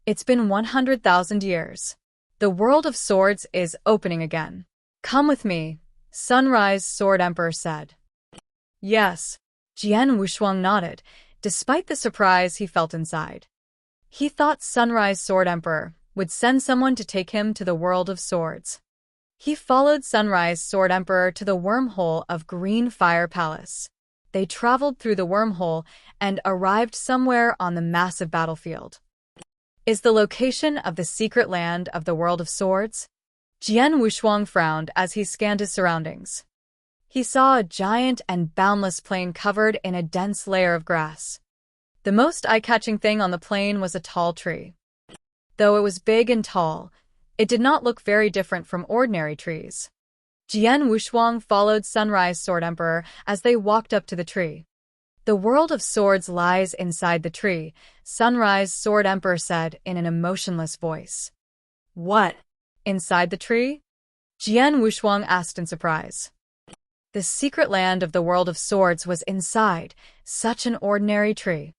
A: It's been 100,000 years. The World of Swords is opening again. Come with me, Sunrise Sword Emperor said. Yes. Jian Wushuang nodded, despite the surprise he felt inside. He thought Sunrise Sword Emperor would send someone to take him to the World of Swords. He followed Sunrise Sword Emperor to the wormhole of Green Fire Palace. They traveled through the wormhole and arrived somewhere on the massive battlefield. Is the location of the secret land of the World of Swords? Jian Wushuang frowned as he scanned his surroundings. He saw a giant and boundless plain covered in a dense layer of grass. The most eye-catching thing on the plain was a tall tree. Though it was big and tall, it did not look very different from ordinary trees. Jian Wushuang followed Sunrise Sword Emperor as they walked up to the tree. The World of Swords lies inside the tree, Sunrise Sword Emperor said in an emotionless voice. What? Inside the tree? Jian Wushuang asked in surprise. The secret land of the World of Swords was inside such an ordinary tree.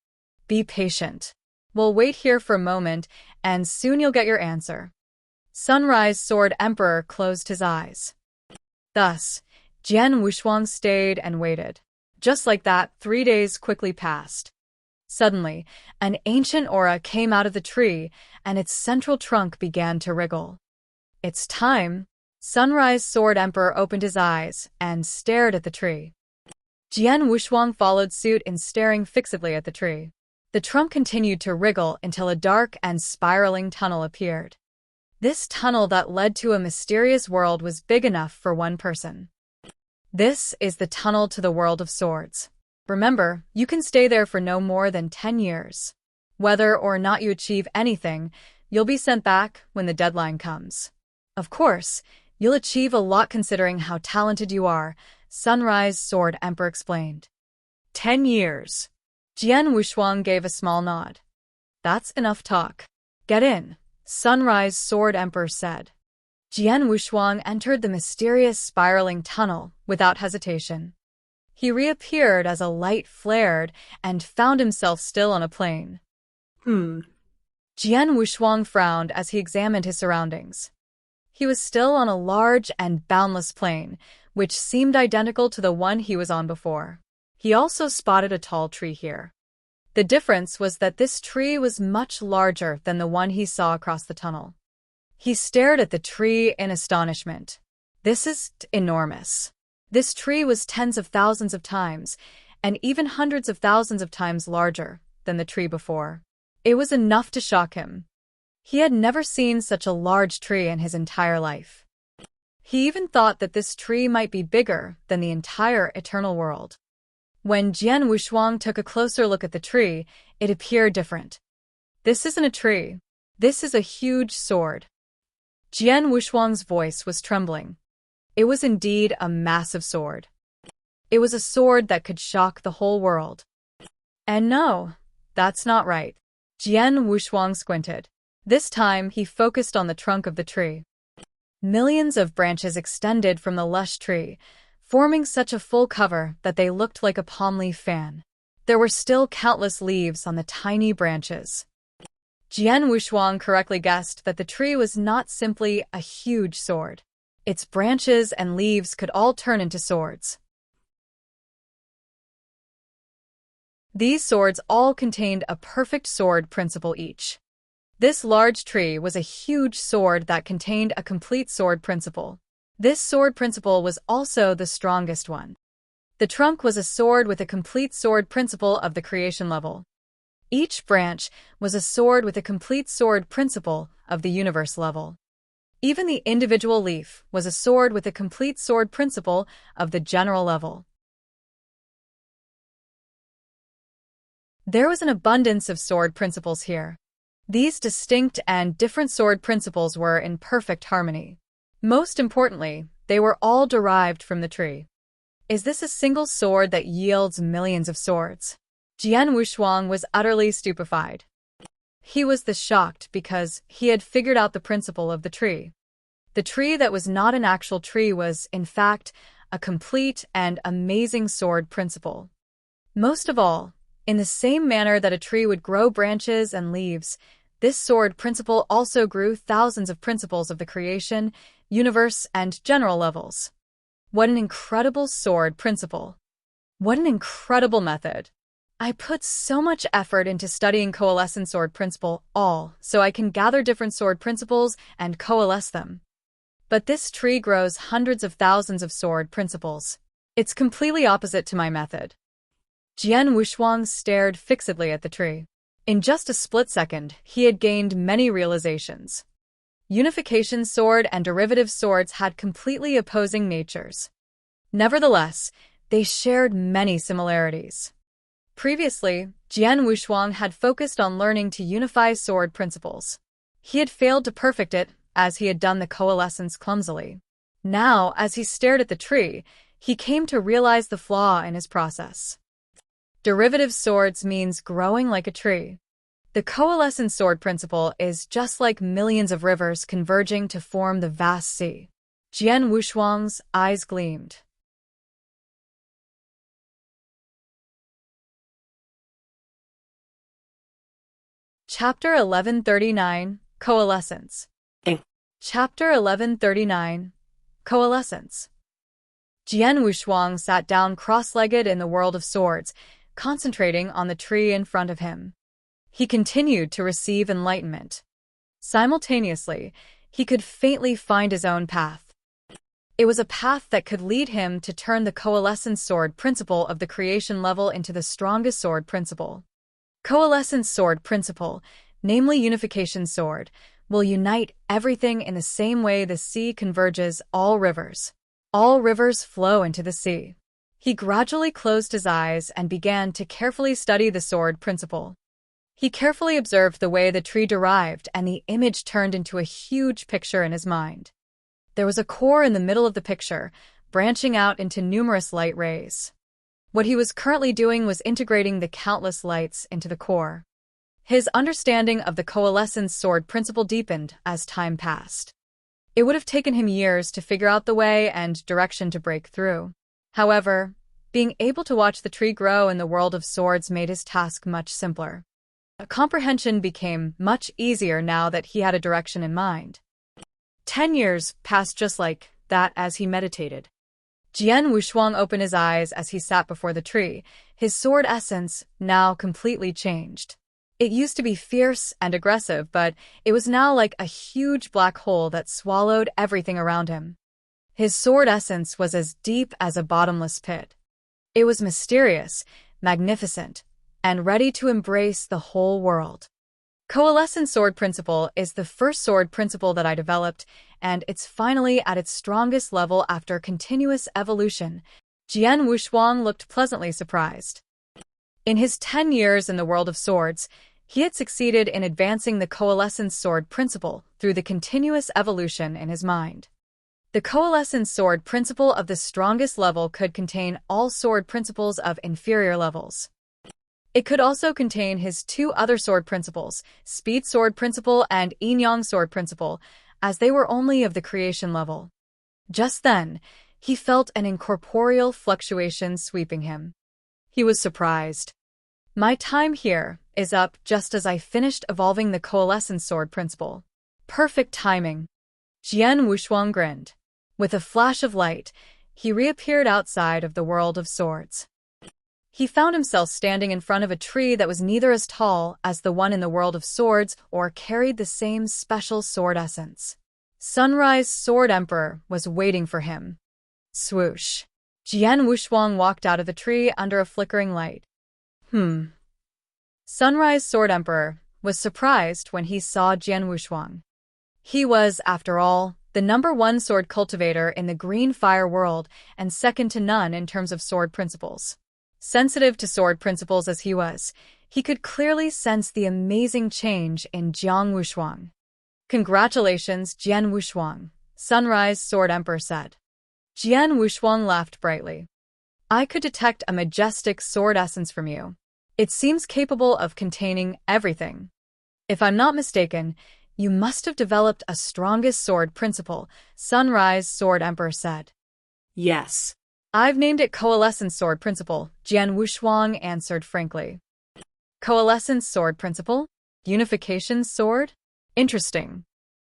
A: Be patient. We'll wait here for a moment, and soon you'll get your answer. Sunrise Sword Emperor closed his eyes. Thus, Jian Wushuang stayed and waited. Just like that, 3 days quickly passed. Suddenly, an ancient aura came out of the tree, and its central trunk began to wriggle. It's time. Sunrise Sword Emperor opened his eyes and stared at the tree. Jian Wushuang followed suit in staring fixedly at the tree. The trunk continued to wriggle until a dark and spiraling tunnel appeared. This tunnel that led to a mysterious world was big enough for one person. This is the tunnel to the World of Swords. Remember, you can stay there for no more than 10 years. Whether or not you achieve anything, you'll be sent back when the deadline comes. Of course, you'll achieve a lot considering how talented you are, Sunrise Sword Emperor explained. 10 years. Jian Wushuang gave a small nod. That's enough talk. Get in, Sunrise Sword Emperor said. Jian Wushuang entered the mysterious spiraling tunnel without hesitation. He reappeared as a light flared and found himself still on a plain. Jian Wushuang frowned as he examined his surroundings. He was still on a large and boundless plain, which seemed identical to the one he was on before. He also spotted a tall tree here. The difference was that this tree was much larger than the one he saw across the tunnel. He stared at the tree in astonishment. This is enormous. This tree was tens of thousands of times, and even hundreds of thousands of times larger than the tree before. It was enough to shock him. He had never seen such a large tree in his entire life. He even thought that this tree might be bigger than the entire eternal world. When Jian Wushuang took a closer look at the tree, it appeared different. This isn't a tree. This is a huge sword. Jian Wushuang's voice was trembling. It was indeed a massive sword. It was a sword that could shock the whole world. And no, that's not right. Jian Wushuang squinted. This time he focused on the trunk of the tree. Millions of branches extended from the lush tree, forming such a full cover that they looked like a palm leaf fan. There were still countless leaves on the tiny branches. Jian Wushuang correctly guessed that the tree was not simply a huge sword. Its branches and leaves could all turn into swords. These swords all contained a perfect sword principle each. This large tree was a huge sword that contained a complete sword principle. This sword principle was also the strongest one. The trunk was a sword with a complete sword principle of the creation level. Each branch was a sword with a complete sword principle of the universe level. Even the individual leaf was a sword with a complete sword principle of the general level. There was an abundance of sword principles here. These distinct and different sword principles were in perfect harmony. Most importantly, they were all derived from the tree. Is this a single sword that yields millions of swords? Jian Wushuang was utterly stupefied. He was shocked because he had figured out the principle of the tree. The tree that was not an actual tree was, in fact, a complete and amazing sword principle. Most of all, in the same manner that a tree would grow branches and leaves, this sword principle also grew thousands of principles of the creation, universe, and general levels. What an incredible sword principle! What an incredible method! I put so much effort into studying coalescent sword principle, all so I can gather different sword principles and coalesce them. But this tree grows hundreds of thousands of sword principles. It's completely opposite to my method. Jian Wushuang stared fixedly at the tree. In just a split second, he had gained many realizations. Unification sword and derivative swords had completely opposing natures. Nevertheless, they shared many similarities. Previously, Jian Wushuang had focused on learning to unify sword principles. He had failed to perfect it, as he had done the coalescence clumsily. Now, as he stared at the tree, he came to realize the flaw in his process. Derivative swords means growing like a tree. The coalescent sword principle is just like millions of rivers converging to form the vast sea. Jian Wushuang's eyes gleamed. Chapter 1139, Coalescence. Chapter 1139, Coalescence. Jian Wushuang sat down cross-legged in the world of swords, concentrating on the tree in front of him. He continued to receive enlightenment. Simultaneously, he could faintly find his own path. It was a path that could lead him to turn the coalescent sword principle of the creation level into the strongest sword principle. Coalescent sword principle, namely unification sword, will unite everything in the same way the sea converges all rivers. All rivers flow into the sea. He gradually closed his eyes and began to carefully study the sword principle. He carefully observed the way the tree derived, and the image turned into a huge picture in his mind. There was a core in the middle of the picture, branching out into numerous light rays. What he was currently doing was integrating the countless lights into the core. His understanding of the coalescence sword principle deepened as time passed. It would have taken him years to figure out the way and direction to break through. However, being able to watch the tree grow in the world of swords made his task much simpler. Comprehension became much easier now that he had a direction in mind. 10 years passed just like that as he meditated. Jian Wushuang opened his eyes as he sat before the tree, his sword essence now completely changed. It used to be fierce and aggressive, but it was now like a huge black hole that swallowed everything around him. His sword essence was as deep as a bottomless pit. It was mysterious, magnificent, and ready to embrace the whole world. Coalescent Sword Principle is the first sword principle that I developed, and it's finally at its strongest level after continuous evolution. Jian Wushuang looked pleasantly surprised. In his 10 years in the world of swords, he had succeeded in advancing the Coalescent Sword Principle through the continuous evolution in his mind. The Coalescent Sword Principle of the strongest level could contain all sword principles of inferior levels. It could also contain his two other sword principles, Speed Sword Principle and Yin-Yang Sword Principle, as they were only of the creation level. Just then, he felt an incorporeal fluctuation sweeping him. He was surprised. My time here is up just as I finished evolving the Coalescent Sword Principle. Perfect timing. Jian Wushuang grinned. With a flash of light, he reappeared outside of the world of swords. He found himself standing in front of a tree that was neither as tall as the one in the world of swords or carried the same special sword essence. Sunrise Sword Emperor was waiting for him. Swoosh. Jian Wushuang walked out of the tree under a flickering light. Sunrise Sword Emperor was surprised when he saw Jian Wushuang. He was, after all, the #1 sword cultivator in the green fire world and second to none in terms of sword principles. Sensitive to sword principles as he was, he could clearly sense the amazing change in Jian Wushuang. Congratulations, Jian Wushuang, Sunrise Sword Emperor said. Jian Wushuang laughed brightly. I could detect a majestic sword essence from you. It seems capable of containing everything. If I'm not mistaken, you must have developed a strongest sword principle, Sunrise Sword Emperor said.
B: Yes.
A: I've named it Coalescent Sword Principle, Jian Wushuang answered frankly. Coalescent Sword Principle? Unification Sword? Interesting.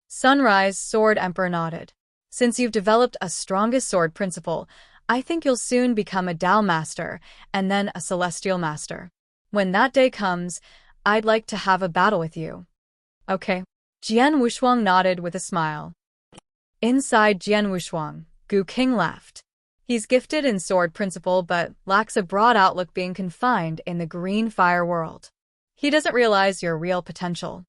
A: Sunrise Sword Emperor nodded. Since you've developed a strongest sword principle, I think you'll soon become a Tao Master and then a Celestial Master. When that day comes, I'd like to have a battle with you. Okay. Jian Wushuang nodded with a smile. Inside Jian Wushuang, Gu King laughed. He's gifted in sword principle but lacks a broad outlook being confined in the green fire world. He doesn't realize your real potential.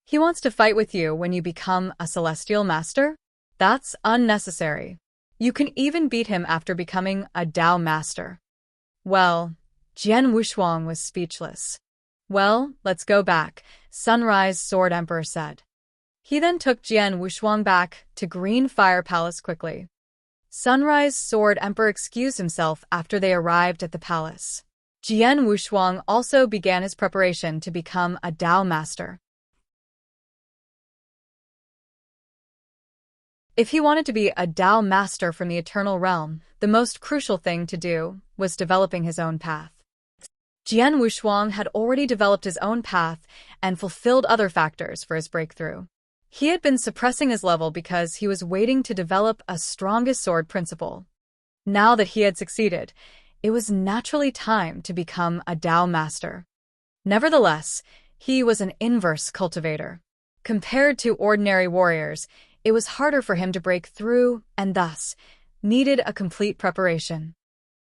A: He wants to fight with you when you become a Celestial Master? That's unnecessary. You can even beat him after becoming a Tao Master. Well, Jian Wushuang was speechless. Well, let's go back, Sunrise Sword Emperor said. He then took Jian Wushuang back to Green Fire Palace quickly. Sunrise Sword Emperor excused himself after they arrived at the palace. Jian Wushuang also began his preparation to become a Tao Master. If he wanted to be a Tao Master from the Eternal Realm, the most crucial thing to do was developing his own path. Jian Wushuang had already developed his own path and fulfilled other factors for his breakthrough. He had been suppressing his level because he was waiting to develop a strongest sword principle. Now that he had succeeded, it was naturally time to become a Tao Master. Nevertheless, he was an inverse cultivator. Compared to ordinary warriors, it was harder for him to break through and thus needed a complete preparation.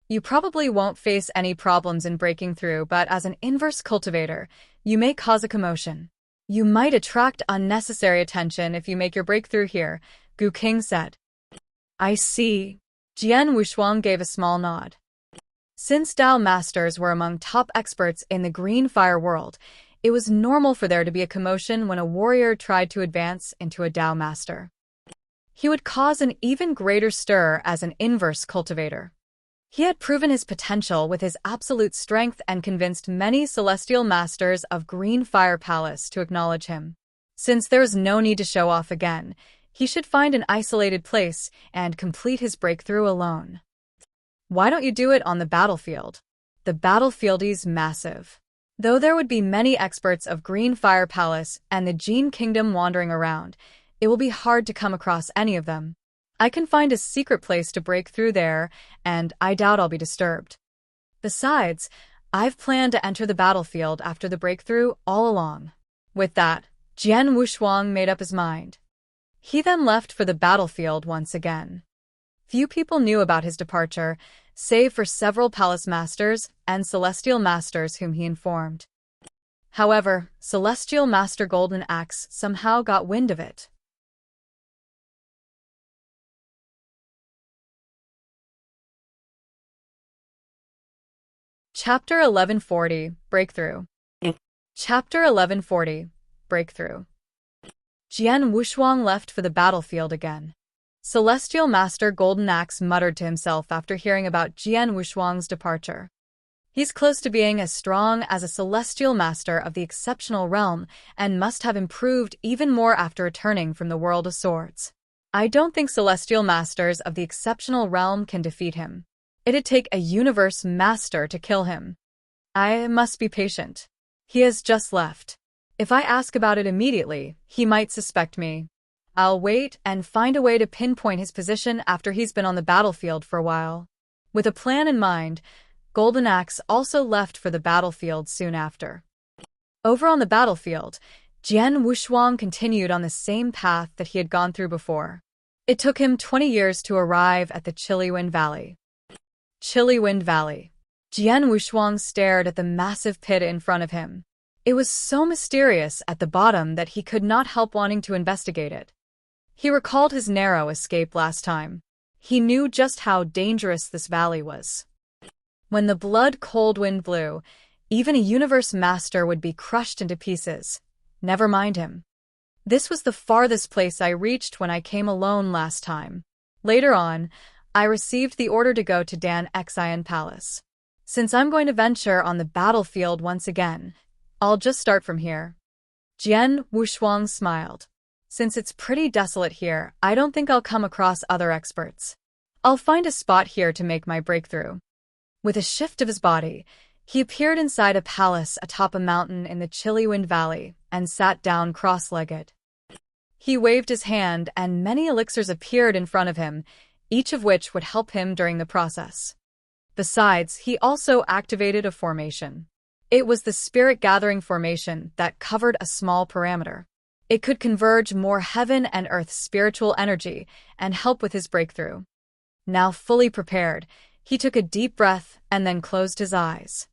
A: You probably won't face any problems in breaking through, but as an inverse cultivator, you may cause a commotion. You might attract unnecessary attention if you make your breakthrough here, Gu King said. I see. Jian Wushuang gave a small nod. Since Tao Masters were among top experts in the green fire world, it was normal for there to be a commotion when a warrior tried to advance into a Tao Master. He would cause an even greater stir as an inverse cultivator. He had proven his potential with his absolute strength and convinced many Celestial Masters of Green Fire Palace to acknowledge him. Since there was no need to show off again, he should find an isolated place and complete his breakthrough alone. Why don't you do it on the battlefield? The battlefield is massive. Though there would be many experts of Green Fire Palace and the Gene Kingdom wandering around, it will be hard to come across any of them. I can find a secret place to break through there, and I doubt I'll be disturbed. Besides, I've planned to enter the battlefield after the breakthrough all along. With that, Jian Wushuang made up his mind. He then left for the battlefield once again. Few people knew about his departure, save for several palace masters and celestial masters whom he informed. However, Celestial Master Golden Axe somehow got wind of it. Chapter 1140, Breakthrough. Chapter 1140, Breakthrough. Jian Wushuang left for the battlefield again. Celestial Master Golden Axe muttered to himself after hearing about Jian Wushuang's departure. He's close to being as strong as a Celestial Master of the Exceptional Realm and must have improved even more after returning from the World of Swords. I don't think Celestial Masters of the Exceptional Realm can defeat him. It'd take a Universe Master to kill him. I must be patient. He has just left. If I ask about it immediately, he might suspect me. I'll wait and find a way to pinpoint his position after he's been on the battlefield for a while. With a plan in mind, Golden Axe also left for the battlefield soon after. Over on the battlefield, Jian Wushuang continued on the same path that he had gone through before. It took him 20 years to arrive at the Chilly Wind Valley. Chilly Wind Valley. Jian Wushuang stared at the massive pit in front of him. It was so mysterious at the bottom that he could not help wanting to investigate it. He recalled his narrow escape last time. He knew just how dangerous this valley was. When the blood-cold wind blew, even a Universe Master would be crushed into pieces. Never mind him. This was the farthest place I reached when I came alone last time. Later on, I received the order to go to Dan Xian Palace. Since I'm going to venture on the battlefield once again, I'll just start from here. Jian Wushuang smiled. Since it's pretty desolate here, I don't think I'll come across other experts. I'll find a spot here to make my breakthrough. With a shift of his body, he appeared inside a palace atop a mountain in the Chilly Wind Valley and sat down cross-legged. He waved his hand and many elixirs appeared in front of him, each of which would help him during the process. Besides, he also activated a formation. It was the Spirit Gathering formation that covered a small perimeter. It could converge more heaven and earth spiritual energy and help with his breakthrough. Now fully prepared, he took a deep breath and then closed his eyes.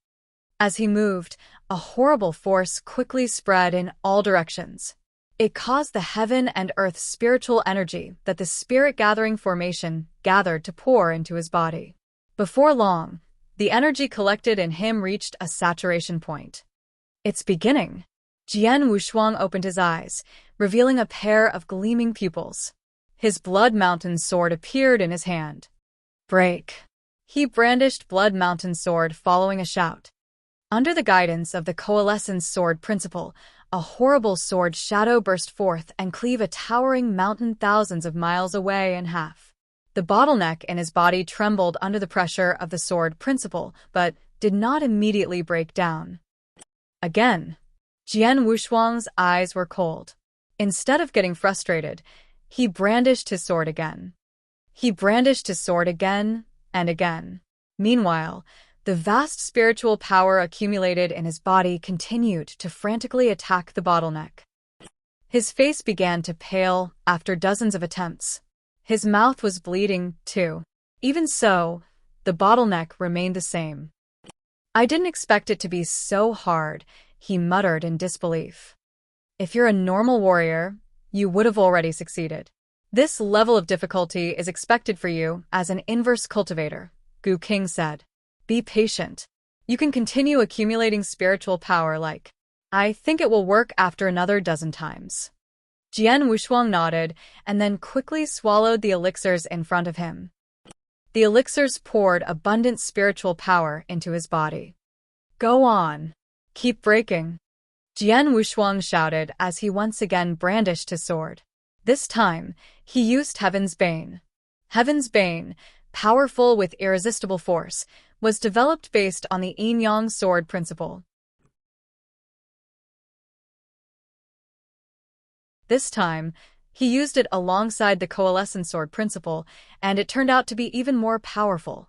A: As he moved, a horrible force quickly spread in all directions. It caused the heaven and earth spiritual energy that the Spirit Gathering formation gathered to pour into his body. Before long, the energy collected in him reached a saturation point. It's beginning. Jian Wushuang opened his eyes, revealing a pair of gleaming pupils. His Blood Mountain sword appeared in his hand. Break. He brandished Blood Mountain sword following a shout. Under the guidance of the Coalescence Sword Principle, a horrible sword shadow burst forth and cleave a towering mountain thousands of miles away in half. The bottleneck in his body trembled under the pressure of the Sword Principle, but did not immediately break down. Again. Jian Wushuang's eyes were cold. Instead of getting frustrated, he brandished his sword again. He brandished his sword again and again. Meanwhile, the vast spiritual power accumulated in his body continued to frantically attack the bottleneck. His face began to pale after dozens of attempts. His mouth was bleeding, too. Even so, the bottleneck remained the same. I didn't expect it to be so hard, he muttered in disbelief. If you're a normal warrior, you would have already succeeded. This level of difficulty is expected for you as an inverse cultivator, Gu King said. Be patient. You can continue accumulating spiritual power I think it will work after another dozen times. Jian Wushuang nodded and then quickly swallowed the elixirs in front of him. The elixirs poured abundant spiritual power into his body. Go on. Keep breaking. Jian Wushuang shouted as he once again brandished his sword. This time, he used Heaven's Bane. Heaven's Bane, powerful with irresistible force, was developed based on the Yin-Yang sword principle. This time, he used it alongside the Coalescence Sword principle, and it turned out to be even more powerful.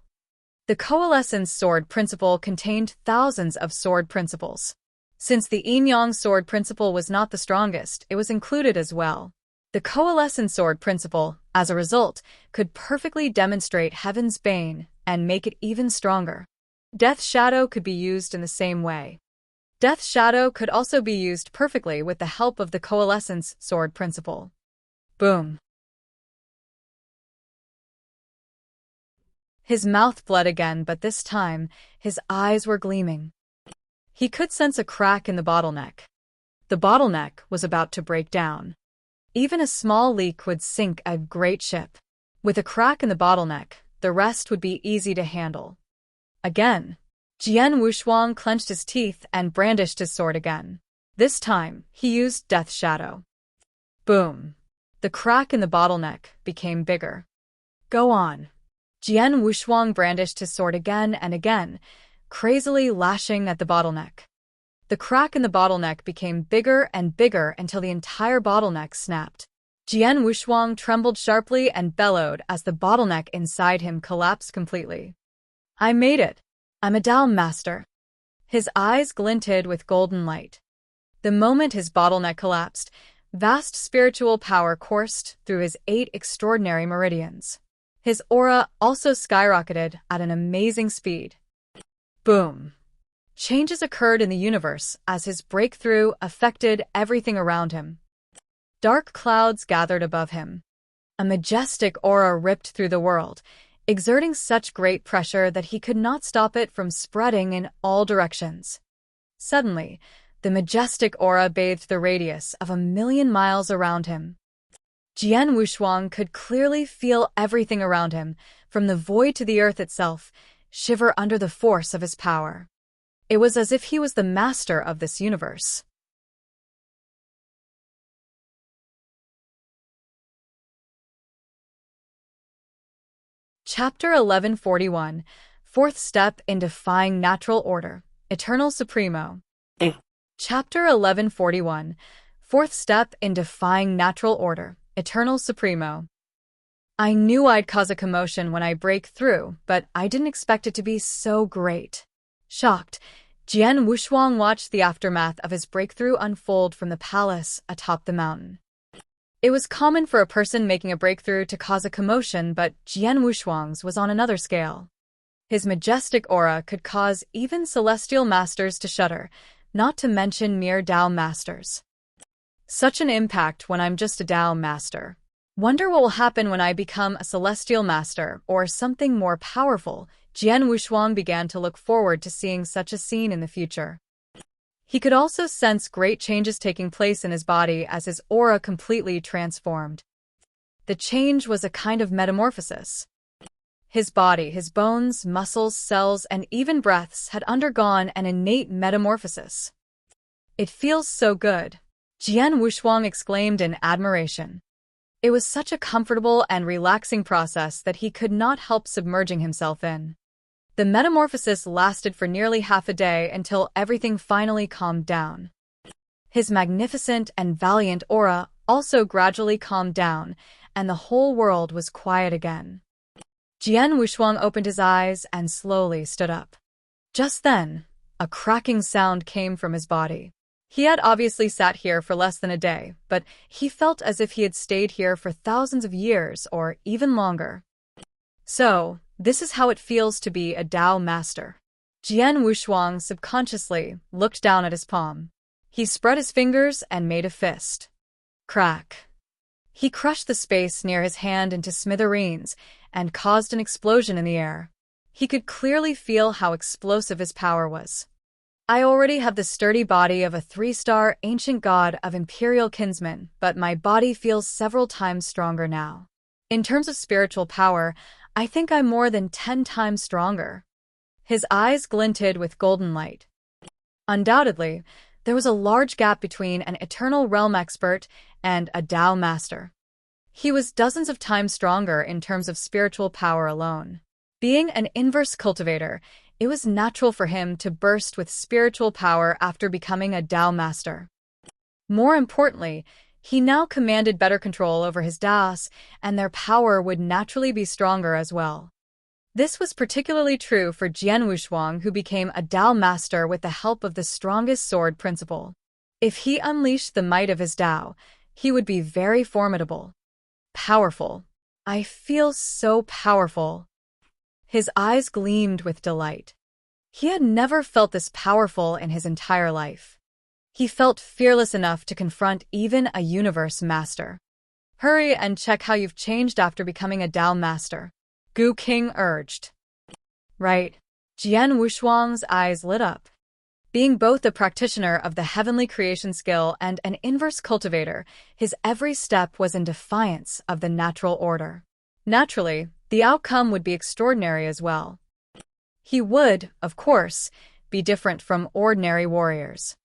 A: The Coalescence Sword principle contained thousands of sword principles. Since the Yin-Yang Sword principle was not the strongest, it was included as well. The Coalescence Sword principle, as a result, could perfectly demonstrate Heaven's Bane and make it even stronger. Death Shadow could be used in the same way. Death Shadow could also be used perfectly with the help of the Coalescence Sword principle. Boom. His mouth bled again, but this time, his eyes were gleaming. He could sense a crack in the bottleneck. The bottleneck was about to break down. Even a small leak would sink a great ship. With a crack in the bottleneck, the rest would be easy to handle. Again, Jian Wushuang clenched his teeth and brandished his sword again. This time, he used Death Shadow. Boom. The crack in the bottleneck became bigger. Go on. Jian Wushuang brandished his sword again and again, crazily lashing at the bottleneck. The crack in the bottleneck became bigger and bigger until the entire bottleneck snapped. Jian Wushuang trembled sharply and bellowed as the bottleneck inside him collapsed completely. I made it! I'm a Dao Master! His eyes glinted with golden light. The moment his bottleneck collapsed, vast spiritual power coursed through his 8 extraordinary meridians. His aura also skyrocketed at an amazing speed. Boom! Changes occurred in the universe as his breakthrough affected everything around him. Dark clouds gathered above him. A majestic aura ripped through the world, exerting such great pressure that he could not stop it from spreading in all directions. Suddenly, the majestic aura bathed the radius of 1,000,000 miles around him. Jian Wushuang could clearly feel everything around him, from the void to the earth itself, shiver under the force of his power. It was as if he was the master of this universe. Chapter 1141, Fourth Step in Defying Natural Order, Eternal Supremo. Chapter 1141, Fourth Step in Defying Natural Order, Eternal Supremo. I knew I'd cause a commotion when I break through, but I didn't expect it to be so great. Shocked, Jian Wushuang watched the aftermath of his breakthrough unfold from the palace atop the mountain. It was common for a person making a breakthrough to cause a commotion, but Jian Wushuang's was on another scale. His majestic aura could cause even celestial masters to shudder, not to mention mere Dao masters. Such an impact when I'm just a Dao master. Wonder what will happen when I become a celestial master or something more powerful. Jian Wushuang began to look forward to seeing such a scene in the future. He could also sense great changes taking place in his body as his aura completely transformed. The change was a kind of metamorphosis. His body, his bones, muscles, cells, and even breaths had undergone an innate metamorphosis. It feels so good, Jian Wushuang exclaimed in admiration. It was such a comfortable and relaxing process that he could not help submerging himself in. The metamorphosis lasted for nearly half a day until everything finally calmed down. His magnificent and valiant aura also gradually calmed down, and the whole world was quiet again. Jian Wushuang opened his eyes and slowly stood up. Just then, a cracking sound came from his body. He had obviously sat here for less than a day, but he felt as if he had stayed here for thousands of years or even longer. So, this is how it feels to be a Dao master. Jian Wushuang subconsciously looked down at his palm. He spread his fingers and made a fist. Crack. He crushed the space near his hand into smithereens and caused an explosion in the air. He could clearly feel how explosive his power was. I already have the sturdy body of a 3-star ancient god of imperial kinsman, but my body feels several times stronger now. In terms of spiritual power, I think I'm more than 10 times stronger. His eyes glinted with golden light. Undoubtedly, there was a large gap between an Eternal Realm expert and a Dao master. He was dozens of times stronger in terms of spiritual power alone. Being an inverse cultivator, it was natural for him to burst with spiritual power after becoming a Dao master. More importantly, He now commanded better control over his daos, and their power would naturally be stronger as well. This was particularly true for Jian Wushuang, who became a Dao master with the help of the strongest sword principle. If he unleashed the might of his Dao, he would be very formidable. Powerful. I feel so powerful. His eyes gleamed with delight. He had never felt this powerful in his entire life. He felt fearless enough to confront even a universe master. Hurry and check how you've changed after becoming a Dao master, Gu King urged. Right. Jian Wushuang's eyes lit up. Being both a practitioner of the heavenly creation skill and an inverse cultivator, his every step was in defiance of the natural order. Naturally, the outcome would be extraordinary as well. He would, of course, be different from ordinary warriors.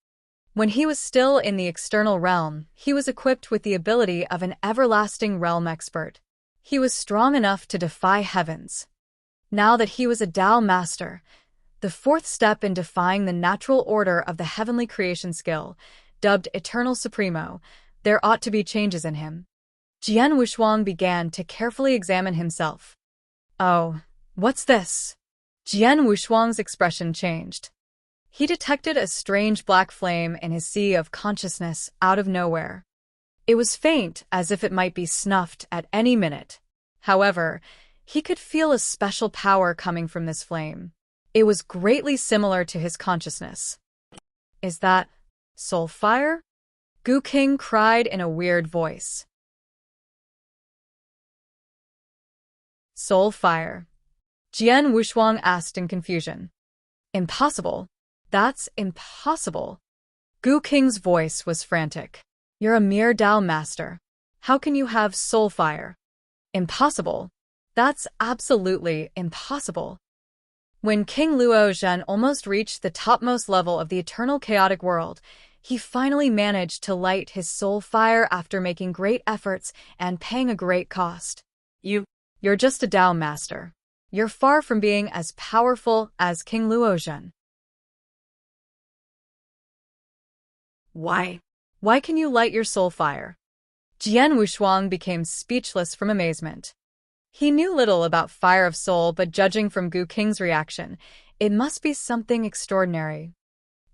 A: When he was still in the external realm, he was equipped with the ability of an everlasting realm expert. He was strong enough to defy heavens. Now that he was a Dao master, the fourth step in defying the natural order of the heavenly creation skill, dubbed Eternal Supremo, there ought to be changes in him. Jian Wushuang began to carefully examine himself. Oh, what's this? Jian Wushuang's expression changed. He detected a strange black flame in his sea of consciousness out of nowhere. It was faint, as if it might be snuffed at any minute. However, he could feel a special power coming from this flame. It was greatly similar to his consciousness. Is that soul fire? Gu King cried in a weird voice. Soul fire? Jian Wushuang asked in confusion. Impossible. That's impossible. Gu King's voice was frantic. You're a mere Dao master. How can you have soul fire? Impossible. That's absolutely impossible. When King Luo Zhen almost reached the topmost level of the eternal chaotic world, he finally managed to light his soul fire after making great efforts and paying a great cost. You're just a Dao master. You're far from being as powerful as King Luo Zhen. Why can you light your soul fire? Jian Wushuang became speechless from amazement. He knew little about fire of soul, but judging from Gu King's reaction, it must be something extraordinary.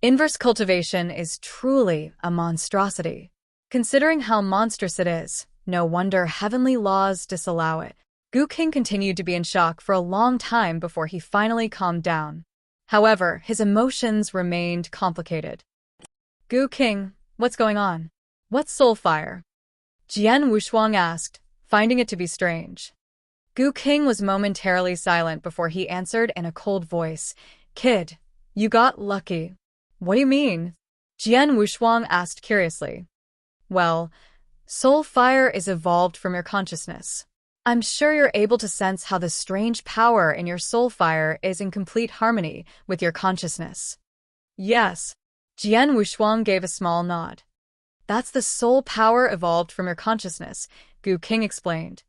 A: Inverse cultivation is truly a monstrosity. Considering how monstrous it is, no wonder heavenly laws disallow it. Gu King continued to be in shock for a long time before he finally calmed down. However, his emotions remained complicated. Gu King, what's going on? What's soul fire? Jian Wushuang asked, finding it to be strange. Gu King was momentarily silent before he answered in a cold voice. Kid, you got lucky. What do you mean? Jian Wushuang asked curiously. Well, soul fire is evolved from your consciousness. I'm sure you're able to sense how the strange power in your soul fire is in complete harmony with your consciousness. Yes. Jian Wushuang gave a small nod. That's the soul power evolved from your consciousness, Gu King explained.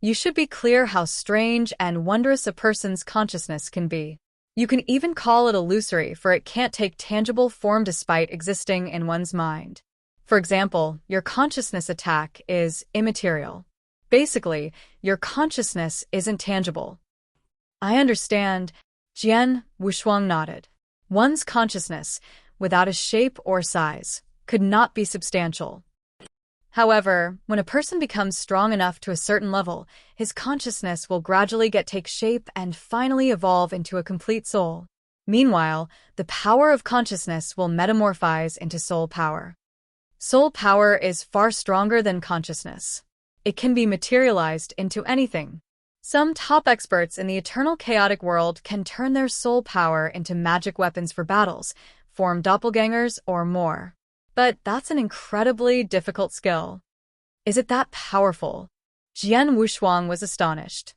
A: You should be clear how strange and wondrous a person's consciousness can be. You can even call it illusory, for it can't take tangible form despite existing in one's mind. For example, your consciousness attack is immaterial. Basically, your consciousness isn't tangible. I understand. Jian Wushuang nodded. One's consciousness, without a shape or size, could not be substantial. However, when a person becomes strong enough to a certain level, his consciousness will gradually take shape and finally evolve into a complete soul. Meanwhile, the power of consciousness will metamorphose into soul power. Soul power is far stronger than consciousness. It can be materialized into anything. Some top experts in the eternal chaotic world can turn their soul power into magic weapons for battles, form doppelgangers, or more. But that's an incredibly difficult skill. Is it that powerful? Jian Wushuang was astonished.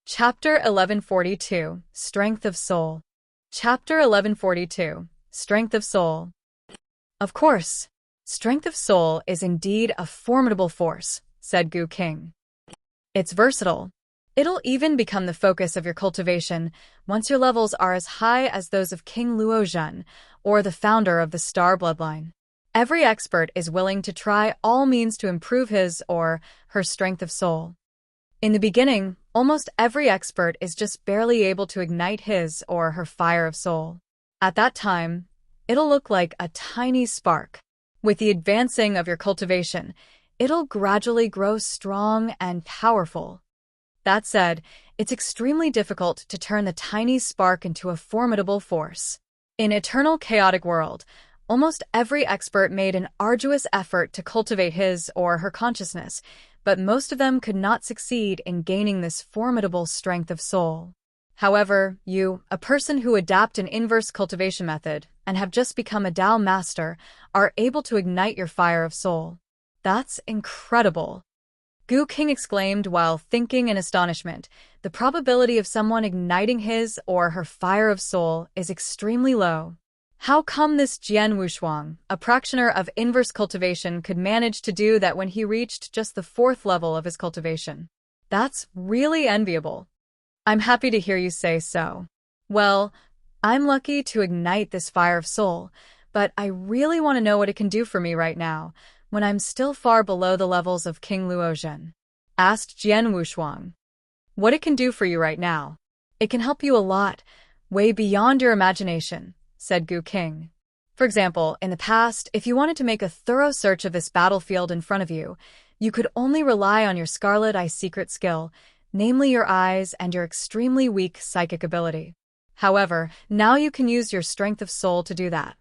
A: Chapter 1142, Strength of Soul. Chapter 1142, Strength of Soul. Of course, strength of soul is indeed a formidable force, said Gu King. It's versatile. It'll even become the focus of your cultivation once your levels are as high as those of King Luozhen, or the founder of the Star Bloodline. Every expert is willing to try all means to improve his or her strength of soul. In the beginning, almost every expert is just barely able to ignite his or her fire of soul. At that time, it'll look like a tiny spark. With the advancing of your cultivation, it'll gradually grow strong and powerful. That said, it's extremely difficult to turn the tiny spark into a formidable force. In Eternal Chaotic World, almost every expert made an arduous effort to cultivate his or her consciousness, but most of them could not succeed in gaining this formidable strength of soul. However, you, a person who adapt an inverse cultivation method and have just become a Tao master, are able to ignite your fire of soul. That's incredible. Gu King exclaimed while thinking in astonishment. The probability of someone igniting his or her fire of soul is extremely low. How come this Jian Wushuang, a practitioner of inverse cultivation, could manage to do that when he reached just the 4th level of his cultivation? That's really enviable. I'm happy to hear you say so. Well, I'm lucky to ignite this fire of soul, but I really want to know what it can do for me right now, when I'm still far below the levels of King Luozhen, asked Jian Wushuang. What it can do for you right now? It can help you a lot, way beyond your imagination, said Gu King. For example, in the past, if you wanted to make a thorough search of this battlefield in front of you, you could only rely on your Scarlet Eye secret skill, namely your eyes and your extremely weak psychic ability. However, now you can use your strength of soul to do that.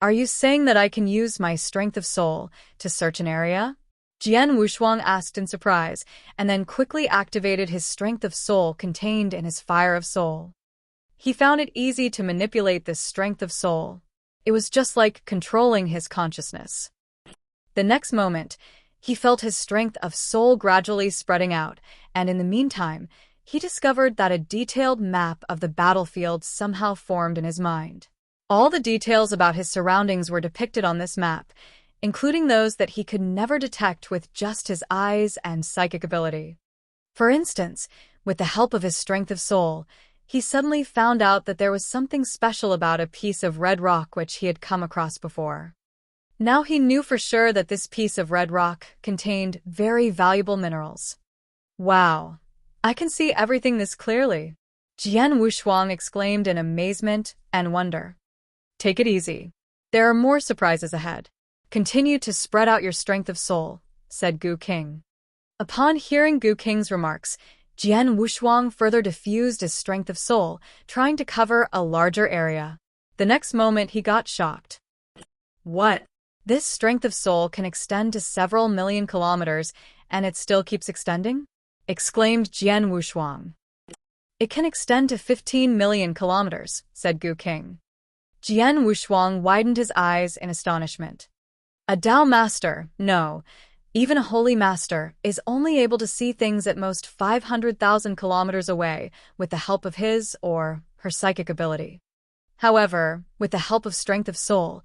A: Are you saying that I can use my strength of soul to search an area? Jian Wushuang asked in surprise, and then quickly activated his strength of soul contained in his fire of soul. He found it easy to manipulate this strength of soul. It was just like controlling his consciousness. The next moment, he felt his strength of soul gradually spreading out, and in the meantime, he discovered that a detailed map of the battlefield somehow formed in his mind. All the details about his surroundings were depicted on this map, including those that he could never detect with just his eyes and psychic ability. For instance, with the help of his strength of soul, he suddenly found out that there was something special about a piece of red rock which he had come across before. Now he knew for sure that this piece of red rock contained very valuable minerals. Wow, I can see everything this clearly, Jian Wushuang exclaimed in amazement and wonder. Take it easy. There are more surprises ahead. Continue to spread out your strength of soul, said Gu King. Upon hearing Gu King's remarks, Jian Wushuang further diffused his strength of soul, trying to cover a larger area. The next moment he got shocked. What? This strength of soul can extend to several million kilometers, and it still keeps extending? Exclaimed Jian Wushuang. It can extend to 15 million kilometers, said Gu King. Jian Wushuang widened his eyes in astonishment. A Tao master, no, even a holy master, is only able to see things at most 500,000 kilometers away with the help of his or her psychic ability. However, with the help of strength of soul,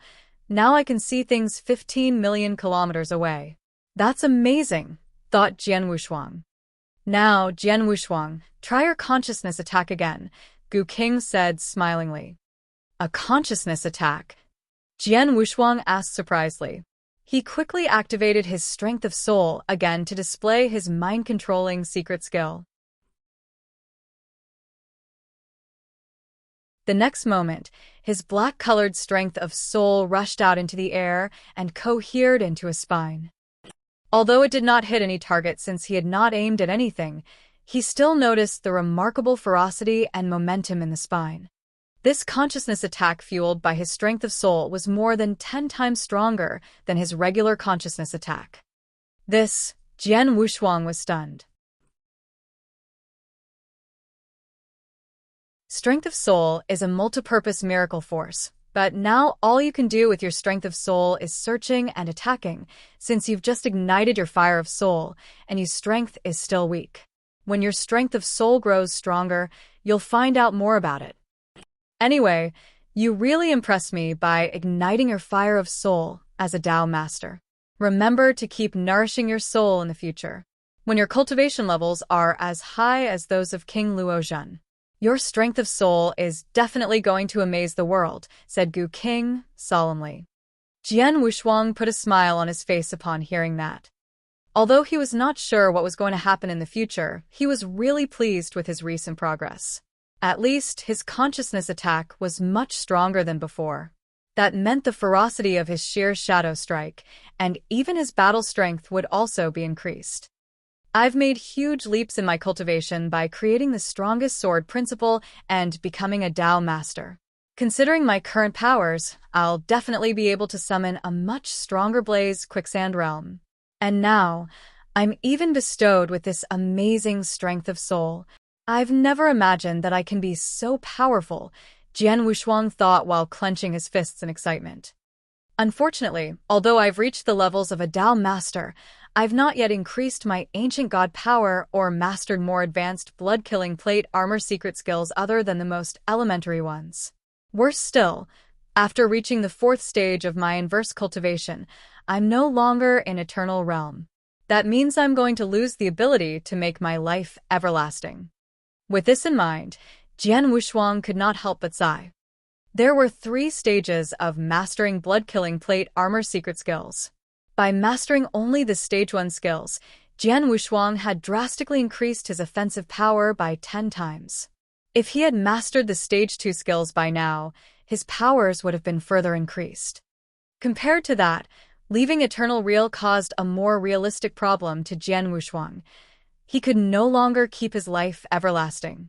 A: now I can see things 15 million kilometers away. That's amazing, thought Jian Wushuang. Now, Jian Wushuang, try your consciousness attack again, Gu King said smilingly. A consciousness attack? Jian Wushuang asked surprisedly. He quickly activated his strength of soul again to display his mind-controlling secret skill. The next moment, his black-colored strength of soul rushed out into the air and cohered into his spine. Although it did not hit any target since he had not aimed at anything, he still noticed the remarkable ferocity and momentum in the spine. This consciousness attack fueled by his strength of soul was more than 10 times stronger than his regular consciousness attack. Jian Wushuang was stunned. Strength of soul is a multipurpose miracle force, but now all you can do with your strength of soul is searching and attacking, since you've just ignited your fire of soul, and your strength is still weak. When your strength of soul grows stronger, you'll find out more about it. Anyway, you really impressed me by igniting your fire of soul as a Tao master. Remember to keep nourishing your soul in the future. when your cultivation levels are as high as those of King Luozhen. Your strength of soul is definitely going to amaze the world, said Gu King solemnly. Jian Wushuang put a smile on his face upon hearing that. Although he was not sure what was going to happen in the future, he was really pleased with his recent progress. At least, his consciousness attack was much stronger than before. That meant the ferocity of his sheer shadow strike, and even his battle strength would also be increased. I've made huge leaps in my cultivation by creating the strongest sword principle and becoming a Dao master. Considering my current powers, I'll definitely be able to summon a much stronger blaze quicksand realm. And now, I'm even bestowed with this amazing strength of soul. I've never imagined that I can be so powerful, Jian Wushuang thought while clenching his fists in excitement. Unfortunately, although I've reached the levels of a Dao master, I've not yet increased my ancient god power or mastered more advanced blood-killing plate armor secret skills other than the most elementary ones. Worse still, after reaching the 4th stage of my inverse cultivation, I'm no longer in eternal realm. That means I'm going to lose the ability to make my life everlasting. With this in mind, Jian Wushuang could not help but sigh. There were 3 stages of mastering blood-killing plate armor secret skills. By mastering only the Stage 1 skills, Jian Wushuang had drastically increased his offensive power by 10 times. If he had mastered the Stage 2 skills by now, his powers would have been further increased. Compared to that, leaving Eternal Real caused a more realistic problem to Jian Wushuang. He could no longer keep his life everlasting.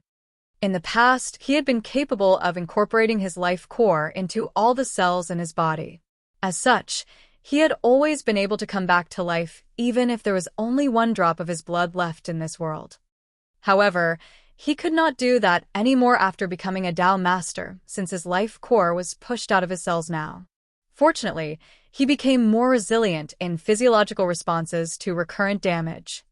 A: In the past, he had been capable of incorporating his life core into all the cells in his body. As such, he had always been able to come back to life even if there was only 1 drop of his blood left in this world. However, he could not do that anymore after becoming a Dao master, since his life core was pushed out of his cells now. Fortunately, he became more resilient in physiological responses to recurrent damage.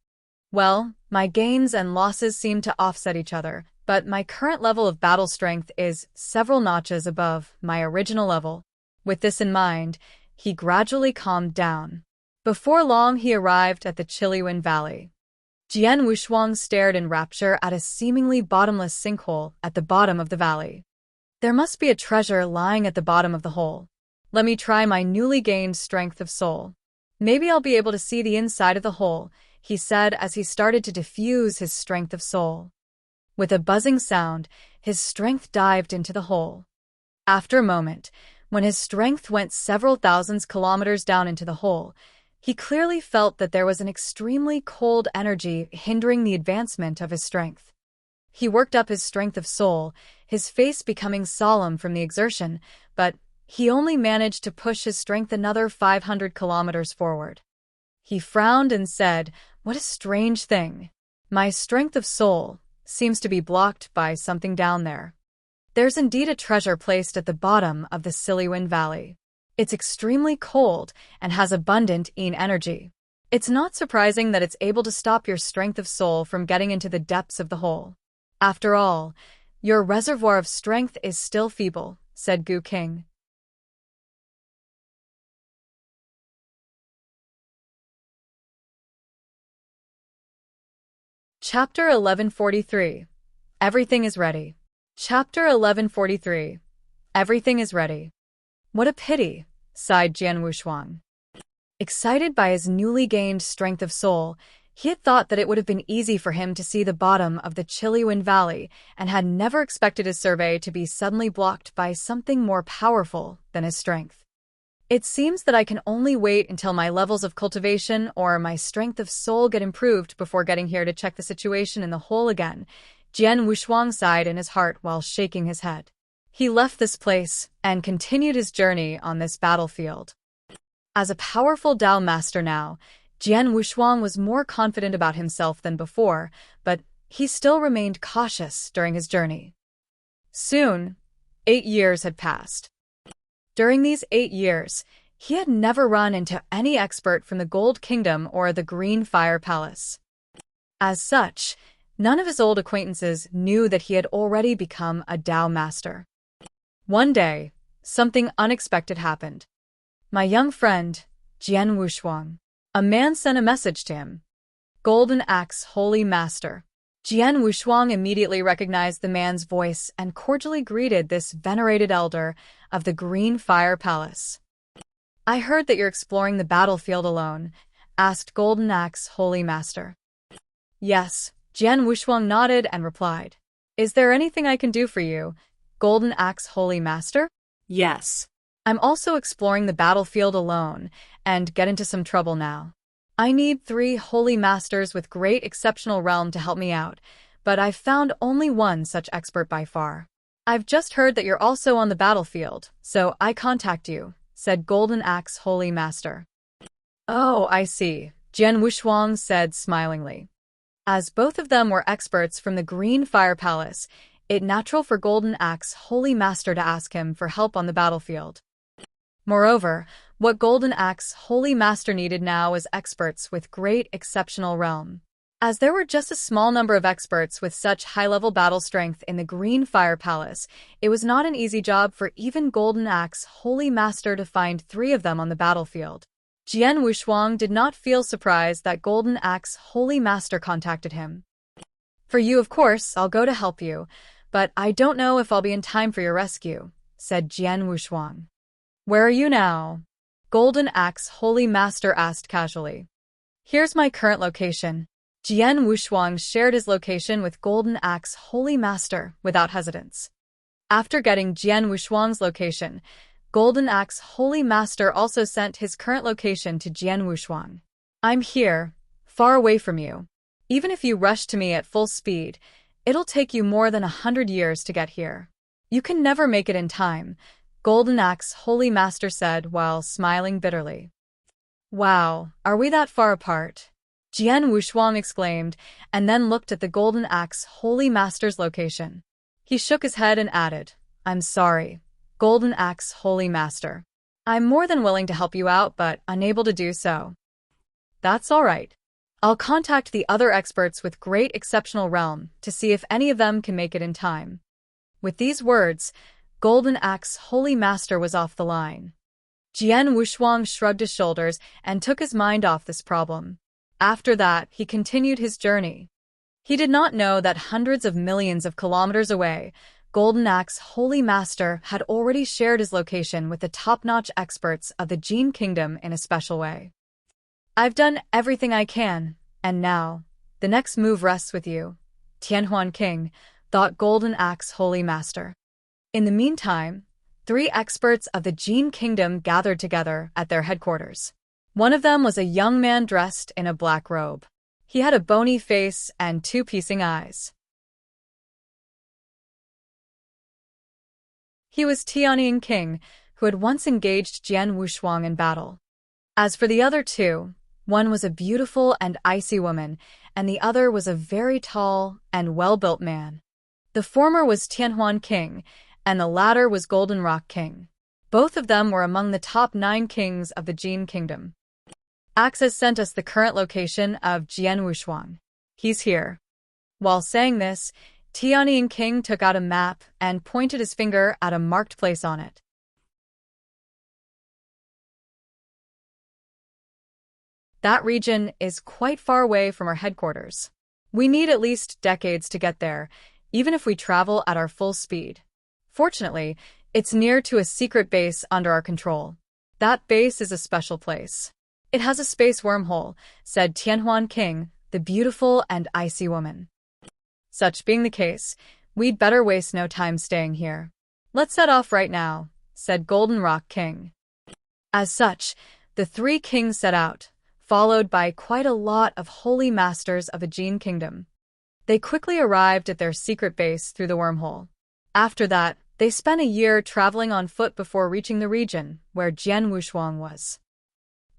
A: Well, my gains and losses seem to offset each other, but my current level of battle strength is several notches above my original level. With this in mind, he gradually calmed down. Before long, he arrived at the Qiliwen Valley. Jian Wushuang stared in rapture at a seemingly bottomless sinkhole at the bottom of the valley. There must be a treasure lying at the bottom of the hole. Let me try my newly gained strength of soul. Maybe I'll be able to see the inside of the hole, he said as he started to diffuse his strength of soul. With a buzzing sound, his strength dived into the hole. After a moment, when his strength went several thousands kilometers down into the hole, he clearly felt that there was an extremely cold energy hindering the advancement of his strength. He worked up his strength of soul, his face becoming solemn from the exertion, but he only managed to push his strength another 500 kilometers forward. He frowned and said, "What a strange thing. My strength of soul seems to be blocked by something down there." There's indeed a treasure placed at the bottom of the Qiliwen Valley. It's extremely cold and has abundant yin energy. It's not surprising that it's able to stop your strength of soul from getting into the depths of the hole. After all, your reservoir of strength is still feeble, said Gu King. Chapter 1143. Everything is ready. Chapter 1143. Everything is ready. What a pity, sighed Jian Wushuang. Excited by his newly gained strength of soul, he had thought that it would have been easy for him to see the bottom of the Qiliwen Valley and had never expected his survey to be suddenly blocked by something more powerful than his strength. It seems that I can only wait until my levels of cultivation or my strength of soul get improved before getting here to check the situation in the hole again, Jian Wushuang sighed in his heart while shaking his head. He left this place and continued his journey on this battlefield. As a powerful Dao master now, Jian Wushuang was more confident about himself than before, but he still remained cautious during his journey. Soon, 8 years had passed. During these 8 years, he had never run into any expert from the Gold Kingdom or the Green Fire Palace. As such, none of his old acquaintances knew that he had already become a Dao master. One day, something unexpected happened. My young friend, Jian Wushuang. A man sent a message to him. Golden Axe Holy Master. Jian Wushuang immediately recognized the man's voice and cordially greeted this venerated elder of the Green Fire Palace. "I heard that you're exploring the battlefield alone," asked Golden Axe Holy Master. "Yes," Jian Wushuang nodded and replied. "Is there anything I can do for you, Golden Axe Holy Master?"
B: Yes.
A: "I'm also exploring the battlefield alone and get into some trouble now. I need 3 holy masters with great exceptional realm to help me out, but I've found only one such expert by far. I've just heard that you're also on the battlefield, so I contact you," said Golden Axe Holy Master. "Oh, I see," Jian Wushuang said smilingly. As both of them were experts from the Green Fire Palace, it natural for Golden Axe Holy Master to ask him for help on the battlefield. Moreover, what Golden Axe Holy Master needed now was experts with great exceptional realm. As there were just a small number of experts with such high-level battle strength in the Green Fire Palace, it was not an easy job for even Golden Axe Holy Master to find 3 of them on the battlefield. Jian Wushuang did not feel surprised that Golden Axe Holy Master contacted him. "For you, of course, I'll go to help you, but I don't know if I'll be in time for your rescue," said Jian Wushuang. "Where are you now?" Golden Axe Holy Master asked casually. "Here's my current location." Jian Wushuang shared his location with Golden Axe Holy Master without hesitance. After getting Jian Wushuang's location, Golden Axe Holy Master also sent his current location to Jian Wushuang. "I'm here, far away from you. Even if you rush to me at full speed, it'll take you more than 100 years to get here. You can never make it in time," Golden Axe Holy Master said while smiling bitterly. "Wow, are we that far apart?" Jian Wushuang exclaimed, and then looked at the Golden Axe Holy Master's location. He shook his head and added, "I'm sorry, Golden Axe Holy Master. I'm more than willing to help you out, but unable to do so." "That's all right. I'll contact the other experts with great exceptional realm to see if any of them can make it in time." With these words, Golden Axe Holy Master was off the line. Jian Wushuang shrugged his shoulders and took his mind off this problem. After that, he continued his journey. He did not know that hundreds of millions of kilometers away, Golden Axe Holy Master had already shared his location with the top-notch experts of the Jin Kingdom in a special way. "I've done everything I can, and now, the next move rests with you, Tianhuan King," thought Golden Axe Holy Master. In the meantime, 3 experts of the Jin Kingdom gathered together at their headquarters. One of them was a young man dressed in a black robe. He had a bony face and 2 piercing eyes. He was Tianyin King, who had once engaged Jian Wushuang in battle. As for the other 2, one was a beautiful and icy woman, and the other was a very tall and well-built man. The former was Tianhuan King, and the latter was Golden Rock King. Both of them were among the top 9 kings of the Jin Kingdom. "Axis sent us the current location of Jian Wushuang. He's here." While saying this, Tianyin King took out a map and pointed his finger at a marked place on it. "That region is quite far away from our headquarters. We need at least decades to get there, even if we travel at our full speed. Fortunately, it's near to a secret base under our control. That base is a special place. It has a space wormhole," said Tianhuan King, the beautiful and icy woman. "Such being the case, we'd better waste no time staying here. Let's set off right now," said Golden Rock King. As such, the 3 kings set out, followed by quite a lot of holy masters of the Jin Kingdom. They quickly arrived at their secret base through the wormhole. After that, they spent a year traveling on foot before reaching the region where Jian Wushuang was.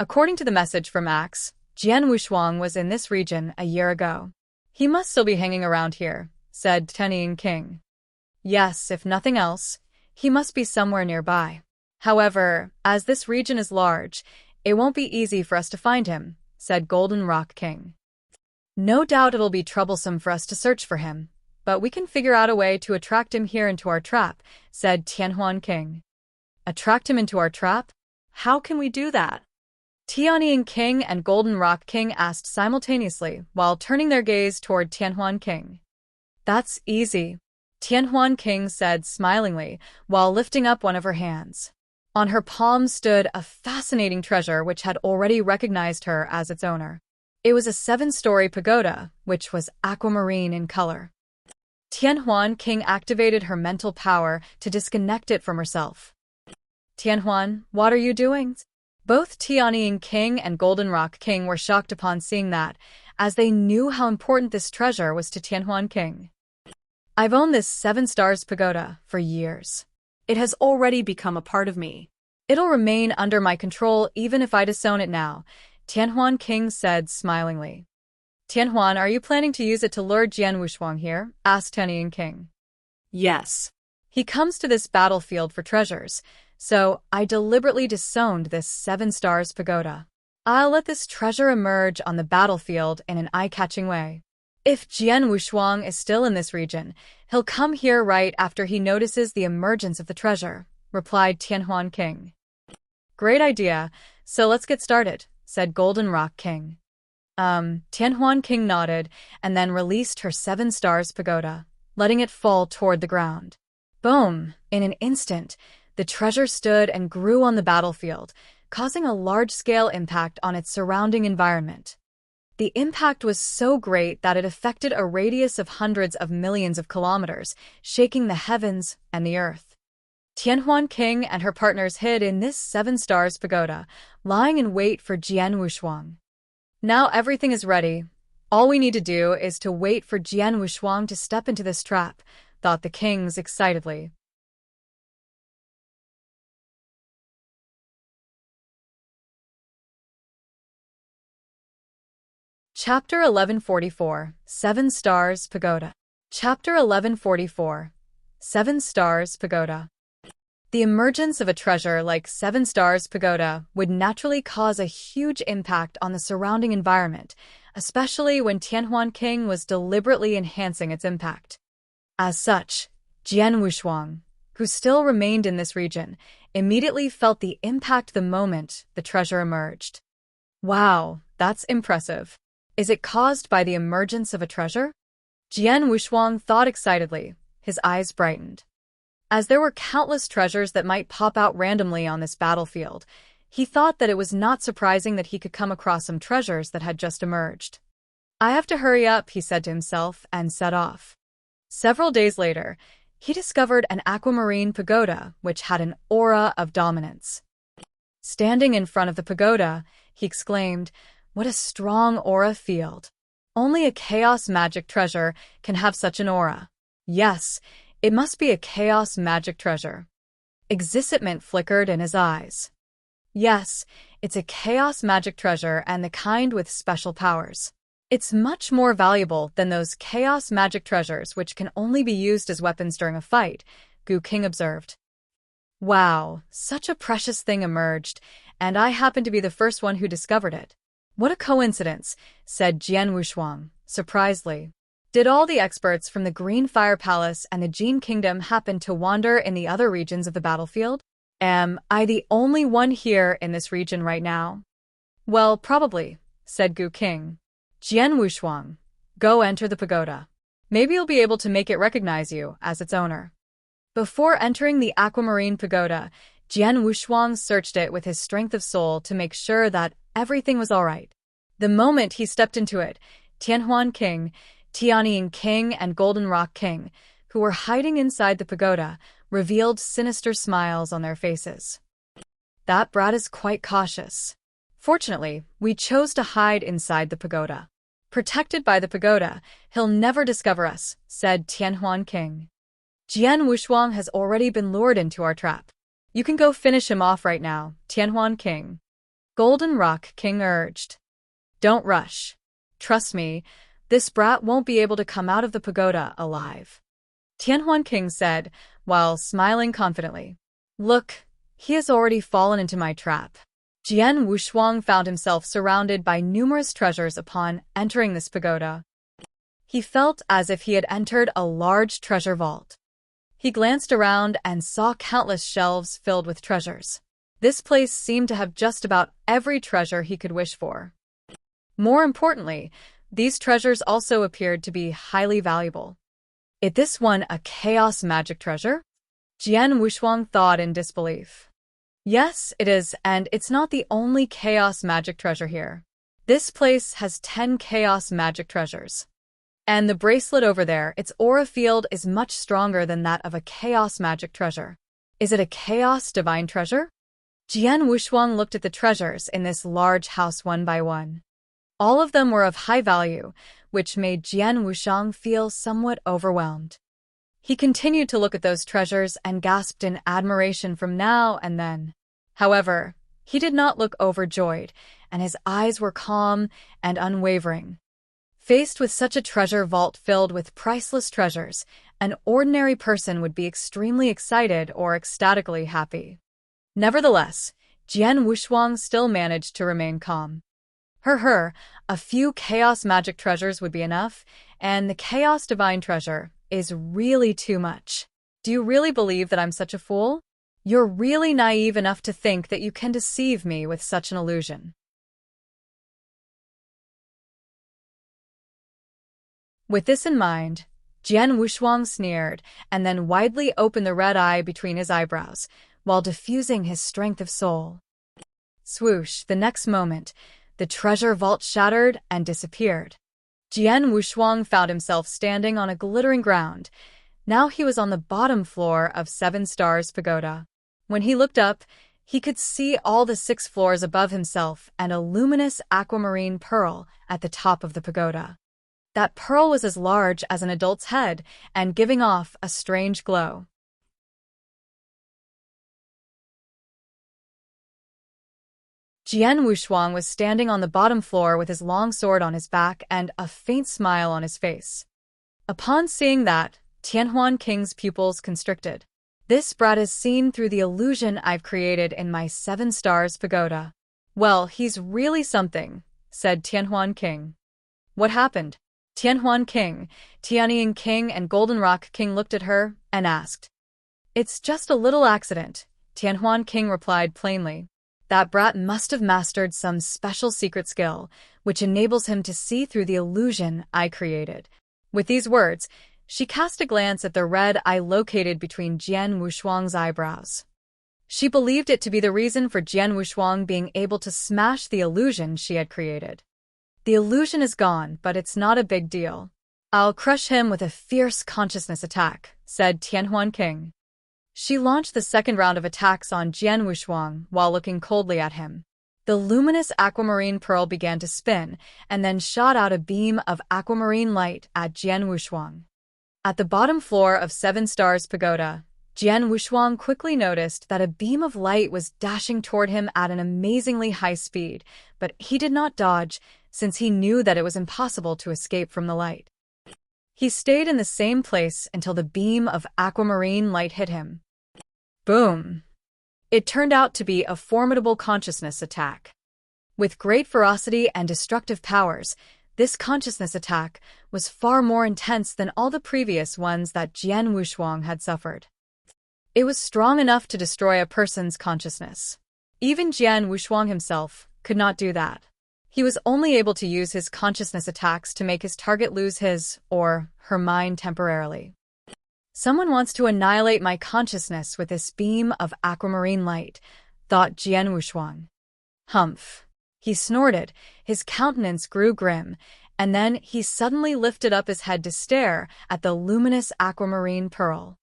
A: According to the message from Axe, Jian Wushuang was in this region a year ago. "He must still be hanging around here," said Tianyin King. "Yes, if nothing else, he must be somewhere nearby. However, as this region is large, it won't be easy for us to find him," said Golden Rock King. "No doubt it'll be troublesome for us to search for him, but we can figure out a way to attract him here into our trap," said Tianhuan King. "Attract him into our trap? How can we do that?" Tianying King and Golden Rock King asked simultaneously while turning their gaze toward Tianhuan King. That's easy, Tianhuan King said smilingly while lifting up one of her hands. On her palm stood a fascinating treasure which had already recognized her as its owner. It was a 7-story pagoda, which was aquamarine in color. Tianhuan King activated her mental power to disconnect it from herself. Tianhuan, what are you doing? Both Tianying King and Golden Rock King were shocked upon seeing that, as they knew how important this treasure was to Tianhuan King. I've owned this 7 stars pagoda for years.
B: It has already become a part of me.
A: It'll remain under my control even if I disown it now, Tianhuan King said smilingly. Tianhuan, are you planning to use it to lure Jian Wushuang here? Asked Tianying King.
B: Yes.
A: He comes to this battlefield for treasures, so I deliberately disowned this 7 stars pagoda. I'll let this treasure emerge on the battlefield in an eye-catching way. If Jian Wushuang is still in this region, he'll come here right after he notices the emergence of the treasure, replied Tianhuan King. Great idea, so let's get started, said Golden Rock King. Tianhuan King nodded and then released her 7 stars pagoda, letting it fall toward the ground. Boom! In an instant, the treasure stood and grew on the battlefield, causing a large-scale impact on its surrounding environment. The impact was so great that it affected a radius of hundreds of millions of kilometers, shaking the heavens and the earth. Tianhuan King and her partners hid in this 7 stars pagoda, lying in wait for Jian Wushuang. Now everything is ready. All we need to do is to wait for Jian Wushuang to step into this trap, thought the kings excitedly. Chapter 1144, 7 Stars Pagoda. Chapter 1144, 7 Stars Pagoda. The emergence of a treasure like 7 Stars Pagoda would naturally cause a huge impact on the surrounding environment, especially when Tianhuan King was deliberately enhancing its impact. As such, Jian Wushuang, who still remained in this region, immediately felt the impact the moment the treasure emerged. Wow, that's impressive. Is it caused by the emergence of a treasure? Jian Wushuang thought excitedly, his eyes brightened. As there were countless treasures that might pop out randomly on this battlefield, he thought that it was not surprising that he could come across some treasures that had just emerged. I have to hurry up, he said to himself, and set off. Several days later, he discovered an aquamarine pagoda which had an aura of dominance. Standing in front of the pagoda, he exclaimed, "What a strong aura field! Only a chaos magic treasure can have such an aura. Yes, it must be a chaos magic treasure." Excitement flickered in his eyes. Yes, it's a chaos magic treasure and the kind with special powers. It's much more valuable than those chaos magic treasures which can only be used as weapons during a fight, Gu King observed. Wow, such a precious thing emerged, and I happen to be the first one who discovered it. What a coincidence, said Jian Wushuang, surprisedly. Did all the experts from the Green Fire Palace and the Jin Kingdom happen to wander in the other regions of the battlefield? Am I the only one here in this region right now? Well, probably, said Gu King. Jian Wushuang, go enter the pagoda. Maybe you'll be able to make it recognize you as its owner. Before entering the aquamarine pagoda, Jian Wushuang searched it with his strength of soul to make sure that everything was all right. The moment he stepped into it, Tianhuan King, Tianying King, and Golden Rock King, who were hiding inside the pagoda, revealed sinister smiles on their faces. That brat is quite cautious. Fortunately, we chose to hide inside the pagoda. Protected by the pagoda, he'll never discover us, said Tianhuan King. Jian Wushuang has already been lured into our trap. You can go finish him off right now, Tianhuan King. Golden Rock King urged. Don't rush. Trust me, this brat won't be able to come out of the pagoda alive. Tianhuan King said, while smiling confidently. Look, he has already fallen into my trap. Jian Wushuang found himself surrounded by numerous treasures upon entering this pagoda. He felt as if he had entered a large treasure vault. He glanced around and saw countless shelves filled with treasures. This place seemed to have just about every treasure he could wish for. More importantly, these treasures also appeared to be highly valuable. Is this one a chaos magic treasure? Jian Wushuang thought in disbelief. Yes, it is, and it's not the only chaos magic treasure here. This place has 10 chaos magic treasures. And the bracelet over there, its aura field is much stronger than that of a chaos magic treasure. Is it a chaos divine treasure? Jian Wushuang looked at the treasures in this large house one by one. All of them were of high value, which made Jian Wushuang feel somewhat overwhelmed. He continued to look at those treasures and gasped in admiration from now and then. However, he did not look overjoyed, and his eyes were calm and unwavering. Faced with such a treasure vault filled with priceless treasures, an ordinary person would be extremely excited or ecstatically happy. Nevertheless, Jian Wushuang still managed to remain calm. A few chaos magic treasures would be enough, and the chaos divine treasure is really too much. Do you really believe that I'm such a fool? You're really naive enough to think that you can deceive me with such an illusion. With this in mind, Jian Wushuang sneered and then widely opened the red eye between his eyebrows, while diffusing his strength of soul. Swoosh, the next moment, the treasure vault shattered and disappeared. Jian Wushuang found himself standing on a glittering ground. Now he was on the bottom floor of 7 Stars Pagoda. When he looked up, he could see all the 6 floors above himself and a luminous aquamarine pearl at the top of the pagoda. That pearl was as large as an adult's head and giving off a strange glow. Jian Wushuang was standing on the bottom floor with his long sword on his back and a faint smile on his face. Upon seeing that, Tianhuan King's pupils constricted. This brat is seen through the illusion I've created in my 7 Stars Pagoda. Well, he's really something, said Tianhuan King. What happened? Tianhuan King, Tianying King, and Golden Rock King looked at her and asked. It's just a little accident, Tianhuan King replied plainly. That brat must have mastered some special secret skill, which enables him to see through the illusion I created. With these words, she cast a glance at the red eye located between Jian Wushuang's eyebrows. She believed it to be the reason for Jian Wushuang being able to smash the illusion she had created. The illusion is gone, but it's not a big deal. I'll crush him with a fierce consciousness attack, said Tianhuan King. She launched the second round of attacks on Jian Wushuang while looking coldly at him. The luminous aquamarine pearl began to spin and then shot out a beam of aquamarine light at Jian Wushuang. At the bottom floor of 7 Stars Pagoda, Jian Wushuang quickly noticed that a beam of light was dashing toward him at an amazingly high speed, but he did not dodge since he knew that it was impossible to escape from the light. He stayed in the same place until the beam of aquamarine light hit him. Boom! It turned out to be a formidable consciousness attack. With great ferocity and destructive powers, this consciousness attack was far more intense than all the previous ones that Jian Wushuang had suffered. It was strong enough to destroy a person's consciousness. Even Jian Wushuang himself could not do that. He was only able to use his consciousness attacks to make his target lose his or her mind temporarily. Someone wants to annihilate my consciousness with this beam of aquamarine light, thought Jian Wushuang. Humph! He snorted, his countenance grew grim, and then he suddenly lifted up his head to stare at the luminous aquamarine pearl.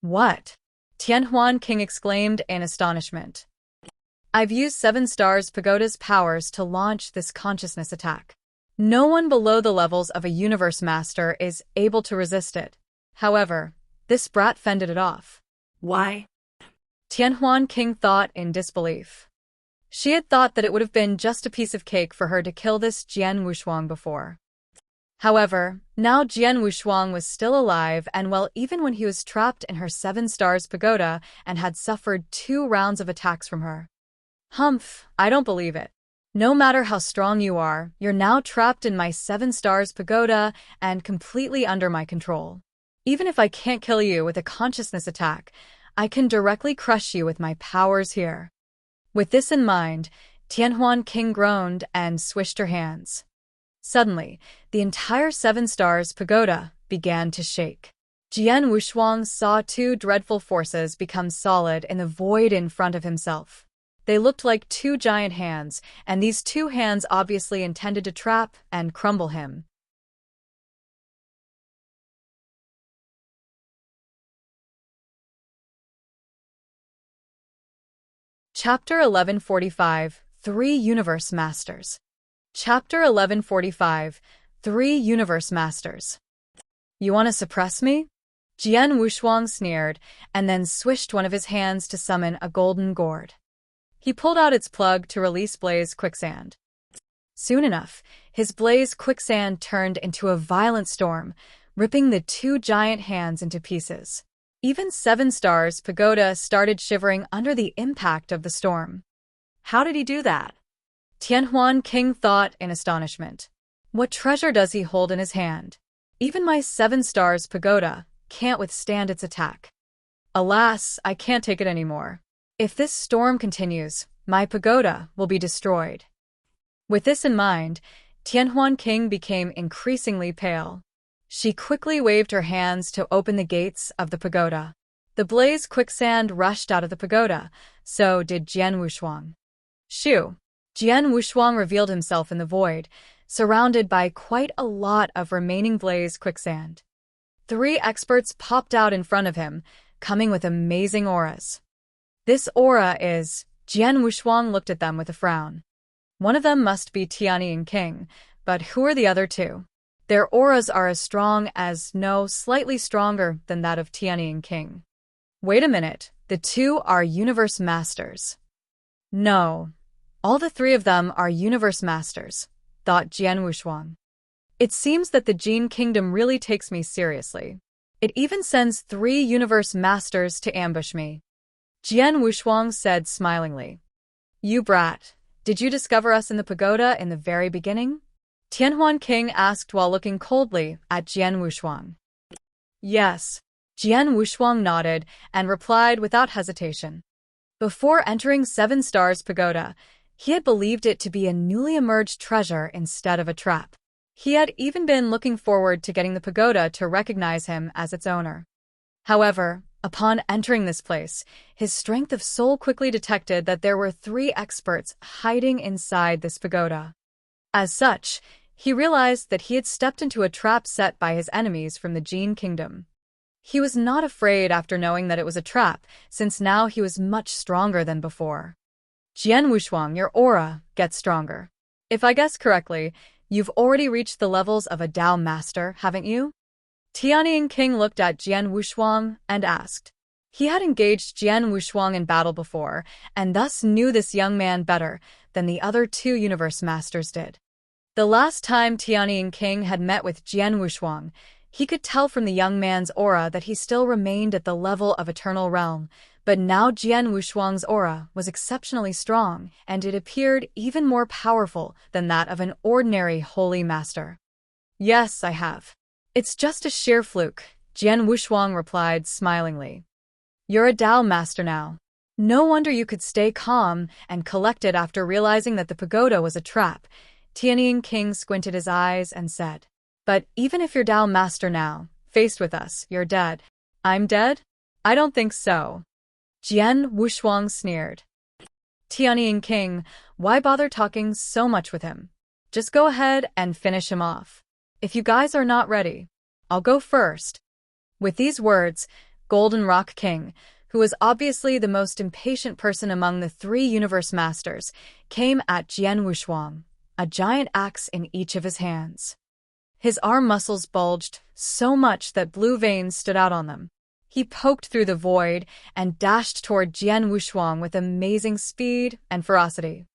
A: What? Tianhuan King exclaimed in astonishment. I've used 7 Stars Pagoda's powers to launch this consciousness attack. No one below the levels of a universe master is able to resist it. However, this brat fended it off.
B: Why?
A: Tianhuan King thought in disbelief. She had thought that it would have been just a piece of cake for her to kill this Jian Wushuang before. However, now Jian Wushuang was still alive and well, even when he was trapped in her 7 Stars Pagoda and had suffered 2 rounds of attacks from her. Humph, I don't believe it. No matter how strong you are, you're now trapped in my 7 Stars Pagoda and completely under my control. Even if I can't kill you with a consciousness attack, I can directly crush you with my powers here. With this in mind, Tianhuan King groaned and swished her hands. Suddenly, the entire Seven Stars Pagoda began to shake. Jian Wushuang saw two dreadful forces become solid in the void in front of himself. They looked like two giant hands, and these two hands obviously intended to trap and crumble him. Chapter 1145, Three Universe Masters. Chapter 1145, Three Universe Masters. You want to suppress me? Jian Wushuang sneered, and then swished one of his hands to summon a golden gourd. He pulled out its plug to release Blaze Quicksand. Soon enough, his Blaze Quicksand turned into a violent storm, ripping the two giant hands into pieces. Even Seven Stars Pagoda started shivering under the impact of the storm. How did he do that? Tianhuan King thought in astonishment. What treasure does he hold in his hand? Even my Seven Stars Pagoda can't withstand its attack. Alas, I can't take it anymore. If this storm continues, my pagoda will be destroyed. With this in mind, Tianhuan King became increasingly pale. She quickly waved her hands to open the gates of the pagoda. The Blaze Quicksand rushed out of the pagoda, so did Jian Wushuang. Shoo! Jian Wushuang revealed himself in the void, surrounded by quite a lot of remaining Blaze Quicksand. Three experts popped out in front of him, coming with amazing auras. This aura is... Jian Wushuang looked at them with a frown. One of them must be Tianyin King, but who are the other two? Their auras are as strong as, no, slightly stronger than that of Tianyin King. Wait a minute, the two are Universe Masters. No, all the three of them are Universe Masters, thought Jian Wushuang. It seems that the Jin Kingdom really takes me seriously. It even sends 3 Universe Masters to ambush me. Jian Wushuang said smilingly. You brat, did you discover us in the pagoda in the very beginning? Tianhuan King asked while looking coldly at Jian Wushuang. Yes. Jian Wushuang nodded and replied without hesitation. Before entering Seven Stars Pagoda, he had believed it to be a newly emerged treasure instead of a trap. He had even been looking forward to getting the pagoda to recognize him as its owner. However, upon entering this place, his strength of soul quickly detected that there were 3 experts hiding inside this pagoda. As such, he realized that he had stepped into a trap set by his enemies from the Jin Kingdom. He was not afraid after knowing that it was a trap, since now he was much stronger than before. Jian Wushuang, your aura gets stronger. If I guess correctly, you've already reached the levels of a Dao Master, haven't you? Tianyin King looked at Jian Wushuang and asked. He had engaged Jian Wushuang in battle before, and thus knew this young man better than the other 2 Universe Masters did. The last time Tianyin King had met with Jian Wushuang, he could tell from the young man's aura that he still remained at the level of Eternal Realm, but now Jian Wushuang's aura was exceptionally strong, and it appeared even more powerful than that of an ordinary Holy Master. Yes, I have. It's just a sheer fluke, Jian Wushuang replied smilingly. You're a Dao Master now. No wonder you could stay calm and collected after realizing that the pagoda was a trap. Tianyin King squinted his eyes and said, But even if you're Dao Master now, faced with us, you're dead. I'm dead? I don't think so. Jian Wushuang sneered. Tianyin King, why bother talking so much with him? Just go ahead and finish him off. If you guys are not ready, I'll go first. With these words, Golden Rock King, who was obviously the most impatient person among the 3 Universe Masters, came at Jian Wushuang, a giant axe in each of his hands. His arm muscles bulged so much that blue veins stood out on them. He poked through the void and dashed toward Jian Wushuang with amazing speed and ferocity.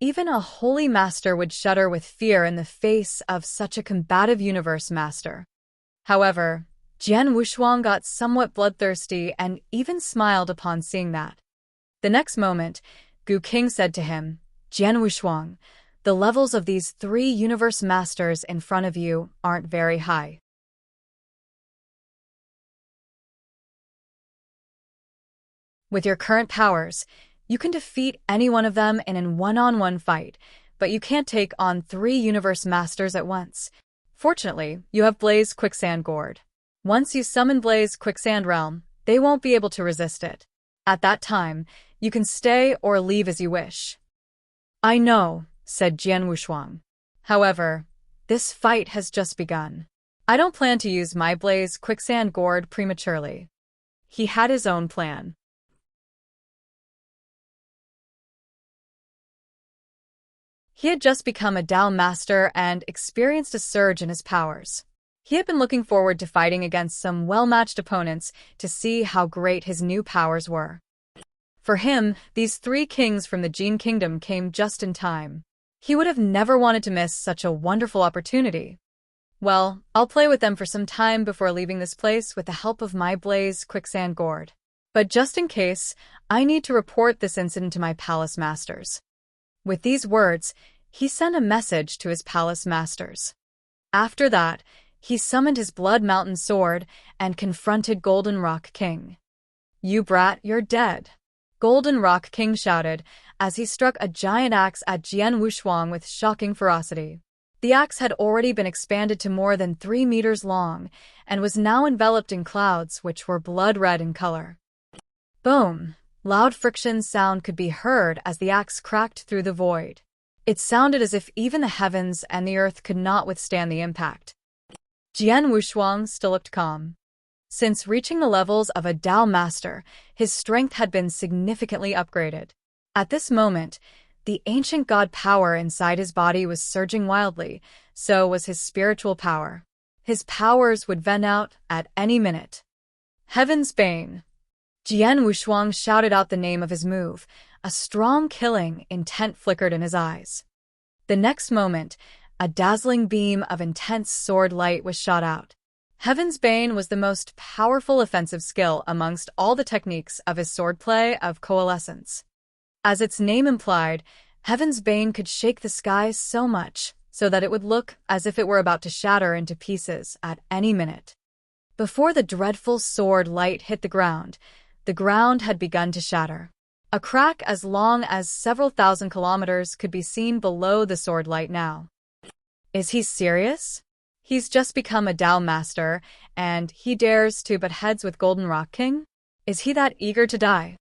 A: Even a holy master would shudder with fear in the face of such a combative Universe Master. However, Jian Wushuang got somewhat bloodthirsty and even smiled upon seeing that. The next moment, Gu King said to him, Jian Wushuang, the levels of these 3 Universe Masters in front of you aren't very high. With your current powers, You can defeat any one of them in a one-on-one fight, but you can't take on 3 universe masters at once. Fortunately, you have Blaze Quicksand Gourd. Once you summon Blaze Quicksand Realm, they won't be able to resist it. At that time, you can stay or leave as you wish. I know, said Jian Wushuang. However, this fight has just begun. I don't plan to use my Blaze Quicksand Gourd prematurely. He had his own plan. He had just become a Dao Master and experienced a surge in his powers. He had been looking forward to fighting against some well-matched opponents to see how great his new powers were. For him, these 3 kings from the Jin Kingdom came just in time. He would have never wanted to miss such a wonderful opportunity. Well, I'll play with them for some time before leaving this place with the help of my Blaze Quicksand Gourd. But just in case, I need to report this incident to my palace masters. With these words, he sent a message to his palace masters. After that, he summoned his Blood Mountain sword and confronted Golden Rock King. You brat, you're dead. Golden Rock King shouted as he struck a giant axe at Jian Wushuang with shocking ferocity. The axe had already been expanded to more than 3 meters long and was now enveloped in clouds which were blood-red in color. Boom! Loud friction sound could be heard as the axe cracked through the void. It sounded as if even the heavens and the earth could not withstand the impact. Jian Wushuang still looked calm. Since reaching the levels of a Dao Master, his strength had been significantly upgraded. At this moment, the ancient god power inside his body was surging wildly, so was his spiritual power. His powers would vent out at any minute. Heaven's Bane! Jian Wushuang shouted out the name of his move. A strong killing intent flickered in his eyes. The next moment, a dazzling beam of intense sword light was shot out. Heaven's Bane was the most powerful offensive skill amongst all the techniques of his swordplay of coalescence. As its name implied, Heaven's Bane could shake the skies so much so that it would look as if it were about to shatter into pieces at any minute. Before the dreadful sword light hit the ground had begun to shatter. A crack as long as several thousand kilometers could be seen below the sword light now. Is he serious? He's just become a Dao Master, and he dares to butt heads with Golden Rock King? Is he that eager to die?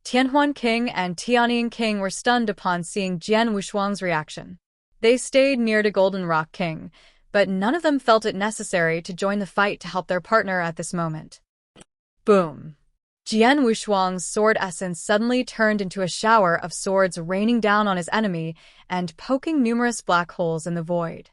A: Tianhuan King and Tianying King were stunned upon seeing Jian Wushuang's reaction. They stayed near to Golden Rock King, but none of them felt it necessary to join the fight to help their partner at this moment. Boom! Jian Wushuang's sword essence suddenly turned into a shower of swords raining down on his enemy and poking numerous black holes in the void.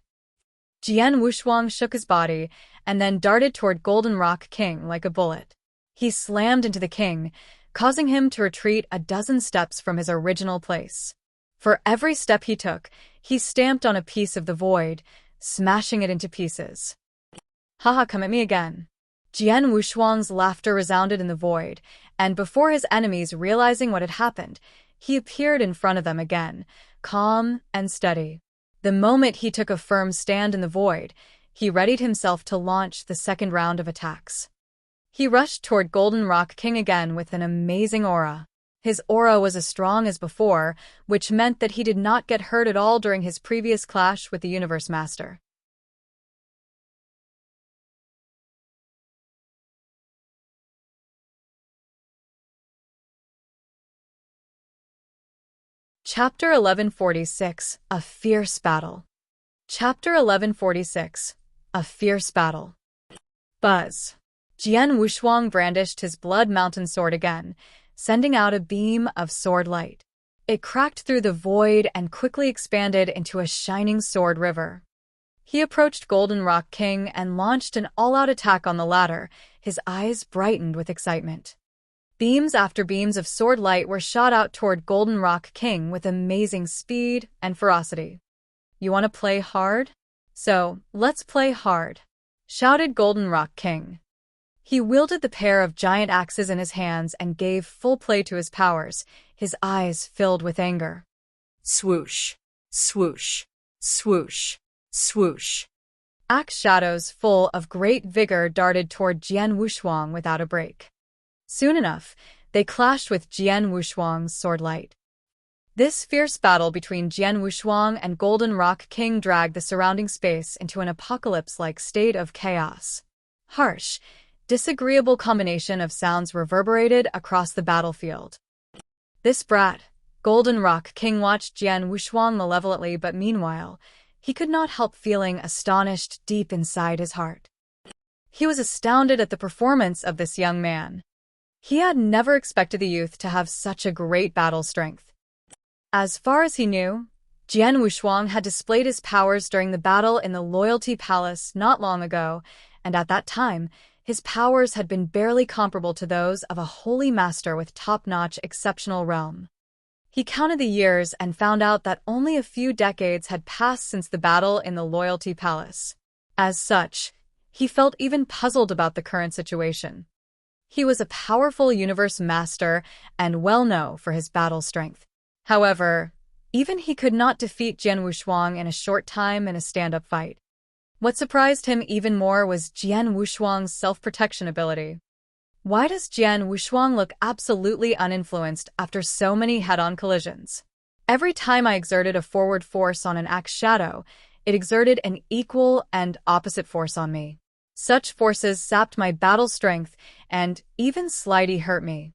A: Jian Wushuang shook his body and then darted toward Golden Rock King like a bullet. He slammed into the king, causing him to retreat a dozen steps from his original place. For every step he took, he stamped on a piece of the void, smashing it into pieces. Haha, come at me again. Jian Wushuang's laughter resounded in the void, and before his enemies realizing what had happened, he appeared in front of them again, calm and steady. The moment he took a firm stand in the void, he readied himself to launch the second round of attacks. He rushed toward Golden Rock King again with an amazing aura. His aura was as strong as before, which meant that he did not get hurt at all during his previous clash with the Universe Master. Chapter 1146, A Fierce Battle. Chapter 1146, A Fierce Battle. Buzz. Jian Wushuang brandished his Blood Mountain sword again, sending out a beam of sword light. It cracked through the void and quickly expanded into a shining sword river. He approached Golden Rock King and launched an all-out attack on the latter, his eyes brightened with excitement. Beams after beams of sword light were shot out toward Golden Rock King with amazing speed and ferocity. You want to play hard? So, let's play hard, shouted Golden Rock King. He wielded the pair of giant axes in his hands and gave full play to his powers, his eyes filled with anger. Swoosh, swoosh, swoosh, swoosh. Axe shadows full of great vigor darted toward Jian Wushuang without a break. Soon enough, They clashed with Jian Wushuang's sword light. This fierce battle between Jian Wushuang and Golden Rock King dragged the surrounding space into an apocalypse-like state of chaos. Harsh, disagreeable combination of sounds reverberated across the battlefield. This brat, Golden Rock King, watched Jian Wushuang malevolently, but meanwhile, he could not help feeling astonished deep inside his heart. He was astounded at the performance of this young man. He had never expected the youth to have such a great battle strength. As far as he knew, Jian Wushuang had displayed his powers during the battle in the Loyalty Palace not long ago, and at that time, his powers had been barely comparable to those of a holy master with top-notch exceptional realm. He counted the years and found out that only a few decades had passed since the battle in the Loyalty Palace. As such, he felt even puzzled about the current situation. He was a powerful universe master and well known for his battle strength. However, even he could not defeat Jian Wushuang in a short time in a stand-up fight. What surprised him even more was Jian Wushuang's self-protection ability. Why does Jian Wushuang look absolutely uninfluenced after so many head-on collisions? Every time I exerted a forward force on an axe shadow, it exerted an equal and opposite force on me. Such forces sapped my battle strength and even slightly hurt me.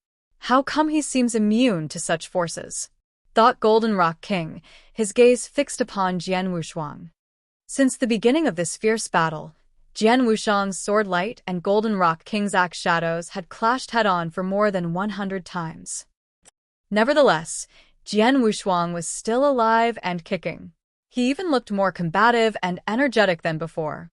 A: How come he seems immune to such forces? Thought Golden Rock King, his gaze fixed upon Jian Wushuang. Since the beginning of this fierce battle, Jian Wushuang's sword light and Golden Rock King's axe shadows had clashed head-on for more than 100 times. Nevertheless, Jian Wushuang was still alive and kicking. He even looked more combative and energetic than before.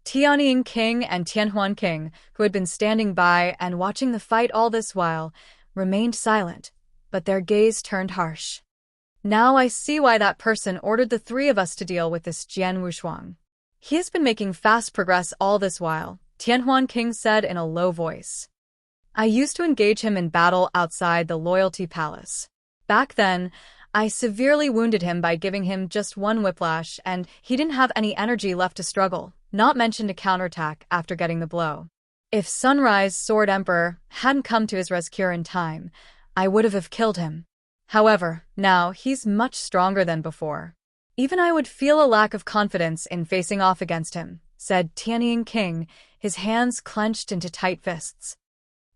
A: Tianying King and Tianhuan King, who had been standing by and watching the fight all this while, remained silent, but their gaze turned harsh. Now I see why that person ordered the three of us to deal with this Jian Wushuang. He has been making fast progress all this while, Tianhuan King said in a low voice. I used to engage him in battle outside the Loyalty Palace. Back then, I severely wounded him by giving him just one whiplash, and he didn't have any energy left to struggle, not mention to counterattack after getting the blow. If Sunrise Sword Emperor hadn't come to his rescue in time, I would have killed him. However, now he's much stronger than before. Even I would feel a lack of confidence in facing off against him, said Tianying King, his hands clenched into tight fists.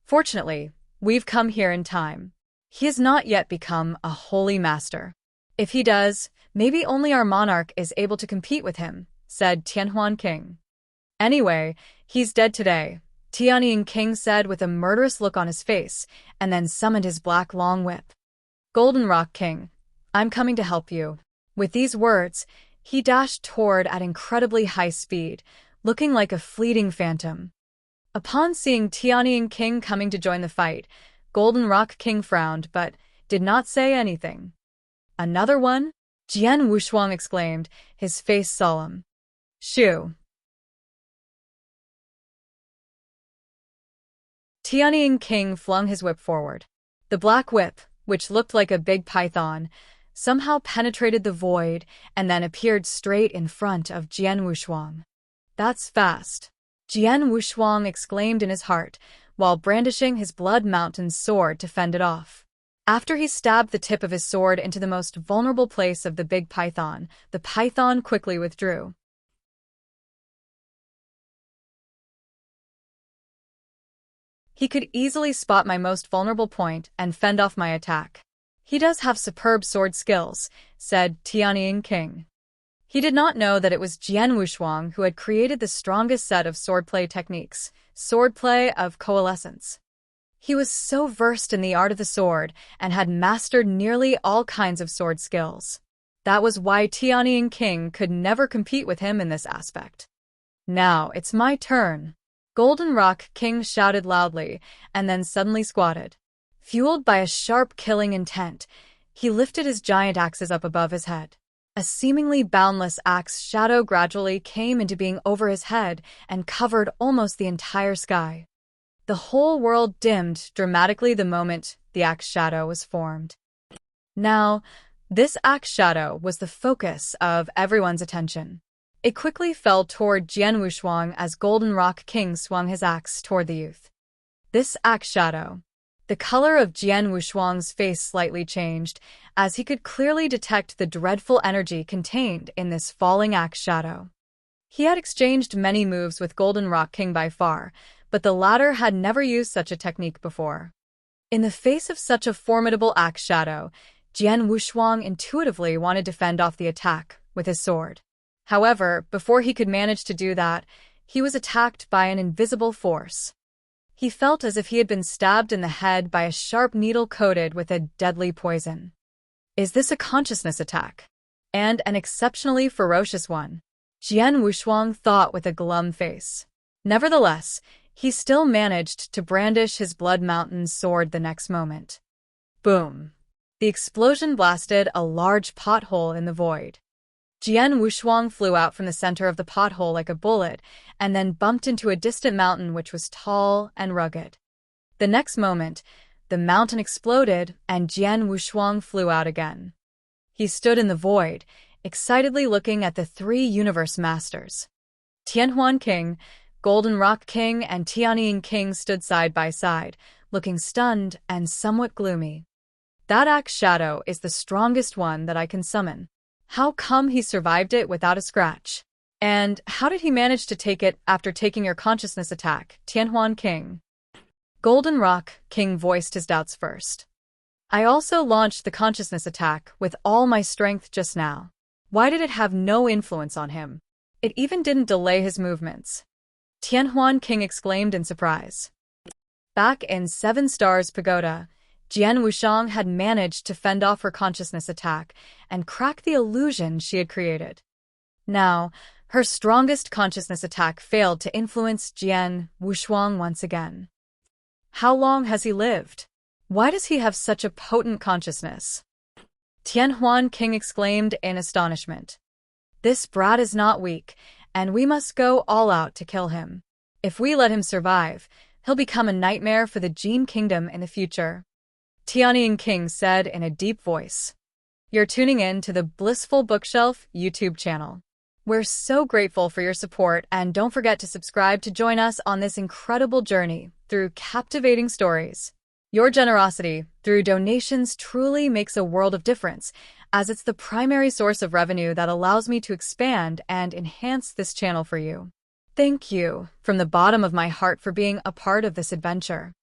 A: Fortunately, we've come here in time. He has not yet become a holy master. If he does, maybe only our monarch is able to compete with him, said Tianhuan King. Anyway, he's dead today, Tianying King said with a murderous look on his face, and then summoned his black long whip. Golden Rock King, I'm coming to help you. With these words, he dashed toward at incredibly high speed, looking like a fleeting phantom. Upon seeing Tianying King coming to join the fight, Golden Rock King frowned but did not say anything. Another one? Jian Wushuang exclaimed, his face solemn. Shoo! Tianying King flung his whip forward. The black whip, which looked like a big python, somehow penetrated the void and then appeared straight in front of Jian Wushuang. That's fast, Jian Wushuang exclaimed in his heart, while brandishing his Blood Mountain sword to fend it off. After he stabbed the tip of his sword into the most vulnerable place of the big python, the python quickly withdrew. He could easily spot my most vulnerable point and fend off my attack. He does have superb sword skills, said Tianying King. He did not know that it was Jian Wushuang who had created the strongest set of swordplay techniques, swordplay of coalescence. He was so versed in the art of the sword and had mastered nearly all kinds of sword skills. That was why Tianying King could never compete with him in this aspect. Now it's my turn. Golden Rock King shouted loudly and then suddenly squatted. Fueled by a sharp killing intent, he lifted his giant axes up above his head. A seemingly boundless axe shadow gradually came into being over his head and covered almost the entire sky. The whole world dimmed dramatically the moment the axe shadow was formed. Now, this axe shadow was the focus of everyone's attention. It quickly fell toward Jian Wushuang as Golden Rock King swung his axe toward the youth. This axe shadow. The color of Jian Wushuang's face slightly changed, as he could clearly detect the dreadful energy contained in this falling axe shadow. He had exchanged many moves with Golden Rock King by far, but the latter had never used such a technique before. In the face of such a formidable axe shadow, Jian Wushuang intuitively wanted to fend off the attack with his sword. However, before he could manage to do that, he was attacked by an invisible force. He felt as if he had been stabbed in the head by a sharp needle coated with a deadly poison. Is this a consciousness attack? And an exceptionally ferocious one? Jian Wushuang thought with a glum face. Nevertheless, he still managed to brandish his Blood Mountain sword the next moment. Boom! The explosion blasted a large pothole in the void. Jian Wushuang flew out from the center of the pothole like a bullet and then bumped into a distant mountain which was tall and rugged. The next moment, the mountain exploded and Jian Wushuang flew out again. He stood in the void, excitedly looking at the three universe masters. Tianhuan King, Golden Rock King, and Tianying King stood side by side, looking stunned and somewhat gloomy. That axe shadow is the strongest one that I can summon. How come he survived it without a scratch? And how did he manage to take it after taking your consciousness attack, Tianhuan King? Golden Rock King voiced his doubts first. I also launched the consciousness attack with all my strength just now. Why did it have no influence on him? It even didn't delay his movements. Tianhuan King exclaimed in surprise. Back in Seven Stars Pagoda, Jian Wushuang had managed to fend off her consciousness attack and crack the illusion she had created. Now, her strongest consciousness attack failed to influence Jian Wushuang once again. How long has he lived? Why does he have such a potent consciousness? Tianhuan King exclaimed in astonishment. This brat is not weak, and we must go all out to kill him. If we let him survive, he'll become a nightmare for the Jin Kingdom in the future. Tianying King said in a deep voice. You're tuning in to the Blissful Bookshelf YouTube channel. We're so grateful for your support, and don't forget to subscribe to join us on this incredible journey through captivating stories. Your generosity through donations truly makes a world of difference, as it's the primary source of revenue that allows me to expand and enhance this channel for you. Thank you from the bottom of my heart for being a part of this adventure.